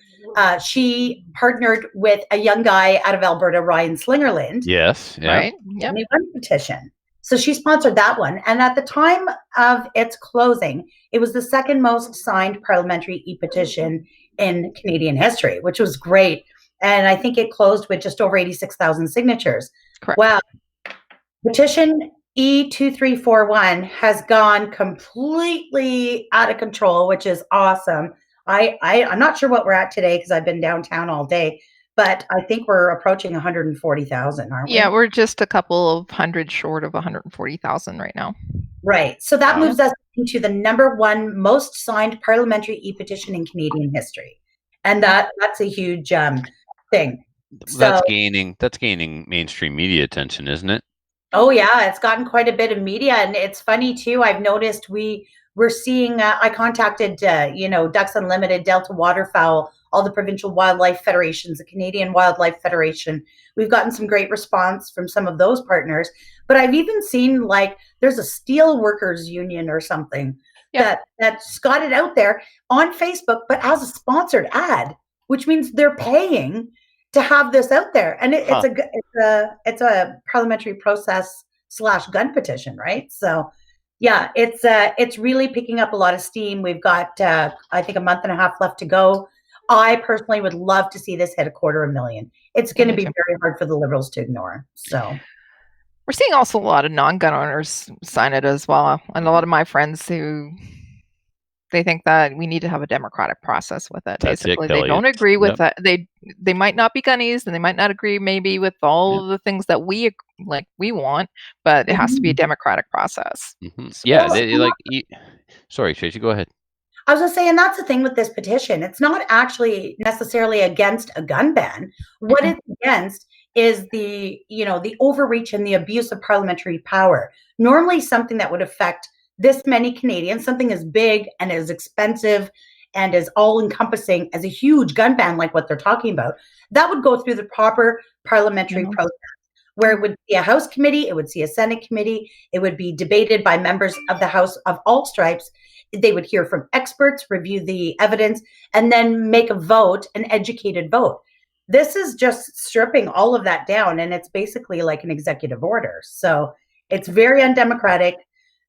she partnered with a young guy out of Alberta, Ryan Slingerland. Yes. Yeah. Right. Yep. Gun petition. So she sponsored that one. And at the time of its closing, it was the second most signed parliamentary e-petition in Canadian history, which was great. And I think it closed with just over 86,000 signatures. Correct. Wow. Petition E2341 has gone completely out of control, which is awesome. I'm not sure what we're at today because I've been downtown all day, but I think we're approaching 140,000, aren't we? Yeah, we're just a couple of hundred short of 140,000 right now. Right. So that moves us into the number one most signed parliamentary e-petition in Canadian history. And that's a huge thing. So, that's gaining mainstream media attention, isn't it? Oh yeah, it's gotten quite a bit of media, and it's funny too. I've noticed we're seeing. I contacted Ducks Unlimited, Delta Waterfowl, all the provincial wildlife federations, the Canadian Wildlife Federation. We've gotten some great response from some of those partners, but I've even seen there's a steel workers union or something that's got it out there on Facebook, but as a sponsored ad, which means they're paying to have this out there, and it's a parliamentary process / gun petition, right? So, yeah, it's really picking up a lot of steam. We've got I think a month and a half left to go. I personally would love to see this hit 250,000. It's going to be very hard for the Liberals to ignore. So, we're seeing also a lot of non-gun owners sign it as well, and a lot of my friends who. They think that we need to have a democratic process with it. Basically, they don't agree with that. They might not be gunnies, and they might not agree maybe with all of the things that we want, but it has to be a democratic process. Mm-hmm. So, sorry, Tracy, go ahead. I was going to say, and that's the thing with this petition. It's not actually necessarily against a gun ban. What it's against is the overreach and the abuse of parliamentary power. Normally, something that would affect this many Canadians, something as big and as expensive and as all-encompassing as a huge gun ban like what they're talking about, that would go through the proper parliamentary process, where it would be a House committee, it would see a Senate committee, it would be debated by members of the House of all stripes. They would hear from experts, review the evidence, and then make a vote, an educated vote. This is just stripping all of that down, and it's basically like an executive order. So it's very undemocratic.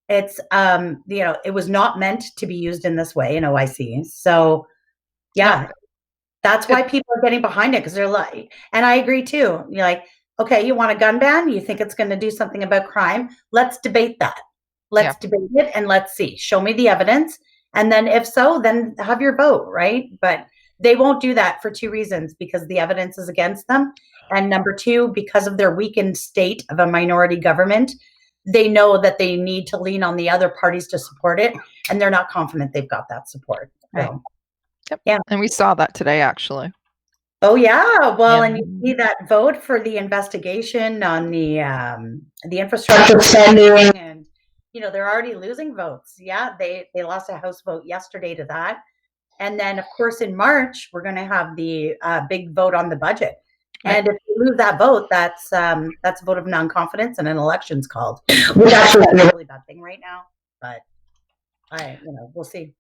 It's, it was not meant to be used in this way in OIC. So, yeah, that's why people are getting behind it, because they're like, and I agree too. You're like, okay, you want a gun ban? You think it's going to do something about crime? Let's debate that. Let's debate it and let's see. Show me the evidence. And then if so, then have your vote, right? But they won't do that for two reasons: because the evidence is against them. And number two, because of their weakened state of a minority government. They know that they need to lean on the other parties to support it, and they're not confident they've got that support. Right. So, yeah. And we saw that today, actually. Oh, yeah. Well, and you see that vote for the investigation on the infrastructure spending, and, they're already losing votes. Yeah, they lost a House vote yesterday to that. And then, of course, in March, we're going to have the big vote on the budget. And if you lose that vote, that's a vote of non-confidence, and an election's called, which actually is a really bad thing right now. But we'll see.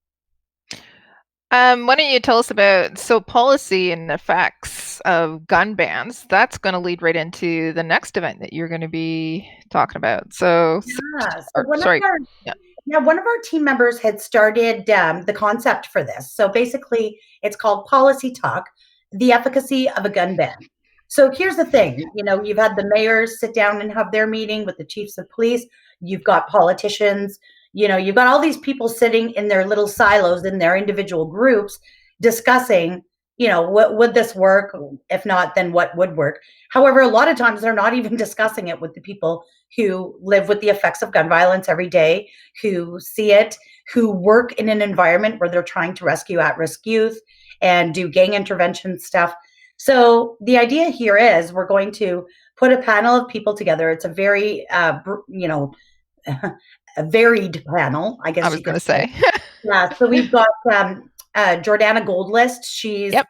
Why don't you tell us about policy and effects of gun bans? That's going to lead right into the next event that you're going to be talking about. Yeah, one of our team members had started the concept for this. So basically, it's called Policy Talk, the efficacy of a gun ban. So here's the thing, you've had the mayors sit down and have their meeting with the chiefs of police. You've got politicians, you've got all these people sitting in their little silos in their individual groups discussing, what would this work? If not, then what would work? However, a lot of times they're not even discussing it with the people who live with the effects of gun violence every day, who see it, who work in an environment where they're trying to rescue at-risk youth and do gang intervention stuff. So the idea here is we're going to put a panel of people together. It's a very, a varied panel, I guess. I was going to say. Yeah. So we've got Jordana Goldlist. She's a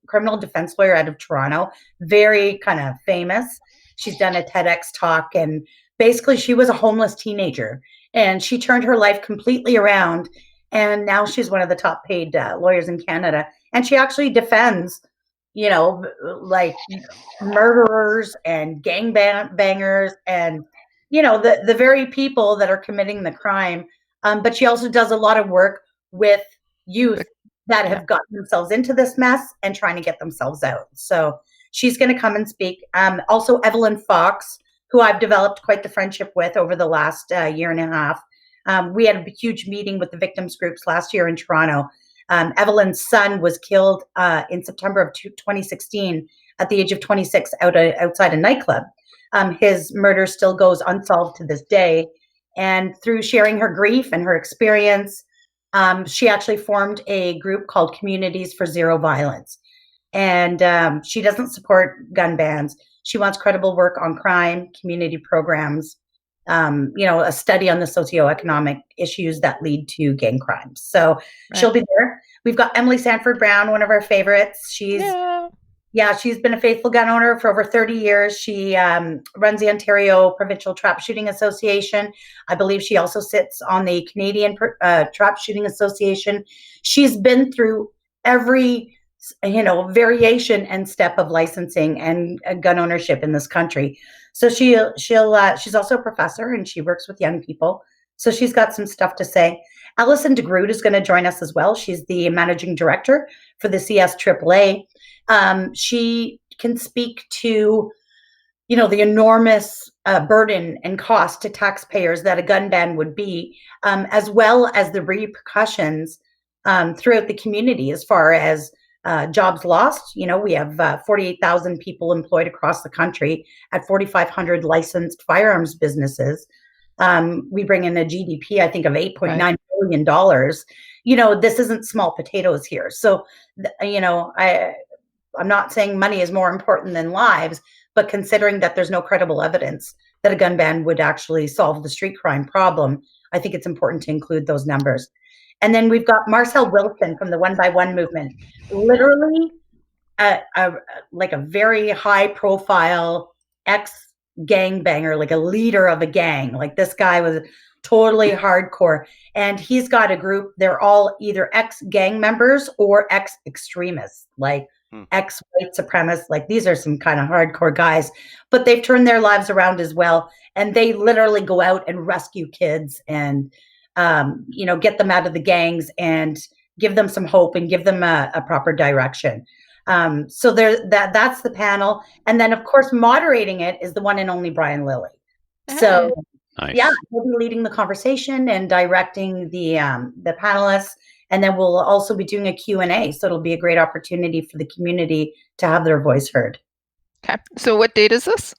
criminal defense lawyer out of Toronto, very kind of famous. She's done a TEDx talk, and basically she was a homeless teenager and she turned her life completely around. And now she's one of the top paid lawyers in Canada. And she actually defends, like murderers and gang bangers and, the very people that are committing the crime. But she also does a lot of work with youth that have gotten themselves into this mess and trying to get themselves out. So she's going to come and speak. Also, Evelyn Fox, who I've developed quite the friendship with over the last year and a half. We had a huge meeting with the victims groups last year in Toronto. Evelyn's son was killed in September of 2016 at the age of 26 outside a nightclub. His murder still goes unsolved to this day. And through sharing her grief and her experience, she actually formed a group called Communities for Zero Violence. And she doesn't support gun bans. She wants credible work on crime, community programs, a study on the socioeconomic issues that lead to gang crimes. So she'll be there. We've got Emily Sanford Brown, one of our favorites. She's been a faithful gun owner for over 30 years. She runs the Ontario Provincial Trap Shooting Association. I believe she also sits on the Canadian Trap Shooting Association. She's been through every variation and step of licensing and gun ownership in this country. So she's also a professor and she works with young people. So she's got some stuff to say. Alison DeGroot is going to join us as well. She's the managing director for the CSAAA. She can speak to, the enormous burden and cost to taxpayers that a gun ban would be, as well as the repercussions throughout the community as far as jobs lost. We have 48,000 people employed across the country at 4,500 licensed firearms businesses. We bring in a GDP, I think, of $8.9 billion. This isn't small potatoes here. So, I'm not saying money is more important than lives, but considering that there's no credible evidence that a gun ban would actually solve the street crime problem, I think it's important to include those numbers. And then we've got Marcel Wilson from the One by One movement, literally like a very high profile ex-gangbanger, like a leader of a gang. Like this guy was totally hardcore. And he's got a group, they're all either ex-gang members or ex-extremists, like ex-white supremacists. Like these are some kind of hardcore guys, but they've turned their lives around as well. And they literally go out and rescue kids and get them out of the gangs and give them some hope and give them a proper direction. So that's the panel. And then of course, moderating it is the one and only Brian Lilly. So nice. Yeah, he'll be leading the conversation and directing the panelists. And then we'll also be doing a Q&A. So it'll be a great opportunity for the community to have their voice heard. Okay. So what date is this?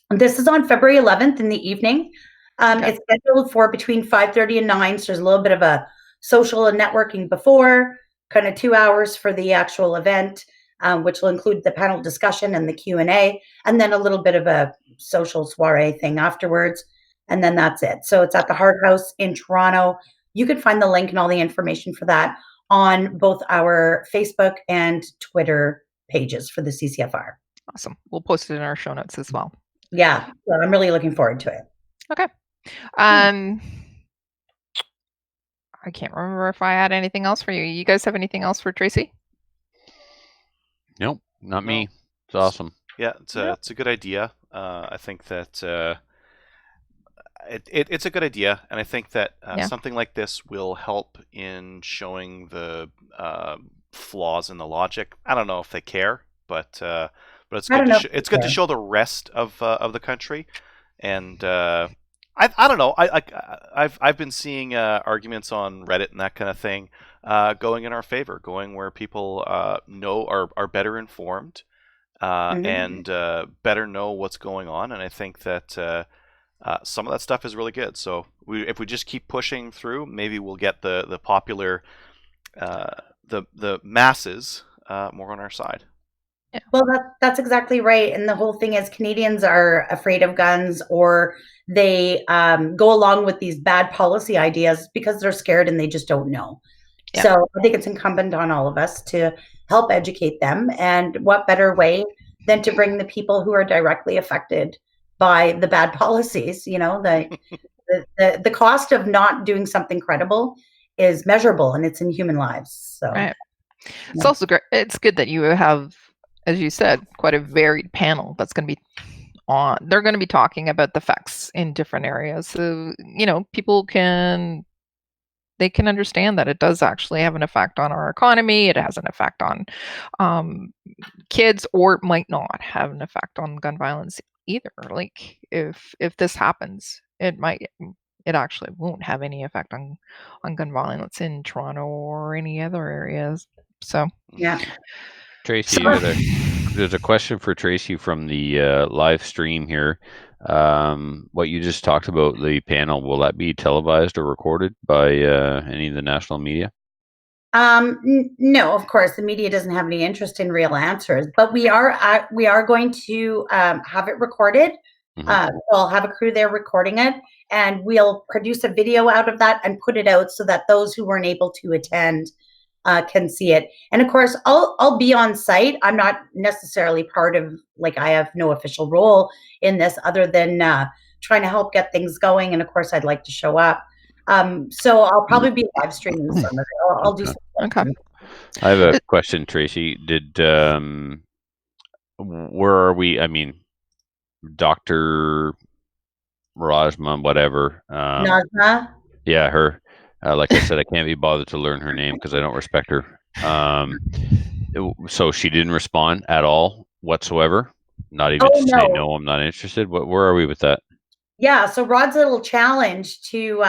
This is on February 11th in the evening. It's scheduled for between 5:30 and 9. So there's a little bit of a social and networking before, kind of 2 hours for the actual event, which will include the panel discussion and the Q&A, and then a little bit of a social soiree thing afterwards. And then that's it. So it's at the Hart House in Toronto. You can find the link and all the information for that on both our Facebook and Twitter pages for the CCFR. Awesome. We'll post it in our show notes as well. Yeah. So I'm really looking forward to it. Okay. I can't remember if I had anything else for you. You guys have anything else for Tracy? Nope, not me. It's awesome. Yeah, it's a good idea. I think that it's a good idea, and I think that Yeah. something like this will help in showing the flaws in the logic. I don't know if they care, but it's I good don't to know. it's good to show the rest of the country, and I don't know. I've been seeing arguments on Reddit and that kind of thing going in our favor, going where people are better informed and better know what's going on, and I think that some of that stuff is really good. So if we just keep pushing through, maybe we'll get the popular the masses more on our side. Yeah. Well, that's exactly right. And the whole thing is Canadians are afraid of guns, or they go along with these bad policy ideas because they're scared and they just don't know. Yeah. So I think it's incumbent on all of us to help educate them. And what better way than to bring the people who are directly affected by the bad policies? You know, the cost of not doing something credible is measurable, and it's in human lives. So right. It's also great. It's good that you have, as you said, quite a varied panel that's going to be on. They're going to be talking about the facts in different areas, so people can understand that it does actually have an effect on our economy. It has an effect on kids, or it might not have an effect on gun violence either. Like if this happens, it actually won't have any effect on gun violence in Toronto or any other areas. So yeah. Tracy, there's a question for Tracy from the live stream here. What you just talked about, the panel, will that be televised or recorded by any of the national media? No, of course, the media doesn't have any interest in real answers, but we are going to have it recorded. We'll have a crew there recording it, and we'll produce a video out of that and put it out so that those who weren't able to attend can see it. And of course, I'll be on site. I'm not necessarily part of, I have no official role in this other than trying to help get things going. And of course, I'd like to show up. So I'll probably be live streaming some of it. I'll do something. Okay. I have a question, Tracy. Where are we? I mean, Dr. Rajma, whatever. Najma? Yeah, her. Like I said, I can't be bothered to learn her name because I don't respect her. So she didn't respond at all whatsoever. Not even to say no, I'm not interested. Where are we with that? Yeah, so Rod's little challenge to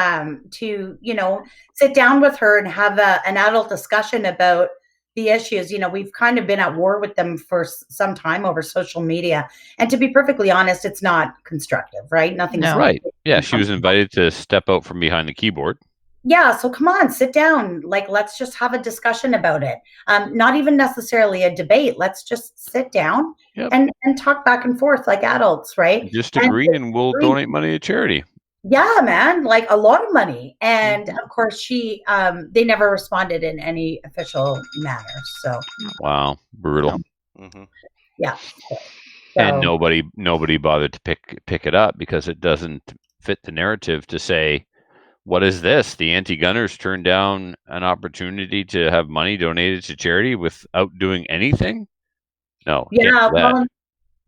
sit down with her and have an adult discussion about the issues. We've kind of been at war with them for some time over social media, and to be perfectly honest, it's not constructive, right? Nothing's right. Yeah, she was invited to step out from behind the keyboard. Yeah, so come on, sit down. Let's just have a discussion about it. Not even necessarily a debate. Let's just sit down and talk back and forth like adults, right? Just agree, and we'll donate money to charity. Yeah, man, a lot of money. And of course, they never responded in any official manner. So wow, brutal. Yeah. So, and nobody bothered to pick it up because it doesn't fit the narrative to say, what is this? The anti-gunners turned down an opportunity to have money donated to charity without doing anything? No. Yeah, well,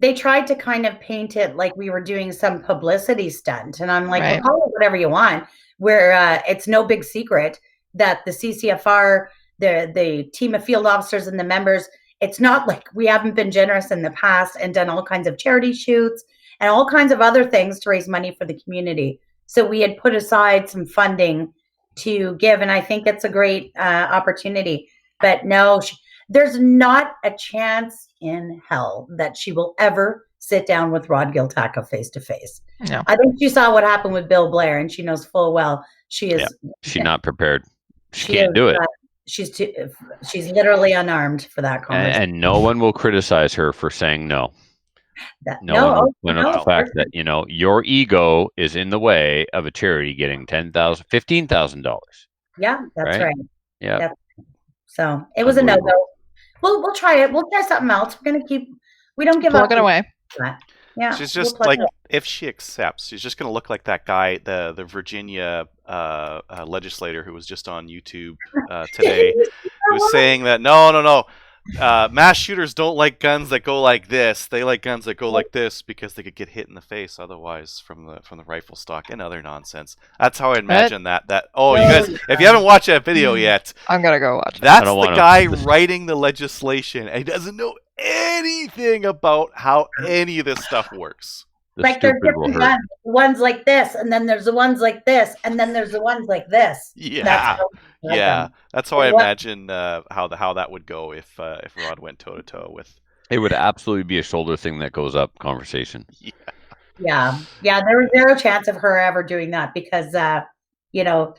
they tried to kind of paint it like we were doing some publicity stunt. And I'm like, well, call it whatever you want, where it's no big secret that the CCFR, the team of field officers and the members, it's not like we haven't been generous in the past and done all kinds of charity shoots and all kinds of other things to raise money for the community. So we had put aside some funding to give, and I think it's a great opportunity. But no, there's not a chance in hell that she will ever sit down with Rod Giltaca face to face. No. I think she saw what happened with Bill Blair, and she knows full well she is. Yeah, she's not prepared. She can't do it. She's literally unarmed for that conversation. And no one will criticize her for saying no. No one will point out the fact that your ego is in the way of a charity getting $10,000, $15,000. Yeah, that's right. Yeah. So it was a no-go. We'll try it. We'll try something else. We're gonna keep. We don't give up. Plug it away. Yeah. She's just if she accepts, she's just gonna look like that guy, the Virginia legislator who was just on YouTube today, who was saying that no, mass shooters don't like guns that go like this. They like guns that go like this because they could get hit in the face otherwise from the rifle stock and other nonsense. That's how I imagine that. Oh, you guys, if you haven't watched that video yet, I'm gonna go watch it. That's the guy writing the legislation, and he doesn't know anything about how any of this stuff works. Like there's different guns. Ones like this, and then there's the ones like this, and then there's the ones like this. Yeah, that's how I imagine how that would go if Rod went toe to toe with. It would absolutely be a shoulder thing that goes up conversation. Yeah. There was zero chance of her ever doing that because you know,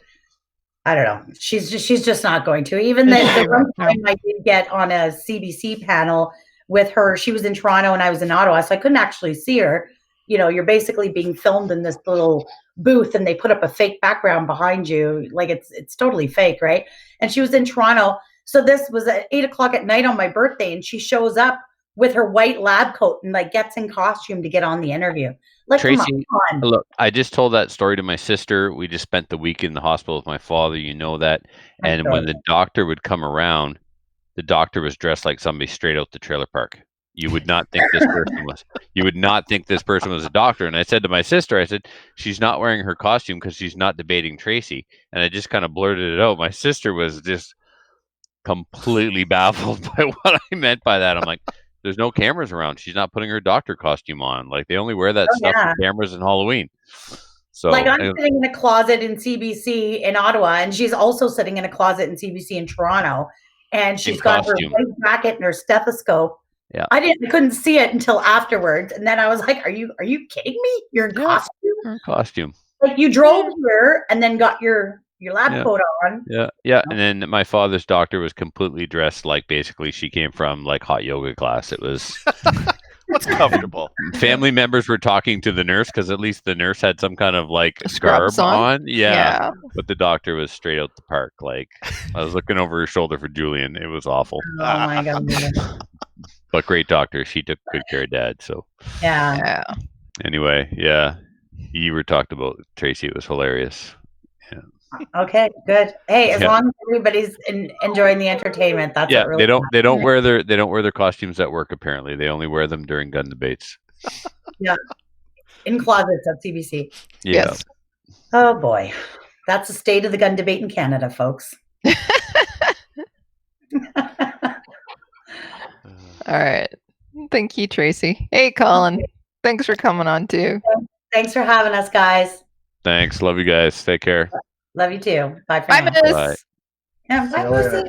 I don't know. She's just not going to. Even the one time I did get on a CBC panel with her, she was in Toronto and I was in Ottawa, so I couldn't actually see her. You know, you're basically being filmed in this little booth and they put up a fake background behind you. Like it's totally fake, right? And she was in Toronto. So this was at 8:00 at night on my birthday, and she shows up with her white lab coat and like gets in costume to get on the interview. Like, Tracy, look, I just told that story to my sister. We just spent the week in the hospital with my father. You know that. And when the doctor would come around, the doctor was dressed like somebody straight out the trailer park. You would not think this person was. You would not think this person was a doctor. And I said to my sister, I said, she's not wearing her costume because she's not debating Tracy. And I just kind of blurted it out. My sister was just completely baffled by what I meant by that. I'm like, there's no cameras around. She's not putting her doctor costume on. Like they only wear that stuff for cameras and Halloween. So like I'm sitting in a closet in CBC in Ottawa, and she's also sitting in a closet in CBC in Toronto, and she's got her white jacket and her stethoscope. Yeah, I couldn't see it until afterwards, and then I was like, "Are you kidding me? You're in costume? Her costume. Like you drove here and then got your lab coat on." Yeah. And then my father's doctor was completely dressed like basically she came from like hot yoga class. It was what's comfortable. Family members were talking to the nurse because at least the nurse had some kind of like garb on. Yeah. But the doctor was straight out the park. Like I was looking over her shoulder for Julian. It was awful. Oh my God. But great doctor. She took good care of Dad. So yeah. Anyway, yeah. You were talked about Tracy. It was hilarious. Yeah. Okay, good. Hey, as long as everybody's enjoying the entertainment, that's what really they don't wear their costumes at work. Apparently, they only wear them during gun debates. Yeah, in closets at CBC. Yeah. Yes. Oh boy, that's the state of the gun debate in Canada, folks. All right. Thank you, Tracy. Hey, Colin. Thanks for coming on too. Thanks for having us, guys. Thanks. Love you guys. Take care. Love you too. Bye for now. Miss. Bye. Yeah, bye, Lucy.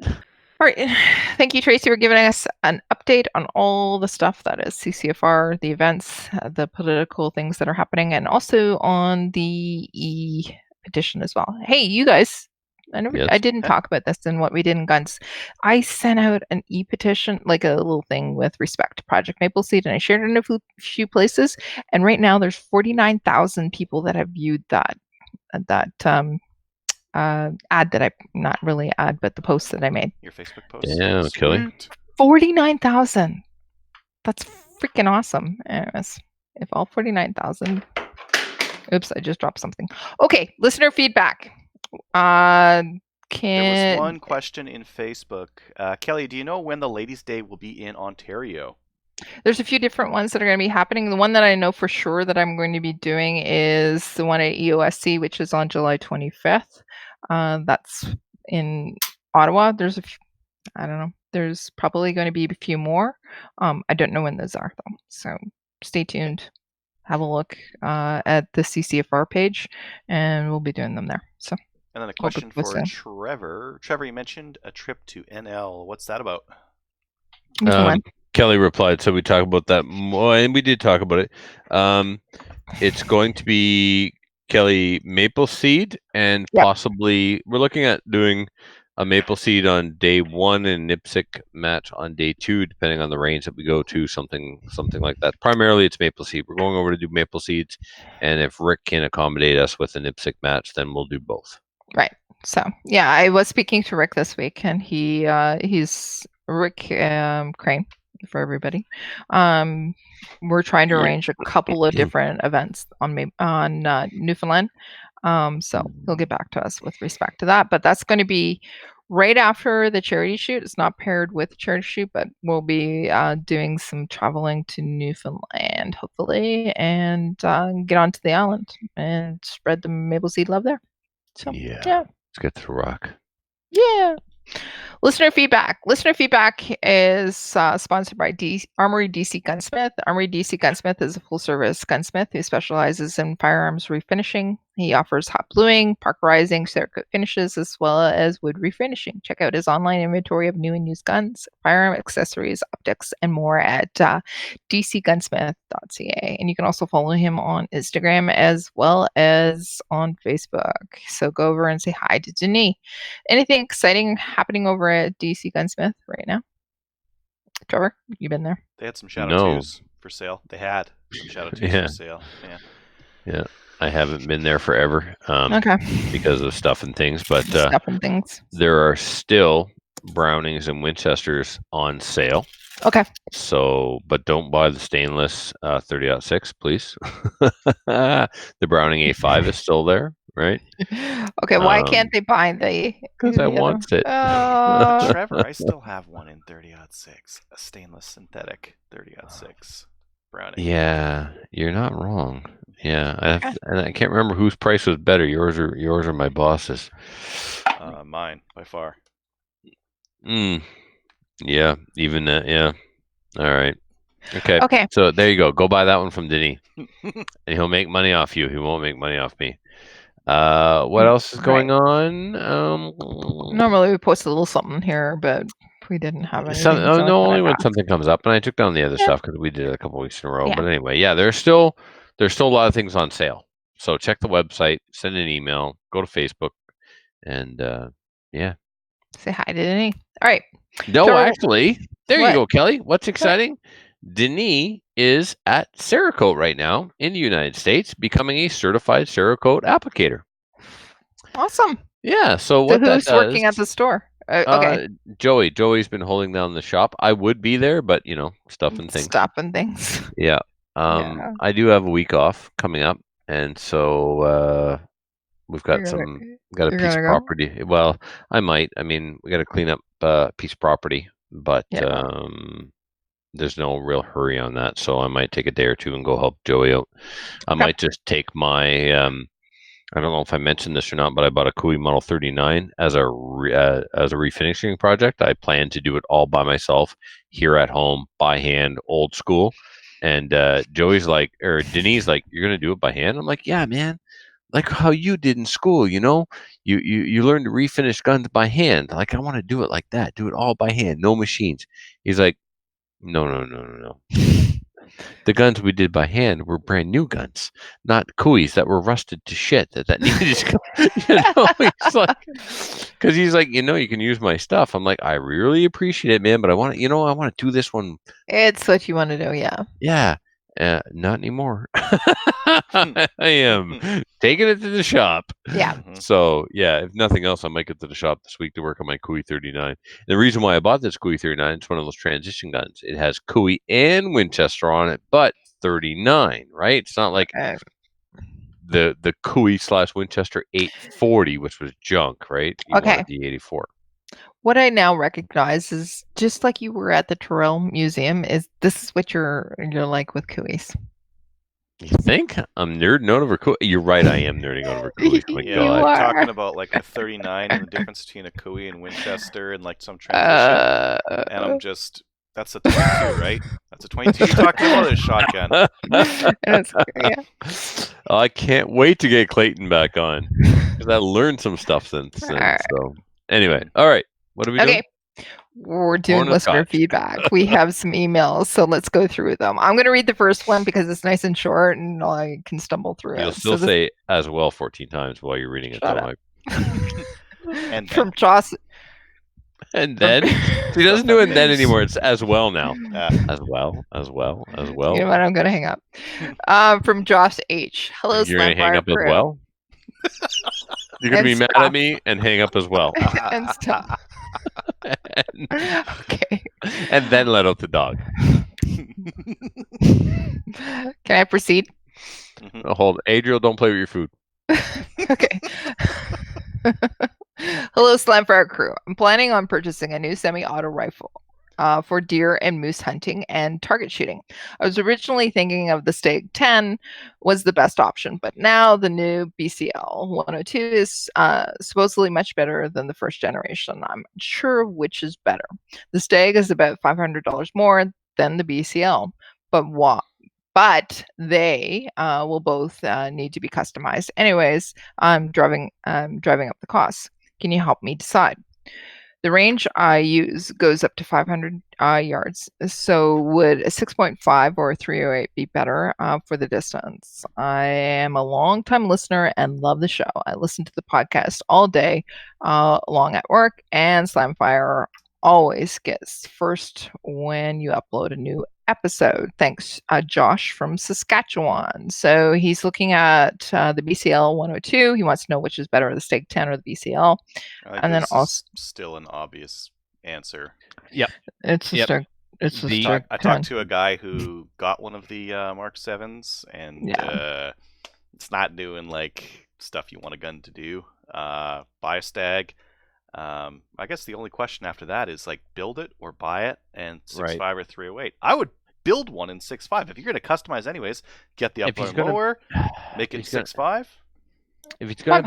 All right. Thank you, Tracy, for giving us an update on all the stuff that is CCFR, the events, the political things that are happening, and also on the e-petition as well. Hey, you guys. I didn't talk about this in what we did in guns. I sent out an e-petition, like a little thing with respect to Project Maple Seed, and I shared it in a few places. And right now, there's 49,000 people that have viewed that ad that I not really ad, but the post that I made. Your Facebook post. Yeah, Kelly. 49,000. That's freaking awesome. Anyways, if all 49,000. Oops, I just dropped something. Okay, listener feedback. There was one question in Facebook. Kelly, do you know when the Ladies' Day will be in Ontario? There's a few different ones that are going to be happening. The one that I know for sure that I'm going to be doing is the one at EOSC, which is on July 25th. That's in Ottawa. There's a few, I don't know. There's probably going to be a few more. I don't know when those are though. So stay tuned. Have a look at the CCFR page, and we'll be doing them there. So. And then a question for Trevor. Trevor, you mentioned a trip to NL. What's that about? Kelly replied, so we talked about that more, and we did talk about it. It's going to be Kelly Maple Seed, and possibly we're looking at doing a Maple Seed on day 1 and Nipsic match on day 2, depending on the range that we go to, something like that. Primarily, it's Maple Seed. We're going over to do Maple Seeds, and if Rick can accommodate us with a Nipsic match, then we'll do both. Right. So yeah, I was speaking to Rick this week, and he's Rick Crane for everybody. We're trying to arrange a couple of different events on Newfoundland. So he'll get back to us with respect to that. But that's going to be right after the charity shoot. It's not paired with the charity shoot, but we'll be doing some traveling to Newfoundland, hopefully, and get onto the island and spread the maple seed love there. So, yeah. Let's get to the rock. Yeah. Listener feedback. Listener feedback is sponsored by Armory DC Gunsmith. Armory DC Gunsmith is a full-service gunsmith who specializes in firearms refinishing. He offers hot bluing, parkerizing, Cerakote finishes, as well as wood refinishing. Check out his online inventory of new and used guns, firearm accessories, optics, and more at dcgunsmith.ca. And you can also follow him on Instagram as well as on Facebook. So go over and say hi to Denis. Anything exciting happening over at DC Gunsmith right now? Trevor, you been there? They had some Shadow 2s for sale. They had some Shadow 2s for sale. Yeah. I haven't been there forever because of stuff and things, but there are still Brownings and Winchesters on sale. Okay. So, but don't buy the stainless 30-06, please. The Browning A5 is still there, right? Okay, why can't they buy the? Because I want it. Trevor, I still have one in 30-06, a stainless synthetic 30-06 Browning. Yeah, you're not wrong. Yeah, and I can't remember whose price was better, yours or my boss's. Mine by far. Yeah, even that. Yeah. All right. Okay. So there you go. Go buy that one from Denis, and he'll make money off you. He won't make money off me. What else is going on? Normally we post a little something here, but we didn't have anything. Only when something comes up, and I took down the other stuff because we did it a couple weeks in a row. Yeah. But anyway, there's still a lot of things on sale. So check the website, send an email, go to Facebook, and say hi to Denis. All right. No, actually, you go, Kelly. What's exciting? Denis is at Cerakote right now in the United States, becoming a certified Cerakote applicator. Awesome. Yeah. So who's working at the store? Okay. Joey. Joey's been holding down the shop. I would be there, but stuff and things. Yeah. I do have a week off coming up, and so we've got a piece of property. Well, I might. I mean, we got to clean up a piece of property, but there's no real hurry on that. So I might take a day or two and go help Joey out. I might just take my. I don't know if I mentioned this or not, but I bought a Cooey Model 39 as a refinishing project. I plan to do it all by myself here at home, by hand, old school. And Denis like, you're gonna do it by hand? I'm like, yeah, man, like how you did in school. You learn to refinish guns by hand. Like, I want to do it like that. Do it all by hand, no machines. He's like, no. The guns we did by hand were brand new guns, not Cooeys that were rusted to shit that needed to come. He's like, because he's like, you can use my stuff. I'm like, I really appreciate it, man, but I want to, I want to do this one. It's what you want to do, yeah. Yeah, not anymore. I am taking it to the shop. Yeah. So if nothing else, I might get to the shop this week to work on my Cooey 39. The reason why I bought this Cooey 39, it's one of those transition guns. It has Cooey and Winchester on it, but 39, right? It's not like the Cooey/Winchester 840, which was junk, right? The 84. What I now recognize is, just like you were at the Terrell Museum, this is what you're like with Cooeys. You think? I'm nerding over Cooey. You're right, I am nerding over Cooey. Oh my God. I'm talking about like a 39 and the difference between a Cooey and Winchester and like some transition. And I'm just, that's a 22, right? That's a 22. You're talking about a shotgun. I can't wait to get Clayton back on, because I learned some stuff since then. Right. So anyway, all right. What are we doing? We're doing listener feedback. We have some emails, so let's go through them. I'm going to read the first one because it's nice and short, and I can stumble through it. You'll still say as well 14 times while you're reading it. And from Joss. And then he doesn't do it then anymore. It's as well now. As well. You know what? I'm going to hang up. From Josh H. Hello, you're going to hang up as well? You're going to be mad at me and hang up as well. And stop. Okay. And then let out the dog. Can I proceed? Hold. Adriel, don't play with your food. Okay. Hello, Slamfire crew. I'm planning on purchasing a new semi-auto rifle for deer and moose hunting and target shooting. I was originally thinking of the Stag 10 was the best option, but now the new BCL 102 is supposedly much better than the first generation. I'm not sure which is better. The Stag is about $500 more than the BCL, but they will both need to be customized. Anyways, I'm driving up the costs. Can you help me decide? The range I use goes up to 500 yards. So would a 6.5 or a 308 be better for the distance? I am a long-time listener and love the show. I listen to the podcast all day long at work, and Slamfire always gets first when you upload a new episode. Thanks, Josh from Saskatchewan. So he's looking at the BCL 102. He wants to know which is better, the Stag 10 or the BCL. And then also still an obvious answer. Yep. It's a Stag. It's a Stag 10. I talked to a guy who got one of the Mark 7s, and it's not doing like stuff you want a gun to do. Buy a Stag. I guess the only question after that is like build it or buy it, and 6.5 or 308. I would build one in 6.5. If you're going to customize anyways, get the upper and lower, make it 6.5. If he's going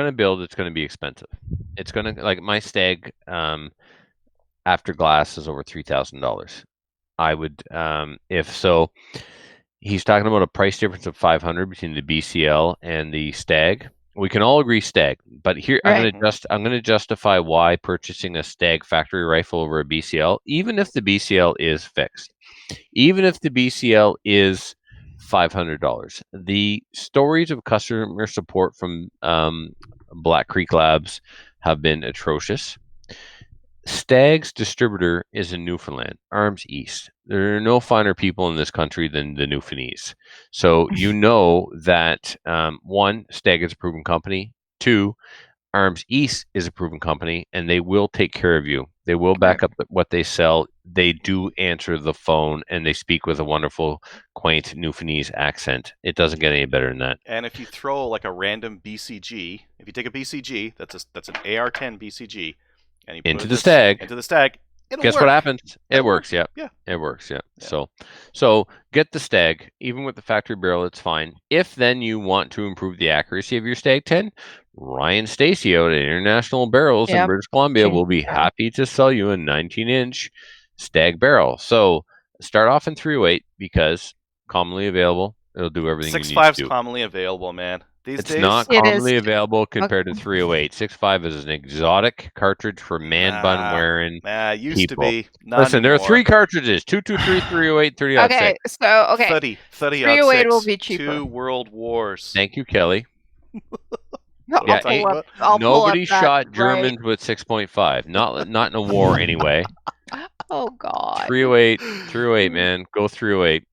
to build, it's going to be expensive. It's going to, like, my Stag after glass is over $3,000. I would, if so, he's talking about a price difference of $500 between the BCL and the Stag. We can all agree Stag, but here I'm going to justify why purchasing a Stag factory rifle over a BCL, even if the BCL is fixed, even if the BCL is $500. The stories of customer support from Black Creek Labs have been atrocious. Stag's distributor is in Newfoundland, Arms East. There are no finer people in this country than the Newfoundlandese. So you know that, one, Stag is a proven company. Two, Arms East is a proven company, and they will take care of you. They will back up what they sell. They do answer the phone, and they speak with a wonderful, quaint Newfoundlandese accent. It doesn't get any better than that. And if you throw like a random BCG, if you take a BCG, that's an AR-10 BCG, and you put into the Stag, guess work. What happens? It works. Yeah. It works. Yeah. So get the Stag. Even with the factory barrel, it's fine. If then you want to improve the accuracy of your Stag 10, Ryan Stacy out at International Barrels in British Columbia will be happy to sell you a 19-inch Stag barrel. So start off in 308 because commonly available. It'll do everything you need to do. 6.5 is commonly available, man. These days, not commonly available compared to 308. 6.5 is an exotic cartridge for man bun wearing. Used people. to be. Listen, there are 3 cartridges: 223, 308, 306. Okay, 308 will be cheaper. 2 World Wars. Thank you, Kelly. Nobody shot Germans with 6.5. Not in a war anyway. Oh God. 308, man. Go 308.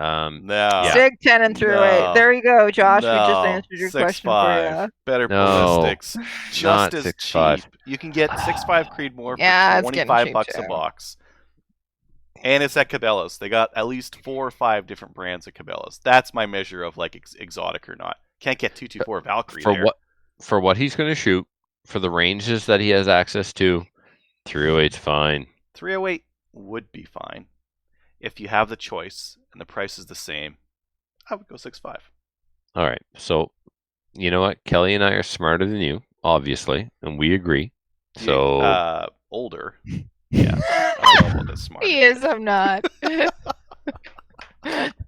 Stag 10 and 308. There you go, Josh. We just answered your question for you. Better ballistics. Just as cheap. You can get 6.5 Creedmoor for $25 a box. And it's at Cabela's. They got at least 4 or 5 different brands of Cabela's. That's my measure of like exotic or not. Can't get 224 Valkyrie for what he's going to shoot, for the ranges that he has access to. 308's fine. 308 would be fine if you have the choice and the price is the same. I would go 6.5. All right. So, you know what? Kelly and I are smarter than you, obviously, and we agree. So older. Yeah. I don't know about this smart. He is. I'm not.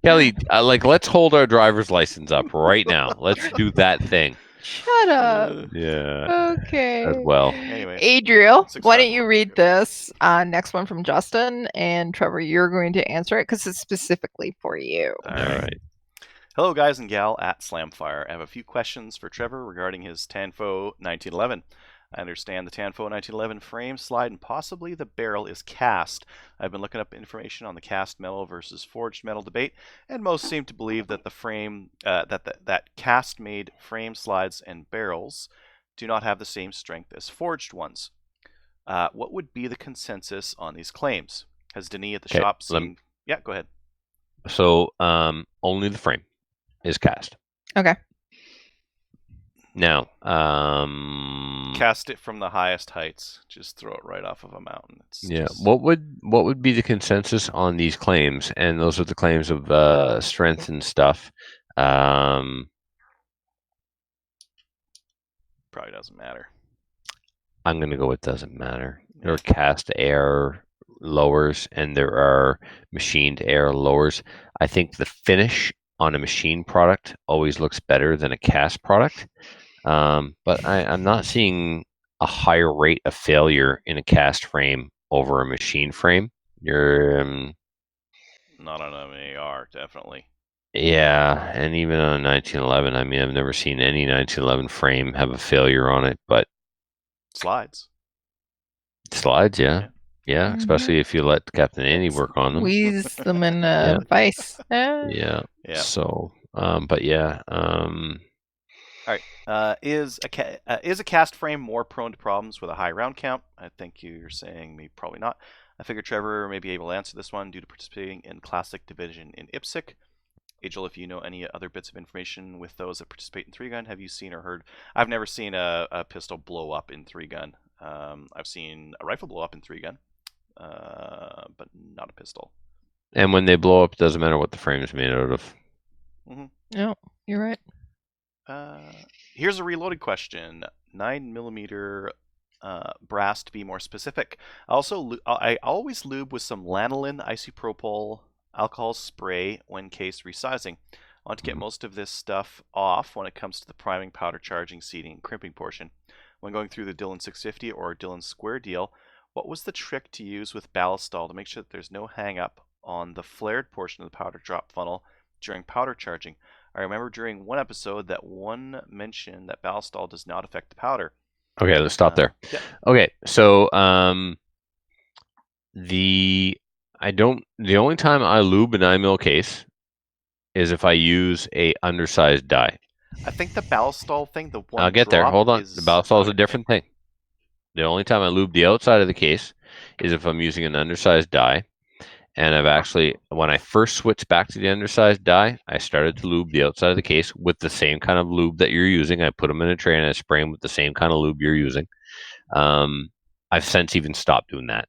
Kelly, let's hold our driver's license up right now. Let's do that thing. Shut up. Yeah. Okay. As well. Anyway, Adriel, why don't you read this next one from Justin, and Trevor, you're going to answer it because it's specifically for you. All right. Hello, guys and gal at Slamfire. I have a few questions for Trevor regarding his Tanfo 1911. I understand the Tanfo 1911 frame, slide, and possibly the barrel is cast. I've been looking up information on the cast metal versus forged metal debate, and most seem to believe that the frame, that cast-made frame slides and barrels do not have the same strength as forged ones. What would be the consensus on these claims? Has Denis at the shop seen? Yeah, go ahead. So, only the frame is cast. Okay. Now, cast it from the highest heights. Just throw it right off of a mountain. What would be the consensus on these claims? And those are the claims of strength and stuff. Probably doesn't matter. I'm going to go with doesn't matter. There are cast air lowers and there are machined air lowers. I think the finish on a machine product always looks better than a cast product. But I'm not seeing a higher rate of failure in a cast frame over a machine frame. You're not on an AR, definitely. Yeah, and even on a 1911, I mean, I've never seen any 1911 frame have a failure on it, but slides, yeah, especially if you let Captain Andy work on them. Squeeze them in vice. Yeah. So, but yeah. All right. Is a cast frame more prone to problems with a high round count? I think you're saying maybe probably not. I figure Trevor may be able to answer this one due to participating in Classic Division in IPSC. Angel, if you know any other bits of information with those that participate in 3-gun, have you seen or heard? I've never seen a pistol blow up in 3-gun. I've seen a rifle blow up in 3-gun, but not a pistol. And when they blow up, it doesn't matter what the frame is made out of. Mm-hmm. No, you're right. Here's a reloaded question. 9mm brass to be more specific. I always lube with some lanolin isopropyl alcohol spray when case resizing. I want to get most of this stuff off when it comes to the priming, powder charging, seating, and crimping portion. When going through the Dillon 650 or Dillon Square deal, what was the trick to use with Ballistol to make sure that there's no hang up on the flared portion of the powder drop funnel during powder charging? I remember during one episode that one mentioned that Ballistol does not affect the powder. Okay, let's stop there. Yeah. Okay, so the only time I lube a 9mm case is if I use a undersized die. I think the Ballistol thing, the one I'll get there. Hold on. The Ballistol is a different thing. The only time I lube the outside of the case is if I'm using an undersized die. And I've actually, when I first switched back to the undersized die, I started to lube the outside of the case with the same kind of lube that you're using. I put them in a tray and I spray them with the same kind of lube you're using. I've since even stopped doing that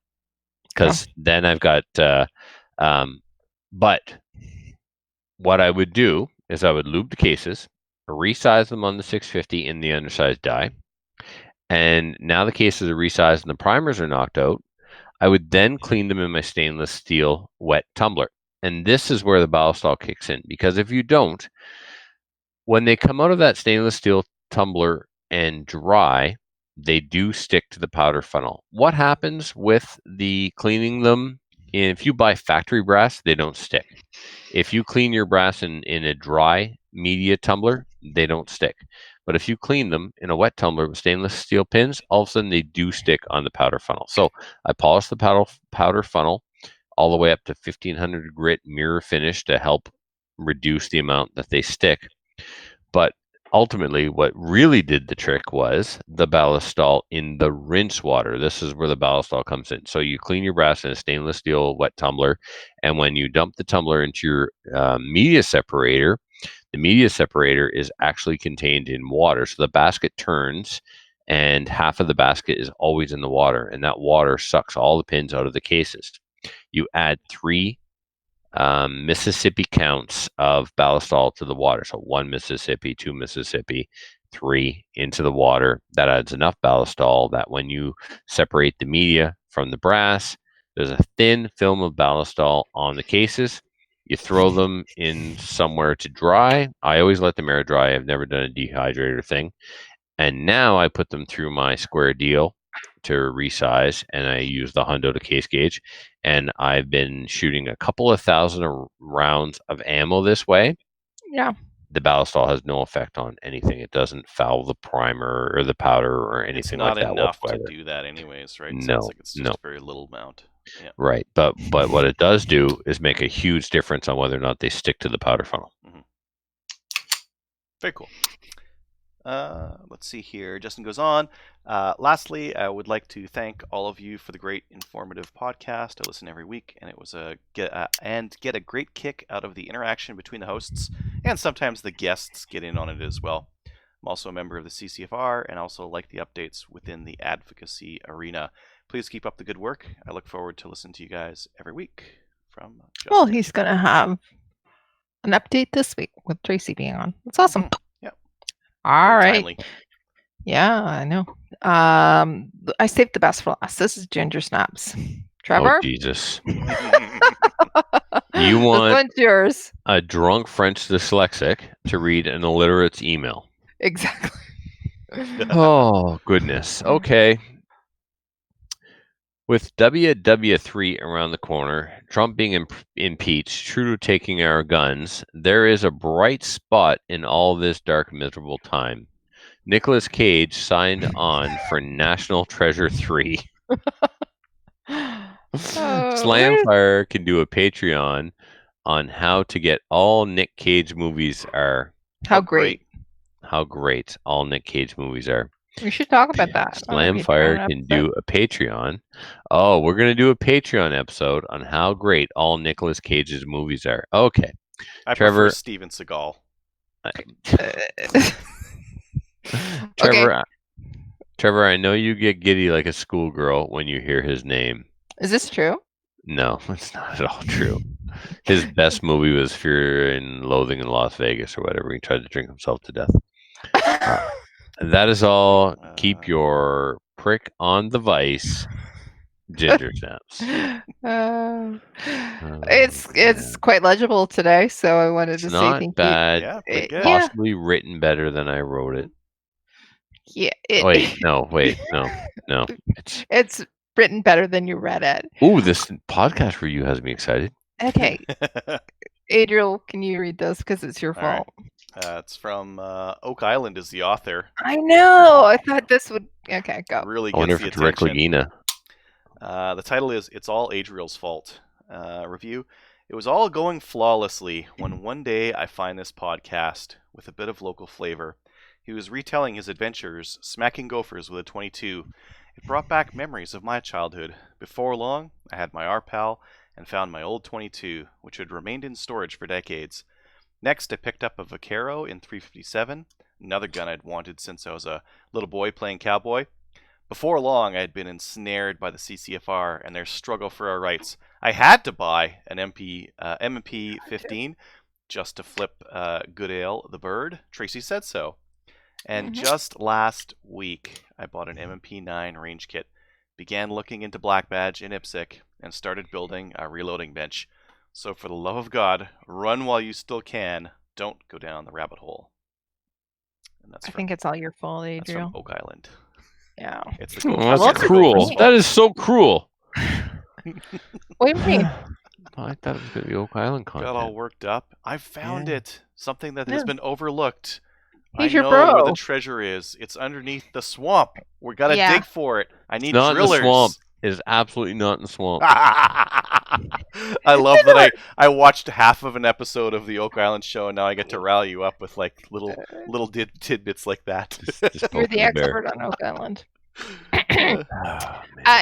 because then I've got, but what I would do is I would lube the cases, resize them on the 650 in the undersized die. And now the cases are resized and the primers are knocked out. I would then clean them in my stainless steel wet tumbler. And this is where the Ballistol kicks in, because if you don't, when they come out of that stainless steel tumbler and dry, they do stick to the powder funnel. What happens with the cleaning them? If you buy factory brass, they don't stick. If you clean your brass in a dry media tumbler, they don't stick. But if you clean them in a wet tumbler with stainless steel pins, all of a sudden they do stick on the powder funnel. So I polish the powder funnel all the way up to 1500 grit mirror finish to help reduce the amount that they stick. But ultimately, what really did the trick was the Ballistol in the rinse water. This is where the Ballistol comes in. So you clean your brass in a stainless steel wet tumbler, and when you dump the tumbler into your media separator, the media separator is actually contained in water. So the basket turns and half of the basket is always in the water, and that water sucks all the pins out of the cases. You add 3 Mississippi counts of Ballistol to the water. So 1 Mississippi, 2 Mississippi, 3 into the water. That adds enough Ballistol that when you separate the media from the brass, there's a thin film of Ballistol on the cases. You throw them in somewhere to dry. I always let them air dry. I've never done a dehydrator thing. And now I put them through my square deal to resize, and I use the hundo to case gauge. And I've been shooting a couple of thousand rounds of ammo this way. Yeah. The Ballistol has no effect on anything. It doesn't foul the primer or the powder or anything like that. It's not enough to do that anyways, right? No, Sounds like it's just a very little amount. Yeah. Right, but what it does do is make a huge difference on whether or not they stick to the powder funnel. Mm-hmm. Very cool. Let's see here. Justin goes on. Lastly, I would like to thank all of you for the great informative podcast. I listen every week, and it was get a great kick out of the interaction between the hosts, and sometimes the guests get in on it as well. I'm also a member of the CCFR and also like the updates within the advocacy arena. Please keep up the good work. I look forward to listening to you guys every week. From Justin. Well, he's going to have an update this week with Tracy being on. That's awesome. Yep. All right. Timely. Yeah, I know. I saved the best for last. This is Ginger Snaps. Trevor? Oh, Jesus. You want yours. A drunk French dyslexic to read an illiterate's email. Exactly. Oh, goodness. Okay. With WW3 around the corner, Trump being impeached, Trudeau taking our guns, there is a bright spot in all this dark, miserable time. Nicolas Cage signed on for National Treasure 3. Slamfire can do a Patreon on how to get all Nick Cage movies are. How great all Nick Cage movies are. We should talk about that. Slamfire can do a Patreon. Oh, we're going to do a Patreon episode on how great all Nicolas Cage's movies are. Okay. I Trevor, prefer Steven Seagal. Trevor, I know you get giddy like a schoolgirl when you hear his name. Is this true? No, it's not at all true. His best movie was Fear and Loathing in Las Vegas or whatever. He tried to drink himself to death. That is all. Keep your prick on the vice, Ginger Snaps. It's quite legible today, so I wanted to say thank you. Not bad. Yeah, possibly written better than I wrote it. Yeah. Wait, no. It's written better than you read it. Ooh, this podcast review has me excited. Okay. Adriel, can you read this? Because it's your fault. Right. It's from Oak Island is the author. I know. I thought this would... Okay, go. Really I wonder gets if the it's Rick attention. Lagina. The title is It's All Adriel's Fault. Review. It was all going flawlessly when one day I find this podcast with a bit of local flavor. He was retelling his adventures, smacking gophers with a .22. It brought back memories of my childhood. Before long, I had my RPAL and found my old .22, which had remained in storage for decades. Next, I picked up a Vaquero in .357, another gun I'd wanted since I was a little boy playing cowboy. Before long, I had been ensnared by the CCFR and their struggle for our rights. I had to buy an M&P 15 just to flip Goodale the Bird. Tracy said so. And just last week, I bought an M&P 9 range kit, began looking into Black Badge in IPSC, and started building a reloading bench. So for the love of God, run while you still can. Don't go down the rabbit hole. And I think it's all your fault, Adriel. That's from Oak Island. Yeah. It's that's cruel. That is so cruel. What do you mean? I thought it was going to be Oak Island content. Got all worked up. I found it. Something that has been overlooked. He's I your know bro. where the treasure is. It's underneath the swamp. We gotta dig for it. I need not drillers. In the swamp. It is absolutely not in the swamp. I love that I watched half of an episode of the Oak Island show, and now I get to rally you up with like little tidbits like that. Just you're the expert on Oak Island.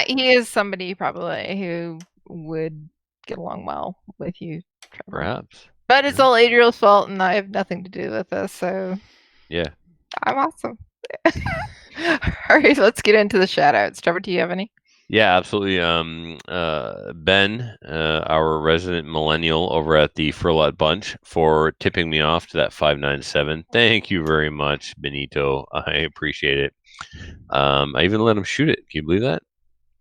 He is somebody probably who would get along well with you, Trevor. Perhaps. But it's all Adriel's fault, and I have nothing to do with this, so... Yeah. I'm awesome. All right, let's get into the shout-outs. Trevor, do you have any? Yeah, absolutely. Ben, our resident millennial over at the Furlot Bunch, for tipping me off to that 597. Thank you very much, Benito. I appreciate it. I even let him shoot it. Can you believe that?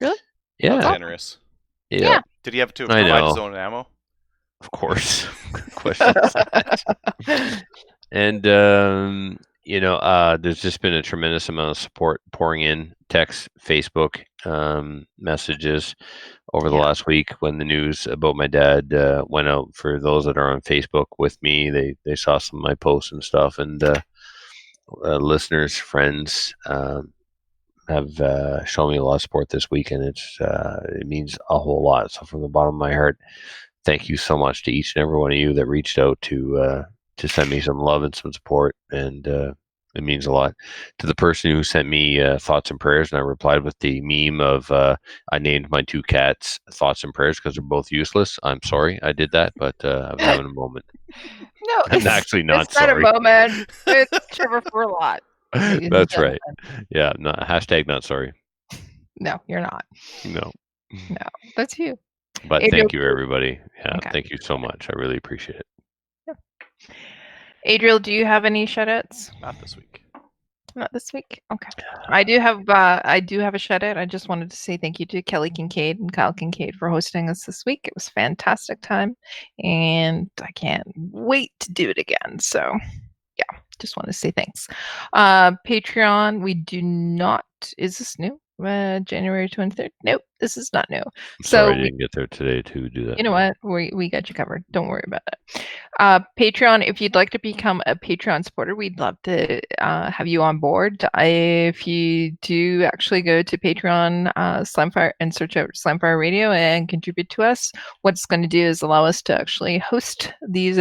Really? Yeah. That's generous. Yeah. Did he have to provide his own ammo? Of course. Good question. And there's just been a tremendous amount of support pouring in, text, Facebook messages over the last week when the news about my dad went out. For those that are on Facebook with me, they saw some of my posts and stuff, and listeners, friends have shown me a lot of support this week, and it means a whole lot. So from the bottom of my heart, thank you so much to each and every one of you that reached out to send me some love and some support, and it means a lot. To the person who sent me thoughts and prayers, and I replied with the meme of I named my two cats Thoughts and Prayers because they're both useless. I'm sorry I did that, but I was having a moment. No, I'm actually not it's sorry. Not a moment. It's Trevor Furlot. That's right. Yeah, hashtag not sorry. No, you're not. No, that's you. But thank you, everybody. Yeah, thank you so much. I really appreciate it. Yeah. Adriel, do you have any shout-outs? Not this week. Not this week. Okay. I do have a shout-out. I just wanted to say thank you to Kelly Kincaid and Kyle Kincaid for hosting us this week. It was a fantastic time, and I can't wait to do it again. So, yeah, just want to say thanks. Patreon, we do not. Is this new? January 23rd? Nope, this is not new. I'm sorry I didn't get there today to do that. You know what? We got you covered. Don't worry about it. Patreon, if you'd like to become a Patreon supporter, we'd love to have you on board. If you do actually go to Patreon, Slamfire, and search out Slamfire Radio and contribute to us, what it's going to do is allow us to actually host these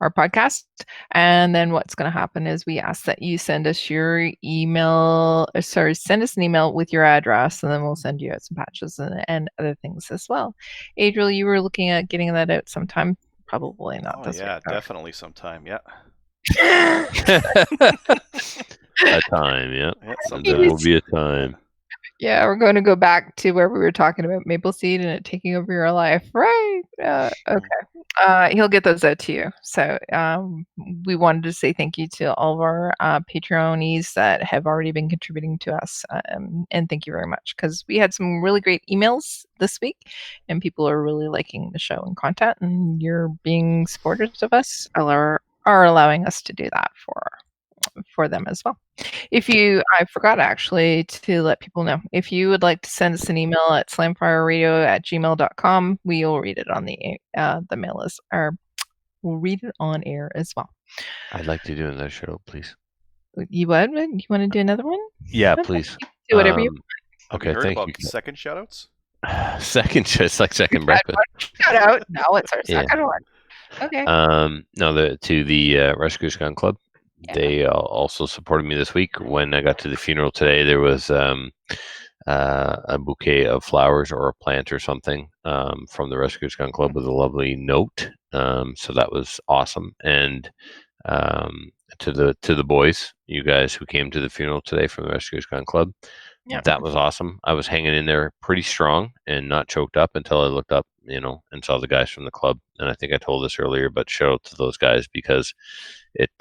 our podcast. And then what's going to happen is we ask that you send us your email, send us an email with your address, and then we'll send you out some patches and other things as well. Adriel, you were looking at getting that out sometime. Probably not this week. Yeah, definitely sometime. Yeah. A time, yeah. There will be a time. Yeah, we're going to go back to where we were talking about Maple Seed and it taking over your life, right? Okay. He'll get those out to you. So we wanted to say thank you to all of our Patreonies that have already been contributing to us. And thank you very much, because we had some really great emails this week and people are really liking the show and content, and you're being supporters of us are allowing us to do that for them as well. I forgot actually to let people know, if you would like to send us an email at slamfireradio@gmail.com, we'll read it on the mail list, or we'll read it on air as well. I'd like to do another show, please. You would? You want to do another one? Yeah, please. Do whatever you want. Okay, thank you. Second shoutouts? Second, just like second breakfast. Shout out. No, it's our second one. Okay. No, to the Rescuers Gun Club. Yeah. They also supported me this week. When I got to the funeral today, there was a bouquet of flowers or a plant or something from the Rescuers Gun Club with a lovely note. So that was awesome. And to the boys, you guys who came to the funeral today from the Rescuers Gun Club, that was awesome. I was hanging in there pretty strong and not choked up until I looked up, and saw the guys from the club. And I think I told this earlier, but shout out to those guys, because it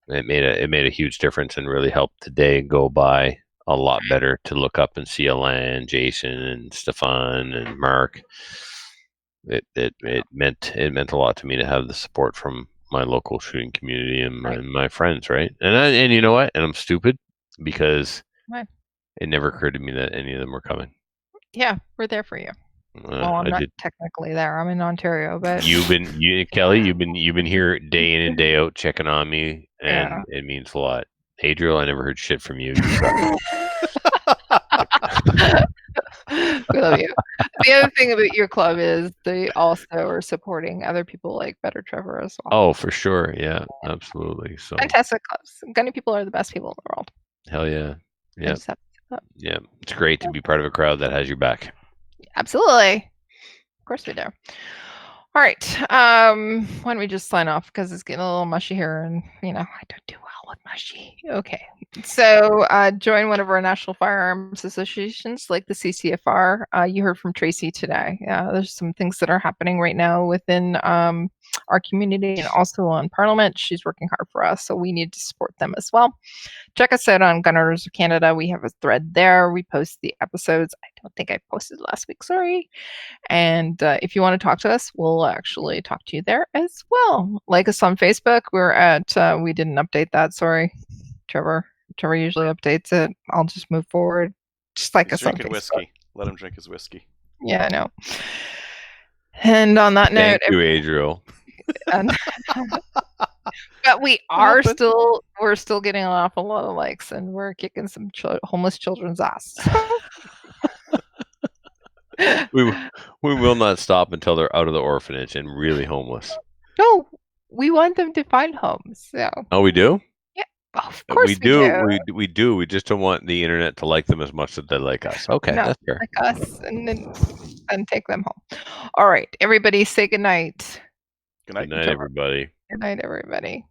made a huge difference and really helped the day go by a lot better to look up and see Alain, Jason, and Stefan and Mark. It meant a lot to me to have the support from my local shooting community and my friends, right? And you know what? And I'm stupid, because it never occurred to me that any of them were coming. Yeah, we're there for you. Well, I'm not technically there. I'm in Ontario, but Kelly, you've been here day in and day out checking on me, and it means a lot. Adriel, I never heard shit from you. We love you. The other thing about your club is they also are supporting other people like Better Trevor as well. Oh, for sure. Yeah, absolutely. So fantastic clubs. Gunny people are the best people in the world. Hell yeah. Yeah. Yeah. It's great to be part of a crowd that has your back. Absolutely. Of course we do. All right. Why don't we just sign off, because it's getting a little mushy here, and I don't do well with mushy. Okay. So join one of our national firearms associations like the CCFR. You heard from Tracy today. There's some things that are happening right now within our community and also on Parliament. She's working hard for us, so we need to support them as well. Check us out on Gun Owners of Canada. We have a thread there. We post the episodes. I don't think I posted last week. Sorry. And if you want to talk to us, we'll actually talk to you there as well. Like us on Facebook. We're at, we didn't update that. Sorry, Trevor. Trevor usually updates it. I'll just move forward. Just like us on Facebook. Whiskey. Let him drink his whiskey. Yeah, I know. And on that note, thank you, Adriel. But we're still getting an awful lot of likes, and we're kicking some homeless children's ass. we will not stop until they're out of the orphanage and really homeless. No, we want them to find homes. So. Oh, we do? Yeah, of course we do. We do. We just don't want the internet to like them as much as they like us. Okay, that's fair. Like us, and then take them home. All right, everybody, say good night. Good night, everybody. Good night, everybody.